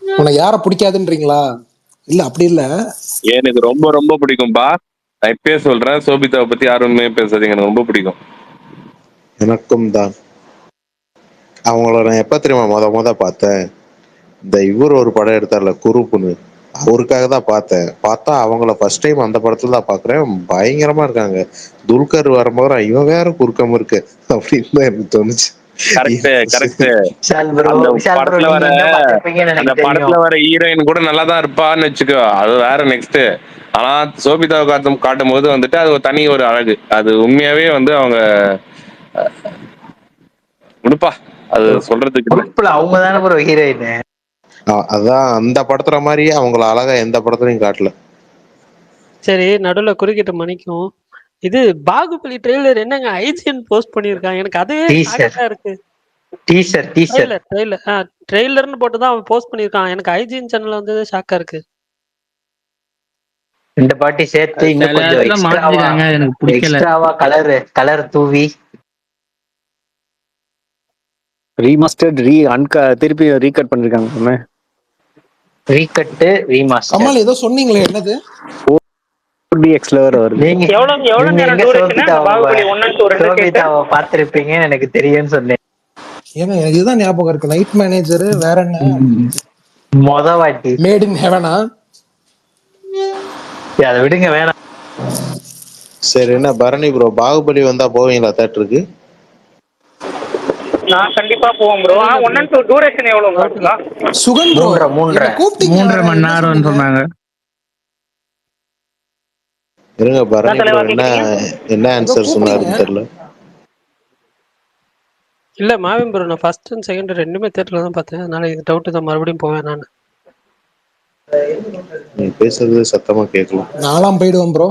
உனக்கு யார பிடிக்காதுன்றீங்களா? இல்ல அப்படி இல்ல, எனக்கு ரொம்ப ரொம்ப பிடிக்கும்பா. நான் இப்பயே சொல்றேன், சோபிதாவை பத்தி யாருமே பேசாதீங்க, எனக்கு ரொம்ப பிடிக்கும். எனக்கும் தான். அவங்கள நான் எப்ப தெரியுமா முத பார்த்தேன், இந்த இவர் ஒரு படம் எடுத்தார்ல குரூப்புன்னு, அவருக்காக தான் பார்த்தேன். பார்த்தா அவங்கள ஃபர்ஸ்ட் டைம் அந்த படத்துல தான் பாக்குறேன். பயங்கரமா இருக்காங்க. துல்கர் வரும்போது இவன் வேற குறுக்கம் இருக்கு அப்படின்னு தான் எனக்கு தோணுச்சு. அந்த படத்துல வர ஹீரோயின் கூட நல்லா தான் இருப்பான்னு வச்சுக்கோ, அது வேற நெக்ஸ்ட். ஆனா சோபிதாவை காட்டும் போது வந்துட்டு அது ஒரு தனி ஒரு அழகு. அது உண்மையாவே அவங்க உடுப்பா, அது சொல்றதுக்கு அவங்க தானே ப்ரோ ஹீரோயின். அதான் அந்த படத்துல மாதிரியே அவங்கள அழகா எந்த படத்துலயும் காட்டல. சரி, நடுவுல குறுக்கிட்ட மணிக்கும் இது பாகுபலி ட்ரெய்லர் என்னங்க ஐஜிஎன் போஸ்ட் பண்ணிருக்காங்க. எனக்கு அதுவே ஷாக்கா இருக்கு. டீசர் ட்ரெய்லர்னு போட்டு தான் அவன் போஸ்ட் பண்ணிருக்கான். எனக்கு ஐஜிஎன் சேனல்ல வந்தது ஷாக்கா இருக்கு. இந்த பாட்டி சேர்த்து இன்னும் கொஞ்சம் எக்ஸ்ட்ராவா கலர் தூவி ரீமாஸ்டர்ட் திருப்பி ரீகட் பண்ணிருக்காங்க. ரீகட் ரீமாஸ்டர். கமல் ஏதோ சொன்னீங்களே, என்னது? 4DXல வருது. நீங்க எவ்வளவு நேரம் சோபிதாவை பார்த்திருப்பீங்கன்னு எனக்கு தெரியும்னு சொன்னேன். ஏங்க எனக்கு இதுதான் ஞாபகம் இருக்கு. நைட் மேனேஜர், வேற என்ன மொத வாட்டி மேட் இன் ஹெவனா? அதை விடுங்க, வேணாம். சரி, என்ன பரணி ப்ரோ, பாகுபலி வந்தா போவீங்களா தேட்டருக்கு? நான் கண்டிப்பா போவோம் ப்ரோ. 1 and 2 டூரேஷன் எவ்வளவு இருக்குங்களா? சுகன் ப்ரோ 3.5 மணி நேரம்னு சொன்னாங்க. இருங்க பரணி ப்ரோ என்ன ஆன்சர் சொன்னாருன்னு தெரியல. இல்ல மாவின் ப்ரோ, நான் ஃபர்ஸ்ட் அண்ட் செகண்ட் ரெண்டுமே தியேட்டர்ல தான் பார்த்தேன். அதனால இது டவுட் தான், மறுபடியும் போவேன் நான். நீ பேசுறது சத்தமா கேட்கல. நாலாம் போயிடுவேன் ப்ரோ.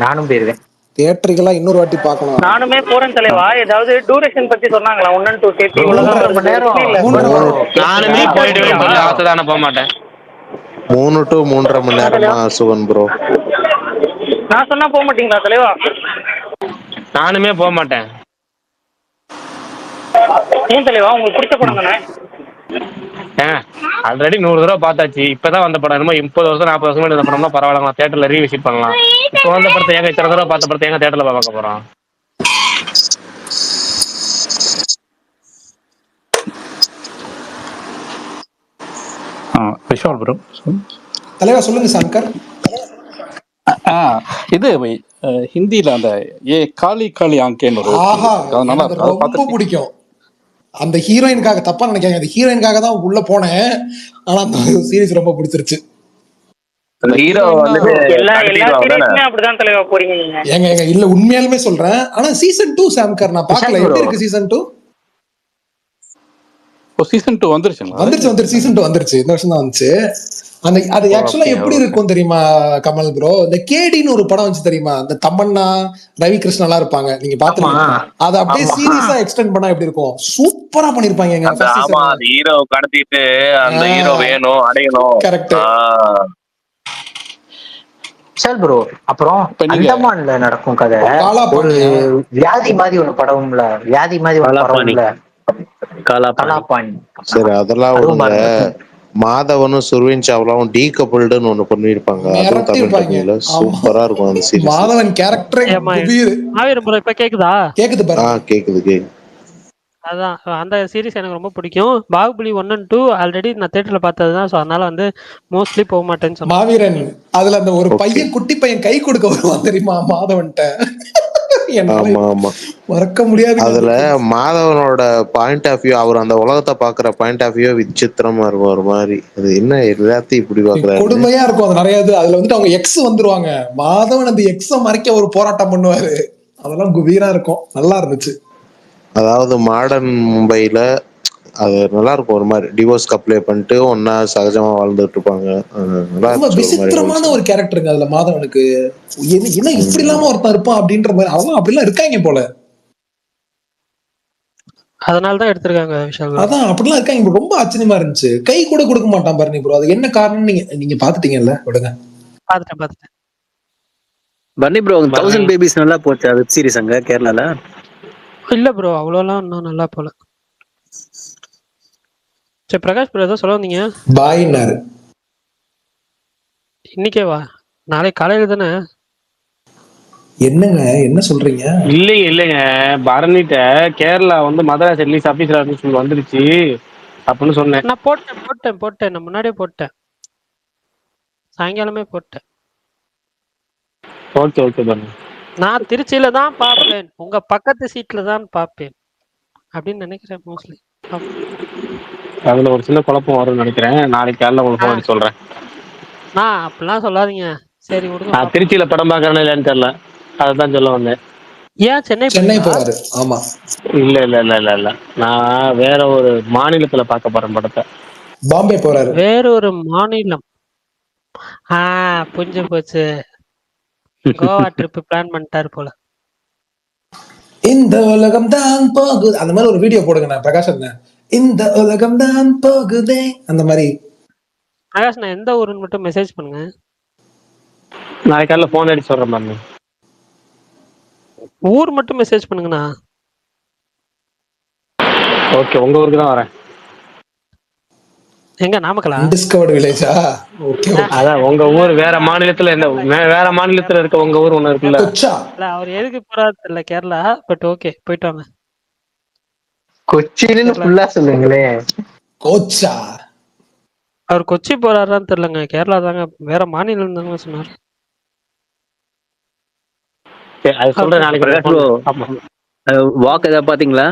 நானும் போயிருவேன். தியேட்டருக்கெல்லாம் இன்னொரு வாட்டி பார்க்கணும். நானுமே போறேன் தலைவா. ஏதாவது டூரேஷன் பத்தி சொன்னாங்களா? 1 and 2 கேபி 3.5 மணி நேரம். நானுமே போயிடுவேன் சொல்லி ஆசை தானே, போக மாட்டேன். 3 to 3.5 மணி நேரமா சுகன் ப்ரோ? நான் சொன்னா போக மாட்டீங்களா தலைவா? நானுமே போக மாட்டேன். ஏன் தலைவா, உங்களுக்கு பிடிச்ச படம் தானே? ஆல்ரெடி 100 தடவை பார்த்தாச்சு. இப்பதான் வந்த படம் என்னமோ 30 வருஷம் 40 வருஷம் இந்த படம்னா பரவாயில்ல, தியேட்டர்ல ரீவிசிட் பண்ணலாம். இப்போ வந்த படத்தை ஏங்க இத்தனை தடவை பார்த்த படத்தை ஏங்க தியேட்டர்ல பார்க்க போறோம்? விஷால் ப்ரோ. தலைவா சொல்லுங்க சங்கர். இது ஹிந்தியில அந்த காளி காளி ஆங்கேன்னு ஒரு நல்லா ரொம்ப பிடிக்கும். அந்த ஹீரோயினுக்காக, தப்பா நினைக்காங்க, அந்த ஹீரோயினுக்காக தான் உள்ள போனேன். ஆனா அந்த சீரிஸ் ரொம்ப பிடிச்சிருச்சு. அப்படிதான் தலைவா போறீங்க நீங்க? ஏங்க இல்ல உண்மையாலுமே சொல்றேன். ஆனா சீசன் 2 சாம்கர் நான் பார்க்கல. எப்படி இருக்கு சீசன் 2? சீசன் 2 வந்துருச்சு. சீசன் 2 வந்துருச்சு. இந்த வருஷம் தான் வந்துச்சு. அது ஆக்சுவலா எப்படி இருக்கும் தெரியுமா கமல் ப்ரோ? இந்த கேடின்னு ஒரு படம் வந்துச்சு தெரியுமா? அந்த தமன்னா ரவி கிருஷ்ணா எல்லாம் இருப்பாங்க, நீங்க பாத்துருக்கீங்க. அதை அப்படியே சீரியஸா எக்ஸ்டெண்ட் பண்ணா எப்படி இருக்கும்? சூப்பரா பண்ணிருப்பாங்க. ஹீரோ கடத்திட்டு அந்த ஹீரோ வேணும் அடையணும். Correct bro. அப்புறம் அந்தமான்ல நடக்கும் கதை. ஒரு வியாதி மாதிரி ஒரு படம்ல, வியாதி மாதிரி ஒரு படம்ல கலாபாணி. சரி அதெல்லாம் ஒண்ணுங்க. மாதவனும் சுர்வீன் சாவ்லாவும் டீ கப்புள்டுன்னு ஒண்ணு பண்ணிருப்பாங்க. அதுவும் தமிழ் டப்பிங்ல சூப்பரா இருக்கும் அந்த சீரிஸ். மாதவன் கேரக்டரே குபீர். மாவீரன் ப்ரோ இப்ப கேக்குதா? கேக்குது பாரு. கேக்குது. அதான் அந்த சீரிஸ் எனக்கு ரொம்ப பிடிக்கும். பாகுபலி 1 and 2 ஆல்ரெடி நான் தியேட்டர்ல பார்த்ததுதான். ஸோ அதனால வந்து மோஸ்ட்லி போக மாட்டேன்னு சொன்னேன். மாவீரன் அதுல அந்த ஒரு பையன், குட்டி பையன் கை கொடுக்க வருவான் தெரியுமா மாதவன்ட்ட? மறக்க முடியாது. அதுல மாதவனோட பாயிண்ட் ஆஃப் வியூ, அவர் அந்த உலகத்தை பாக்குற பாயிண்ட் ஆஃப் வியூ விசித்திரமா இருக்கும் ஒரு மாதிரி. அது என்ன எல்லாத்தையும் இப்படி பாக்குறாரு, கொடுமையா இருக்கும் அது நிறைய. அதுல வந்துட்டு அவங்க எக்ஸ் வந்துருவாங்க. மாதவன் அந்த எக்ஸ மறைக்க ஒரு போராட்டம் பண்ணுவாரு. அதெல்லாம் குபீரா இருக்கும். நல்லா இருந்துச்சு. அதாவது மாடர்ன் மும்பைல அது நல்லா இருக்கும். ஒரு மாதிரி டிவோர்ஸ் அப்ளை பண்ணிட்டு ஒன்னா சகஜமா வாழ்ந்துட்டு இருப்பாங்க. ரொம்ப விசித்திரமான ஒரு கேரக்டருங்க அதுல மாதவனுக்கு. என்ன இப்படி இல்லாம ஒருத்தன் இருப்பான் அப்படின்ற மாதிரி. அதெல்லாம் அப்படிலாம் இருக்காங்க போல. அதனாலதான் எடுத்திருக்காங்க விஷால். அதான் அப்படிலாம் இருக்காங்க. ரொம்ப ஆச்சரியமா இருந்துச்சு. கை கூட கொடுக்க மாட்டான் பாருங்க ப்ரோ. அது என்ன காரணம் நீங்க பாத்துட்டீங்கல்ல? விடுங்க. பாத்துட்டேன். பன்னி ப்ரோ 1000 பேபிஸ் நல்லா போச்சு வெப் சீரிஸ் அங்க கேரளால. இல்ல ப்ரோ, அவ்வளோலாம் இன்னும் நல்லா போல. சரி பிரகாஷ் ப்ரோ ஏதோ சொல்ல வந்தீங்க. பாய்னாரு. இன்னைக்கே வா, நாளைக்கு காலையில தானே? என்னங்க என்ன சொல்றீங்க? இல்லைங்க பரணிட்ட கேரளா வந்து மதராஸ் ரிலீஸ் ஆபீஸ்ல வந்துருச்சு அப்படின்னு சொன்னேன். நான் போட்டேன். நான் முன்னாடியே போட்டேன். சாயங்காலமே போட்டேன். ஓகே பரணி. நான் திருச்சியில தான் பார்ப்பேன், உங்க பக்கத்து சீட்ல தான் பார்ப்பேன் அப்படின்னு நினைக்கிறேன் மோஸ்ட்லி. அதுல ஒரு சின்ன குழப்பம் வரும்னு நினைக்கிறேன். நாளைக்கு காலைல உங்களுக்கு ஃபோன் அடிச்சு சொல்றேன். நான் அப்படிலாம் சொல்லாதீங்க. சரி விடுங்க. நான் திருச்சியில படம் பார்க்கறேன்னு இல்லைன்னு தெரியல, அதான் சொல்ல வந்தேன். ஏன் சென்னை போறாரு? ஆமா. இல்ல நான் வேற ஒரு மாநிலத்துல பார்க்க போறேன் படத்தை. பாம்பே போறாரு. வேற ஒரு மாநிலம். புரிஞ்சு போச்சு. கோவா ட்ரிப் பிளான் பண்ணிட்டாரு போல. இந்த உலகம் தான் போகுது அந்த மாதிரி ஒரு வீடியோ போடுங்க. நான் பிரகாஷ் இந்த உலகம் தான் போகுதே அந்த மாதிரி. பிரகாஷ் நான் எந்த ஊருன்னு மட்டும் மெசேஜ் பண்ணுங்க. நாளைக்கு காலைல போன் அடிச்சு சொல்றேன் பாருங்க. ஊர் மட்டும் மெசேஜ் பண்ணுங்கண்ணா. ஓகே, உங்க ஊருக்கு தான் வரேன். எங்க நாமக்கலா? டிஸ்கவர்ட் வில்லேஜா? ஓகே. அதான் உங்க ஊர் வேற மாநிலத்துல வேற மாநிலத்துல இருக்க உங்க ஊர் ஒண்ணு இருக்குல்ல. இல்ல அவர் எதுக்கு போறாரு தெரியல கேரளா. பட் ஓகே போயிட்டு வாங்க. கொச்சின்னு ஃபுல்லா சொல்லுங்களே. கோச்சா? அவர் கொச்சி போறாரான்னு தெரியலங்க. கேரளா தாங்க, வேற மாநிலம் தாங்க சொன்னார். அது சொல்றேன் நாளைக்கு. வாக் ஏதாவது பாத்தீங்களா?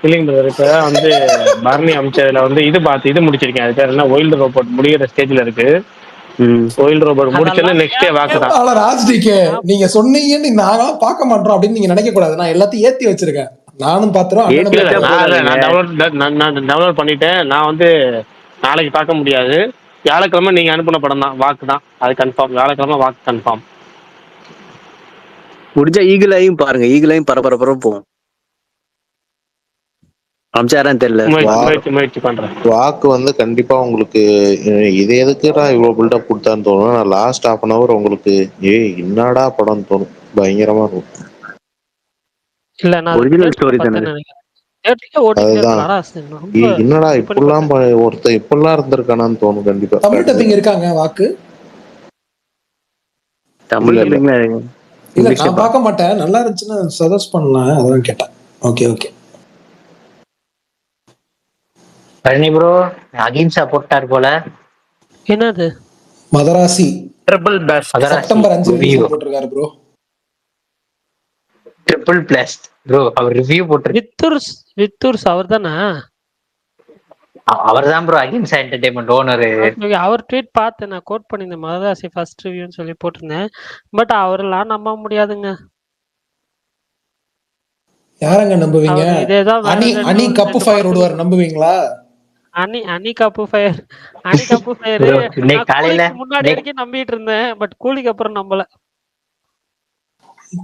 இல்லைங்க பிரதர். இப்போ வந்து பரணி அமைச்சதுல வந்து இது முடிச்சிருக்கேன். அது பேர் என்ன, ஒயில்டு ரோபோட் முடிகிற ஸ்டேஜ்ல இருக்கு. ஒயில்டு ரோபோட் முடிச்சோன்னா நெக்ஸ்ட் டே வாக்கு தான். ஆனா ராஜ்டிக்கு நீங்க சொன்னீங்கன்னு நாங்களாம் பார்க்க மாட்டோம் அப்படின்னு நீங்க நினைக்க கூடாது. நான் எல்லாத்தையும் ஏத்தி வச்சிருக்கேன். நானும் பாத்துறோம். நான் டவுன்லோட் பண்ணிட்டேன். நான் வந்து நாளைக்கு பார்க்க முடியாது. வியாழக்கிழமை நீங்க அனுப்பின படம் தான் வாக்கு தான். அது கன்ஃபார்ம். வியாழக்கிழமை வாக்கு கன்ஃபார்ம். முடிஞ்சா ஈகிளையும் பாருங்க. ஈகிளையும் பரபரப்பரம் போகும். அம்சாரான்னு தெரியல. முயற்சி பண்றேன். வாக்கு வந்து கண்டிப்பா உங்களுக்கு இது எதுக்கு நான் இவ்வளவு பில்டப் கொடுத்தான்னு தோணும். நான் லாஸ்ட் ஹாஃப் அன் அவர் உங்களுக்கு என்னடா படம்னு தோணும். பயங்கரமா இருக்கும். இல்ல நான் ஒரிஜினல் ஸ்டோரி தானே. அதுதான் என்னடா இப்பெல்லாம் ஒருத்தர் இப்பெல்லாம் இருந்திருக்கானான்னு தோணும். கண்டிப்பா தமிழ் டப்பிங் இருக்காங்க வாக்கு. தமிழ் டப்பிங்ல இல்ல நான் பார்க்க மாட்டேன். நல்லா இருந்துச்சுன்னா சஜஸ்ட் பண்ணலாம், அதான் கேட்டேன். Okay okay. Palani bro ahimsa போட்டார் போல. என்னது? மதராசி ட்ரிபிள் பிளாஸ்ட் செப்டம்பர் 5 போட்டிருக்காரு ப்ரோ. ட்ரிபிள் பிளாஸ்ட் ப்ரோ அவர் ரிவ்யூ போட்டு வித்தூர்ஸ் அவர் தானே? அவர்தான் ப்ரோ அகிம்சா என்டர்டெயின்மெண்ட் ஓனர். அவர் ட்வீட் பார்த்தேன், நான் கோட் பண்ணியிருந்தேன். மதராசி ஃபர்ஸ்ட் ரிவ்யூன்னு சொல்லி போட்டிருந்தேன். பட் அவரெல்லாம் நம்ப முடியாதுங்க. யாரங்க நம்புவீங்க? அனி கப்பு ஃபயர் விடுவார், நம்புவீங்களா? அனி கப்பு ஃபயர் முன்னாடி வரைக்கும் நம்பிட்டு இருந்தேன். பட் கூலிக்கு அப்புறம் நம்பல.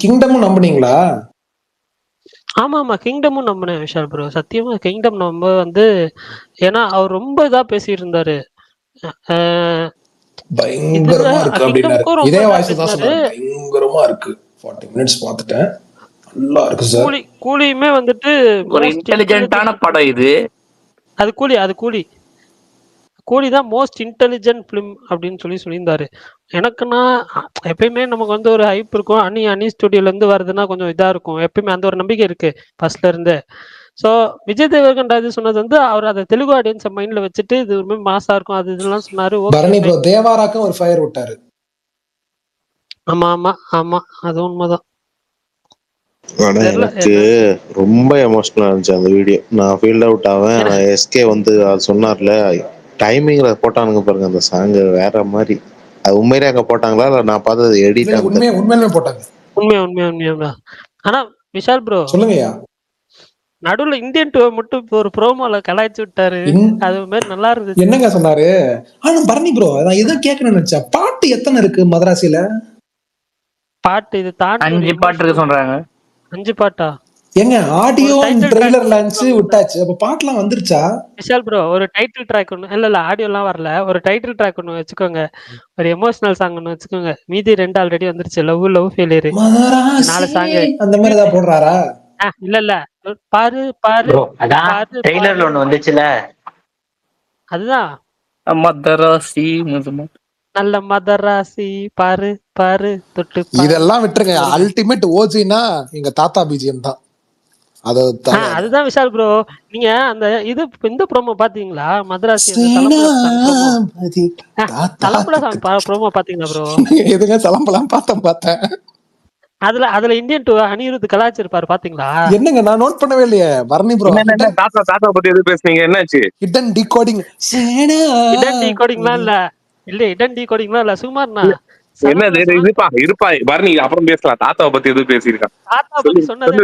கிங்டமும் நம்புனீங்களா? ஆமா கிங்டமும் நம்பினேன் விஷால் ப்ரோ. சத்தியமா கிங்டம் நம்ம வந்து, ஏன்னா அவர் ரொம்ப இதா பேசிட்டு இருந்தாரு. பயங்கரமா இருக்கு அப்படின்னாரு. இதே வாய்ஸ் தான் சொன்னாரு. பயங்கரமா இருக்கு. 40 minutes பார்த்துட்டேன். நல்லா இருக்கு சார். கூலியுமே வந்துட்டு ஒரு இன்டெலிஜென்ட்டான படம் இது. அது கூலி தான் மோஸ்ட் இன்டெலிஜென்ட் ஃபிலிம் அப்படின்னு சொல்லியிருந்தாரு. எனக்குன்னா எப்பயுமே நமக்கு வந்து ஒரு ஹைப் இருக்கும். அனி ஸ்டுடியோல இருந்து வருதுன்னா கொஞ்சம் இதா இருக்கும். எப்பயுமே அந்த ஒரு நம்பிக்கை இருக்கு ஃபர்ஸ்ட்ல இருந்து. ஸோ விஜய் தேவர்கண்டா இது சொன்னது வந்து அவர் அதை தெலுங்கு ஆடியன்ஸ் மைண்ட்ல வச்சுட்டு இது ஒரு மாசா இருக்கும் அது இதெல்லாம் சொன்னாரு. தேவாராக்கும் ஒரு ஃபயர் விட்டாரு. ஆமா அது உண்மைதான். ஆனா எனக்கு ரொம்ப எமோஷனலா இருந்துச்சு அந்த வீடியோ. நான் ஃபீல் அவுட் ஆவேன். எஸ்கே வந்து அது சொன்னார்ல, டைமிங்ல போட்டானுங்க பாருங்க அந்த சாங் வேற மாதிரி. அது உண்மையிலே அங்க போட்டாங்களா இல்ல நான் பார்த்தது எடிட்? உண்மையிலே போட்டாங்க. உண்மையா. ஆனா விஷால் ப்ரோ சொல்லுங்கய்யா, நடுவுல இந்தியன் 2 மட்டும் ஒரு ப்ரோமோல கலாய்ச்சி விட்டாரு. அது மாதிரி நல்லா இருந்துச்சு. என்னங்க சொன்னாரு? ஆனா பரணி ப்ரோ நான் எதை கேட்கணும்னு நினைச்சேன். பாட்டு எத்தனை இருக்கு மதராசில? பாட்டு இது தாண்டி 5 பாட்டு இருக்கு சொல்றாங்க. 5 பாட்டா? ஏங்க ஆடியோ ட்ரெய்லர் லான்ச் விட்டாச்சு. அப்ப பாட்டுலாம் வந்துருச்சா? விஷால் ப்ரோ ஒரு டைட்டில் ட்ராக் ஒன்று, இல்ல ஆடியோலாம் வரல, ஒரு டைட்டில் ட்ராக் ஒன்று வச்சுக்கோங்க. ஒரு எமோஷனல் சாங் ஒன்று வச்சுக்கோங்க. மீதி 2 ஆல்ரெடி வந்துருச்சு. லவ் ஃபெயிலியர் 4 சாங் அந்த மாதிரி ஏதாவது போடுறாரா? இல்ல பாரு ட்ரெய்லர்ல ஒன்னு வந்துச்சுல, அதுதான் மதராசி நல்ல மதராசி பாரு தொட்டு. இதெல்லாம் விட்டுருங்க. அல்டிமேட் ஓஜினா எங்க தாத்தா பிஜிஎம் தான். அதுதான் விஷால் ப்ரோ. நீங்க அந்த இந்த ப்ரோமோ பாத்தீங்களா? மதராசி தலம்புல ப்ரோமோ பாத்தீங்களா ப்ரோ? எதுங்க தலம்பலாம் பார்த்தேன். அதுல இந்தியன் 2 அனிருத் கலாச்சிருப்பாரு பாத்தீங்களா? என்னங்க நான் நோட் பண்ணவே இல்லையே. பரணி ப்ரோ தாத்தா பத்தி எது பேசுனீங்க? என்னாச்சு? ஹிடன் டீகோடிங் இல்ல சுமார்னா என்னது இருப்பா பரணி அப்புறம் பேசலாம். தாத்தாவை பத்தி எதுவும் பேசியிருக்கான். தாத்தா பத்தி சொன்னது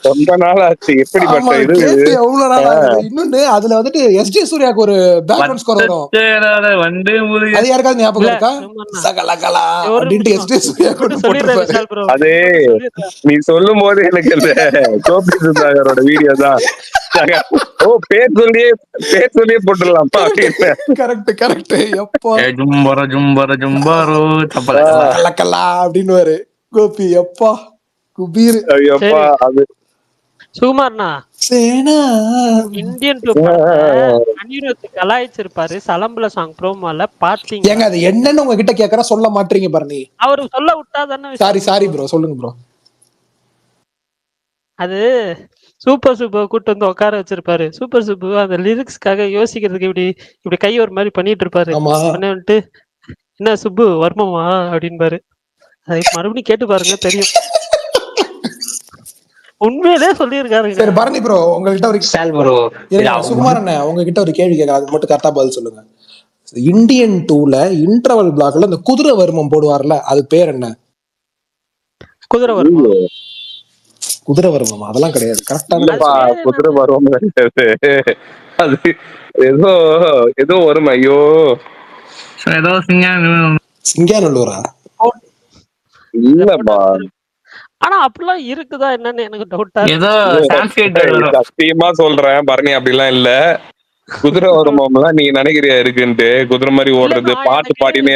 ரொம்ப நாள் ஆச்சு. எப்படிப்பட்ட இது எவ்வளவு நாள் ஆகுது. இன்னொன்னு அதுல வந்துட்டு எஸ்ஜே சூர்யாக்கு ஒரு பேக்ரவுண்ட் ஸ்கோர் வரும். அது யாருக்காவது ஞாபகம் இருக்கா? சகலகலா அப்படின்ட்டு எஸ்ஜே சூர்யா போட்டுருப்பாரு. அது நீ சொல்லும் போது எனக்கு இந்த கோபி சுதாகரோட வீடியோ தான். பேர் சொல்லியே போட்டுடலாம்ப்பா. கரெக்ட். எப்போ ஜும்பரோ கலக்கலா அப்படின்னு கோபி எப்பா குபீர் அது சுகுமார்னா இந்தியன் அனிருத் கலாய்ச்சிருப்பாரு சலம்புல சாங் ப்ரோமோல பாத்தீங்க. ஏங்க அது என்னன்னு உங்ககிட்ட கேக்குற சொல்ல மாட்டீங்க பரணி. அவரு சொல்ல விட்டாதானே. சாரி ப்ரோ சொல்லுங்க ப்ரோ. அது சூப்பர் கூட்டு வந்து உட்கார வச்சிருப்பாரு. சூப்பர் அந்த லிரிக்ஸ்க்காக யோசிக்கிறதுக்கு இப்படி கை ஒரு மாதிரி பண்ணிட்டு இருப்பாரு. வந்துட்டு என்ன சுப்பு வர்மமா அப்படின்பாரு. அதை மறுபடியும் கேட்டு பாருங்க தெரியும். உண்மையிலே சொல்லியிருக்காருங்க. சரி பரணி ப்ரோ உங்ககிட்ட ஒரு சுகுமார் அண்ணன் உங்ககிட்ட ஒரு கேள்வி கேட்க, அது மட்டும் கரெக்டா பதில் சொல்லுங்க. இந்தியன் 2ல இன்டர்வல் பிளாக்ல இந்த குதிரை வர்மம் போடுவார்ல, அது பேர் என்ன? குதிரை வர்மம். குதிரை வர்மம் அதெல்லாம் கிடையாது. கரெக்டான குதிரை வர்மம் கிடையாது. அது ஏதோ ஏதோ வரும். ஐயோ ஏதோ சிங்காநல்லூரா? இல்லப்பா. ஆனா அப்படிலாம் இருக்குதா என்னன்னு எனக்கு டவுட்டா ஏதோ சத்தியமா சொல்றேன் பரணி, அப்படிலாம் இல்ல. குதிரை வருமாம்லாம் நீங்க நினைக்கிறியா இருக்குன்ட்டு? குதிரை மாதிரி ஓடுறது, பாட்டு பாடினே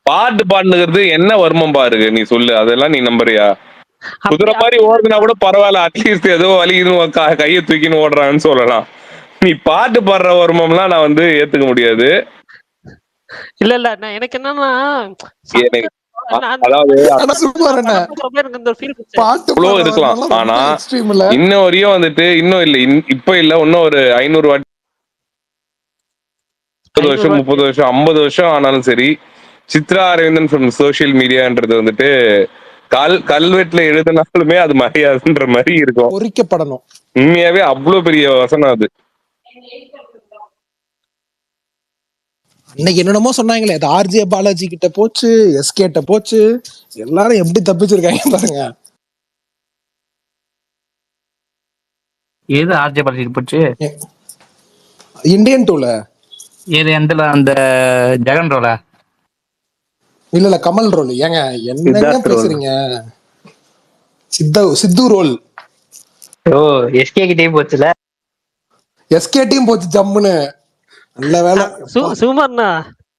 பாட்டு பாடுனுங்கிறது என்ன வருமம் பாருக்கு நீ சொல்லு, அதெல்லாம் நீ நம்புறியா? குதிரை மாதிரி ஓடுதுன்னா கூட பரவாயில்ல, அட்லீஸ்ட் ஏதோ வலிக்குதுன்னு கையை தூக்கின்னு ஓடுறான்னு சொல்லலாம். நீ பாட்டு பாடுற வருமம்லாம் நான் வந்து ஏத்துக்க முடியாது. இல்ல இல்ல நான் எனக்கு என்னன்னா அதாவது இருக்கலாம். ஆனா இன்ன வரையும் வந்துட்டு இன்னும் இல்ல, இப்ப இல்ல, இன்னும் ஒரு 500 வாட்டி 30 வருஷம் 30 வருஷம் 50 வருஷம் ஆனாலும் சரி, சித்ரா அரவிந்தன் ஃப்ரம் சோசியல் மீடியான்றது வந்துட்டு கல்வெட்டுல எழுதினாலுமே அது மறையாதுன்ற மாதிரி இருக்கும். பொறிக்கப்படணும். உண்மையாவே அவ்வளவு பெரிய வசனம் அது. இன்னைக்கு என்னென்னமோ சொன்னாங்களே, அது ஆர்ஜே பாலாஜி கிட்ட போச்சு, எஸ்கேட்ட போச்சு, எல்லாரும் எப்படி தப்பிச்சிருக்காங்க பாருங்க. ஏது ஆர்ஜே பாலாஜி போச்சு? இந்தியன் 2ல ஏது எந்தல அந்த ஜெகன் ரோல? இல்ல கமல் ரோல். ஏங்க என்னங்க பேசுறீங்க? சித்து ரோல். ஓ எஸ்கே கிட்டே போச்சுல. எஸ்கே டீம் போச்சு ஜம்முன்னு. நல்ல வேலை. சுகுமார்ண்ணா,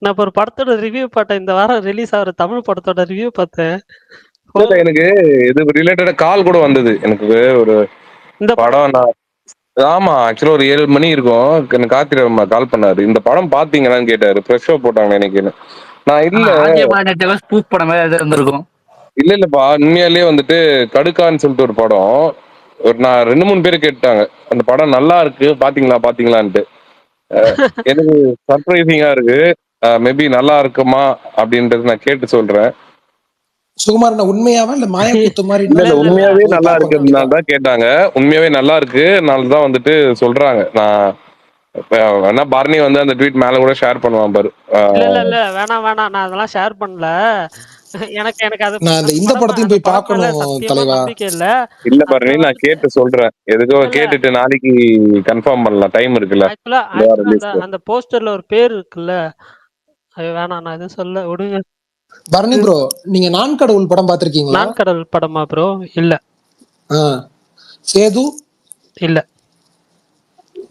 நான் இப்ப ஒரு படத்தோட ரிவ்யூ பார்த்தேன். இந்த வாரம் ரிலீஸ் ஆகிற தமிழ் படத்தோட ரிவ்யூ பார்த்தேன். எனக்கு இது ரிலேட்டடா கால் கூட வந்தது எனக்கு. ஒரு இந்த படம் ஆமா, ஆக்சுவலா ஒரு 7 மணி இருக்கும், எனக்கு கார்த்திகை கால் பண்ணாரு, இந்த படம் பாத்தீங்களான்னு கேட்டாரு. ஃப்ரெஷ் ஷோ போட்டாங்க எனக்கு. நான் இல்ல ஸ்பூஃப் படம் மாதிரி இருந்திருக்கும். இல்லப்பா, உண்மையாலே வந்துட்டு கடுக்கான்னு சொல்லிட்டு ஒரு படம், நான் 2-3 பேர் கேட்டாங்க அந்த படம் நல்லா இருக்கு பாத்தீங்களான்ட்டு. எனக்கு சர்ப்ரைசிங்கா இருக்கு. மேபி நல்லா இருக்குமா அப்படின்றது நான் கேட்டு சொல்றேன். சுகுமார் உண்மையாவே இல்ல மாயக்கூத்து மாதிரி? இல்ல உண்மையாவே நல்லா இருக்குன்னு தான் கேட்டாங்க. உண்மையாவே நல்லா இருக்கு தான் வந்துட்டு சொல்றாங்க. நான் வேணா பரணி வந்து அந்த ட்வீட் மேல கூட ஷேர் பண்ணுவான் பாரு. இல்ல வேணாம் நான் அதெல்லாம் ஷேர் பண்ணல. எனக்கு அது நான் இந்த படத்தையும் போய் பார்க்கணும் தலைவா. நம்பிக்கை இல்ல. இல்ல பரணி, நான் கேட்டு சொல்றேன். எதுக்கோ கேட்டுட்டு நாளைக்கு கன்ஃபார்ம் பண்ணலாம், டைம் இருக்குல்ல. அந்த போஸ்டர்ல ஒரு பேர் இருக்குல்ல, அது வேணாம், நான் எதுவும் சொல்ல விடுங்க. பரணி ப்ரோ, நீங்க நான் கடவுள் படம் பாத்திருக்கீங்களா? நான் கடவுள் படமா ப்ரோ? இல்ல. சேது இல்ல.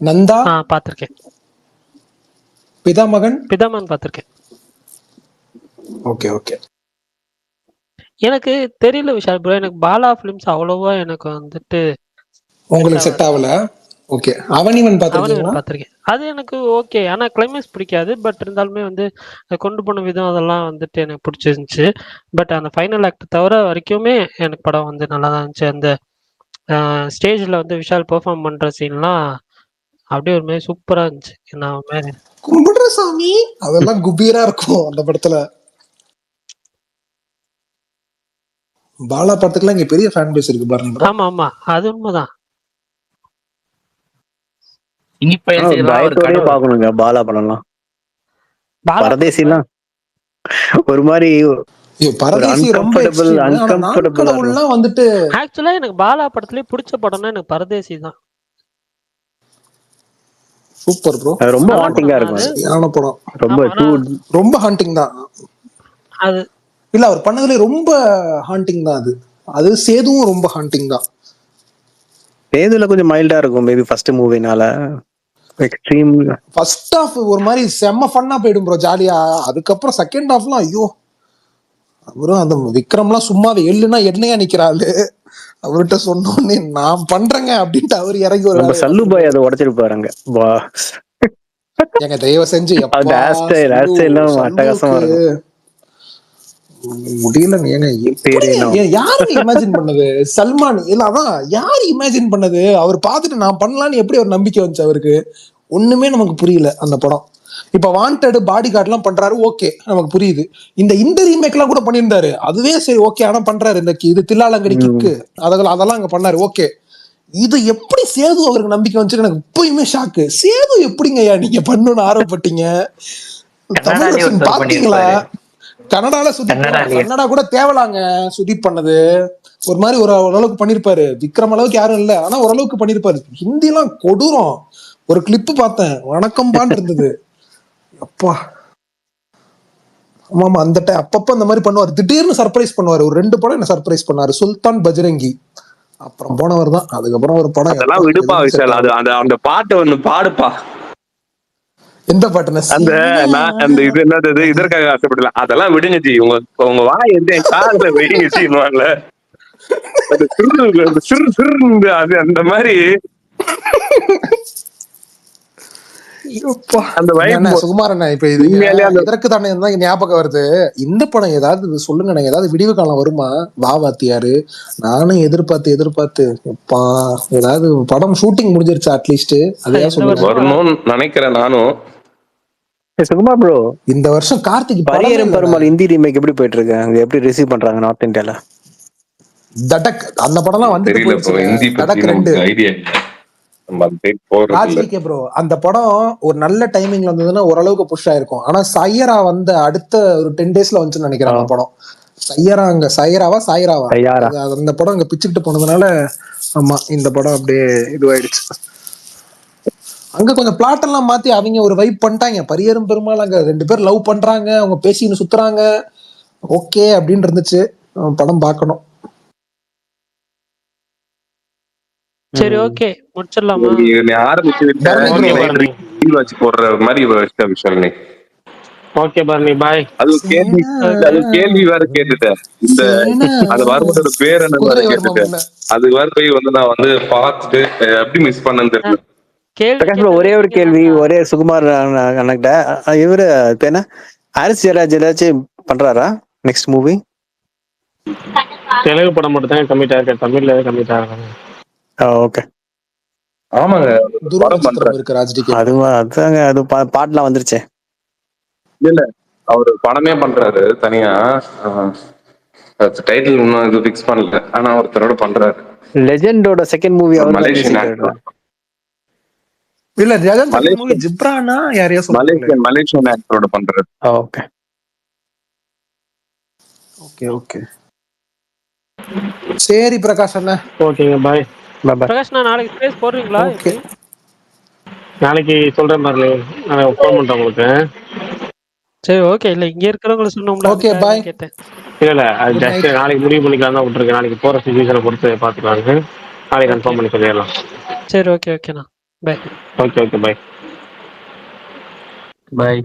நந்தா பாத்திருக்கேன். பிதாமகன் பாத்திருக்கேன். Okay okay. எனக்கு தெரியல விஷால் ப்ரோ, எனக்கு பாலா பிலிம்ஸ் அவ்வளவா எனக்கு வந்துட்டு உங்களுக்கு செட் ஆகல. ஓகே. அவனிவன் பாத்திருக்கேன், அது எனக்கு ஓகே. ஆனா கிளைமேக்ஸ் பிடிக்காது. பட் இருந்தாலுமே வந்து கொண்டு போன விதம் அதெல்லாம் வந்துட்டு எனக்கு பிடிச்சிருந்துச்சு. பட் அந்த ஃபைனல் ஆக்ட் தவிர வரைக்குமே எனக்கு படம் வந்து நல்லா தான் இருந்துச்சு. அந்த ஸ்டேஜ்ல வந்து விஷால் பெர்ஃபார்ம் பண்ற சீன்லாம் அப்படியே ஒரு மாதிரி சூப்பரா இருந்துச்சு. நான் கும்பிடுற சாமி அதெல்லாம் குபீரா இருக்கும் அந்த படத்துல. பாலா படத்துக்குலாம் இங்க பெரிய ஃபேன் பேஸ் இருக்கு பாருங்க. ஆமா அது உண்மைதான். பயத்தோடயே பாக்கணுங்க பாலா படம்லாம். பரதேசிலாம் ஒரு மாதிரி வந்துட்டு. ஆக்சுவலா எனக்கு பாலா படத்துலயே பிடிச்ச படம்னா எனக்கு பரதேசி தான். Super bro. ரொம்ப ஹாண்டிங்கா இருக்கும். சரியான படம். ரொம்ப ஹாண்டிங் தான் அது. இல்ல அவர் பண்ணதுல ரொம்ப ஹாண்டிங் தான் அது. அது சேதுவும் ரொம்ப ஹாண்டிங் தான். சேதுல கொஞ்சம் மைல்டா இருக்கும் மேபி ஃபர்ஸ்ட் மூவினால. எக்ஸ்ட்ரீம் ஃபர்ஸ்ட் ஹாஃப் ஒரு மாதிரி செம்ம ஃபன்னா போயிடும் ப்ரோ, ஜாலியா. அதுக்கப்புறம் செகண்ட் ஹாஃப்லாம் ஐயோ, அவரும் அந்த விக்ரம்லாம் சும்மா எள்ளுனா என்னையா நிக்கிறாரு. அவர்கிட்ட சொன்னோன்னே நான் பண்றேங்க அப்படின்ட்டு அவர் இறங்கி ஒரு சல்லு பாய் அதை உடைச்சிருப்பாருங்க. எங்க தயவு செஞ்சு முடியல. யாரு இமேஜின் பண்ணது? சல்மான் இல்ல, அதான் யாரு இமேஜின் பண்ணது? அவர் பார்த்துட்டு நான் பண்ணலான்னு எப்படி ஒரு நம்பிக்கை வந்துச்சு அவருக்கு? ஒண்ணுமே நமக்கு புரியல அந்த படம். இப்ப வாண்டட் பாடி கார்ட்லாம் பண்றாரு, ஓகே நமக்கு புரியுது. இந்த ரீமேக் எல்லாம் கூட பண்ணியிருந்தாரு, அதுவே சரி ஓகே. ஆனா பண்றாரு இந்த இது தில்லாலங்கடி கிக்கு அதெல்லாம் அங்க பண்ணாரு, ஓகே. இது எப்படி சேது அவருக்கு நம்பிக்கை வந்துச்சு எனக்கு இப்பயுமே ஷாக்கு. சேது எப்படிங்கய்யா நீங்க பண்ணணும்னு ஆர்வப்பட்டீங்க? தமிழ் வெர்ஷன் பாத்தீங்களா? கன்னடால சுதீப், கன்னடா கூட தேவலாங்க சுதீப் பண்ணது. ஒரு மாதிரி ஓரளவுக்கு பண்ணிருப்பாரு. விக்ரம் அளவுக்கு யாரும் இல்ல, ஆனா ஓரளவுக்கு பண்ணிருப்பாரு. ஹிந்தி எல்லாம் கொடூரம். ஒரு கிளிப்பு பார்த்தேன், வணக்கம்பான் இருந்தது. அப்பா ஆமா அந்த அப்பப்ப அந்த மாதிரி பண்ணுவார். திடீர்னு சர்ப்ரைஸ் பண்ணுவாரு. ஒரு 2 படம் என்ன சர்ப்ரைஸ் பண்ணாரு, சுல்தான் பஜ்ரங்கி. அப்புறம் போனவர் தான். அதுக்கப்புறம் ஒரு படம் அதெல்லாம் விடுப்பா விஷால். அது அந்த பாட்டு ஒண்ணு பாடுப்பா. எந்த பாட்டுன? அந்த நான் அந்த இது என்னது இதற்காக ஆசைப்படல, அதெல்லாம் விடுங்க ஜி. உங்க வாய் வந்து என் காதுல வைங்க ஜின்னுவாங்கல்ல, அது சிறு சிறு அது அந்த மாதிரி அந்த சுகுமாரண்ணா. இப்ப இது இதற்கு தானே ஞாபகம் வருது. இந்த படம் ஏதாவது சொல்லுங்க, ஏதாவது விடிவு காலம் வருமா? வாத்தியாரு நானும் எதிர்பார்த்து ஏதாவது படம் ஷூட்டிங் முடிஞ்சிருச்சா அட்லீஸ்ட்? அதையா சொல்லுங்க. வரணும்னு நினைக்கிறேன் நானும். சுகுமார் ப்ரோ, இந்த வருஷம் கார்த்திக் பரியரும் பெருமாள் ஹிந்தி ரீமேக் எப்படி போயிட்டு இருக்கு? அங்க எப்படி ரிசீவ் பண்றாங்க நார்த் இந்தியால? தடக் அந்த படம்லாம் வந்துட்டு போயிடுச்சு. தடக் 2 ஐடியா ராஜ்விகே ப்ரோ. அந்த படம் ஒரு நல்ல டைமிங்ல வந்ததுன்னா ஓரளவுக்கு புஷ் ஆயிருக்கும். ஆனா சையரா வந்த அடுத்த ஒரு 10 டேஸ்ல வந்துச்சுன்னு நினைக்கிறேன் படம். சாயிராவா அந்த படம் அங்க பிச்சுக்கிட்டு போனதுனால ஆமா இந்த படம் அப்படியே இதுவாயிடுச்சு. அங்க கொஞ்சம் பிளாட் எல்லாம் மாத்தி அவங்க ஒரு வைப் பண்ணிட்டாங்க. பரியரும் பெருமாள் அங்க 2 பேர் லவ் பண்றாங்க, அவங்க பேசின்னு சுத்துறாங்க, ஓகே அப்படின்னு இருந்துச்சு. படம் பார்க்கணும். சரி ஓகே முடிச்சிடலாமா? ஆரம்பிச்சு போடுற மாதிரி விஷால். ஓகே பர்னி பாய். அது கேள்வி வேற கேட்டுட்டேன். இந்த அந்த வருமனோட பேர் என்ன வேற கேட்டுட்டேன். அது வேற போய் வந்து நான் வந்து பார்த்துட்டு எப்படி மிஸ் பண்ணேன்னு தெரியல. பிரகாஷ் ப்ரோ, ஒரே ஒரு கேள்வி, ஒரே சுகுமார் அண்ணகிட்ட. இவரு என்ன ஹாரிஸ் ஜெயராஜ் ஏதாச்சும் பண்றாரா நெக்ஸ்ட் மூவி? தெலுங்கு படம் மட்டும் தான் கம்மிட் ஆயிருக்கு, தமிழ்ல கம்மிட் ஆகாது. ஓகே ஆமாங்க, அதுதாங்க. அது பாட்டுலாம் வந்துருச்சு. இல்ல அவரு படமே பண்றாரு தனியா. டைட்டில் இன்னும் இது பிக்ஸ் பண்ணல, ஆனா ஒருத்தரோட பண்றாரு. லெஜெண்டோட செகண்ட் மூவி அவர் மலேசியன் ஆக்டர். இல்ல லெஜெண்ட் செகண்ட் மூவி ஜிப்ரானா யாரையா சொல்றாங்க? மலேசியன் ஆக்டரோட பண்றாரு. ஓகே ஓகே ஓகே சரி பிரகாஷ் அண்ணா. ஓகேங்க பாய். பிரகாஷ் நான் நாளைக்கு ஸ்பேஸ் போடுறீங்களா? ஓகே நாளைக்கு சொல்றேன் பாருங்க, நான் ஃபோன் பண்றேன் உங்களுக்கு. சரி ஓகே. இல்ல இங்க இருக்கிறவங்கள சொன்னோம்ல. Okay bye. கேட்டேன். இல்ல அது ஜஸ்ட் நாளைக்கு முடிவு பண்ணிக்கலாம் தான் விட்டுருக்கேன். நாளைக்கு போற சிச்சுவேஷனை பொறுத்து பாத்துக்கலாங்க. நாளைக்கு கன்ஃபார்ம் பண்ணி சொல்லிடலாம். சரி ஓகே ஓகேண்ணா. பை. Okay bye. பாய்.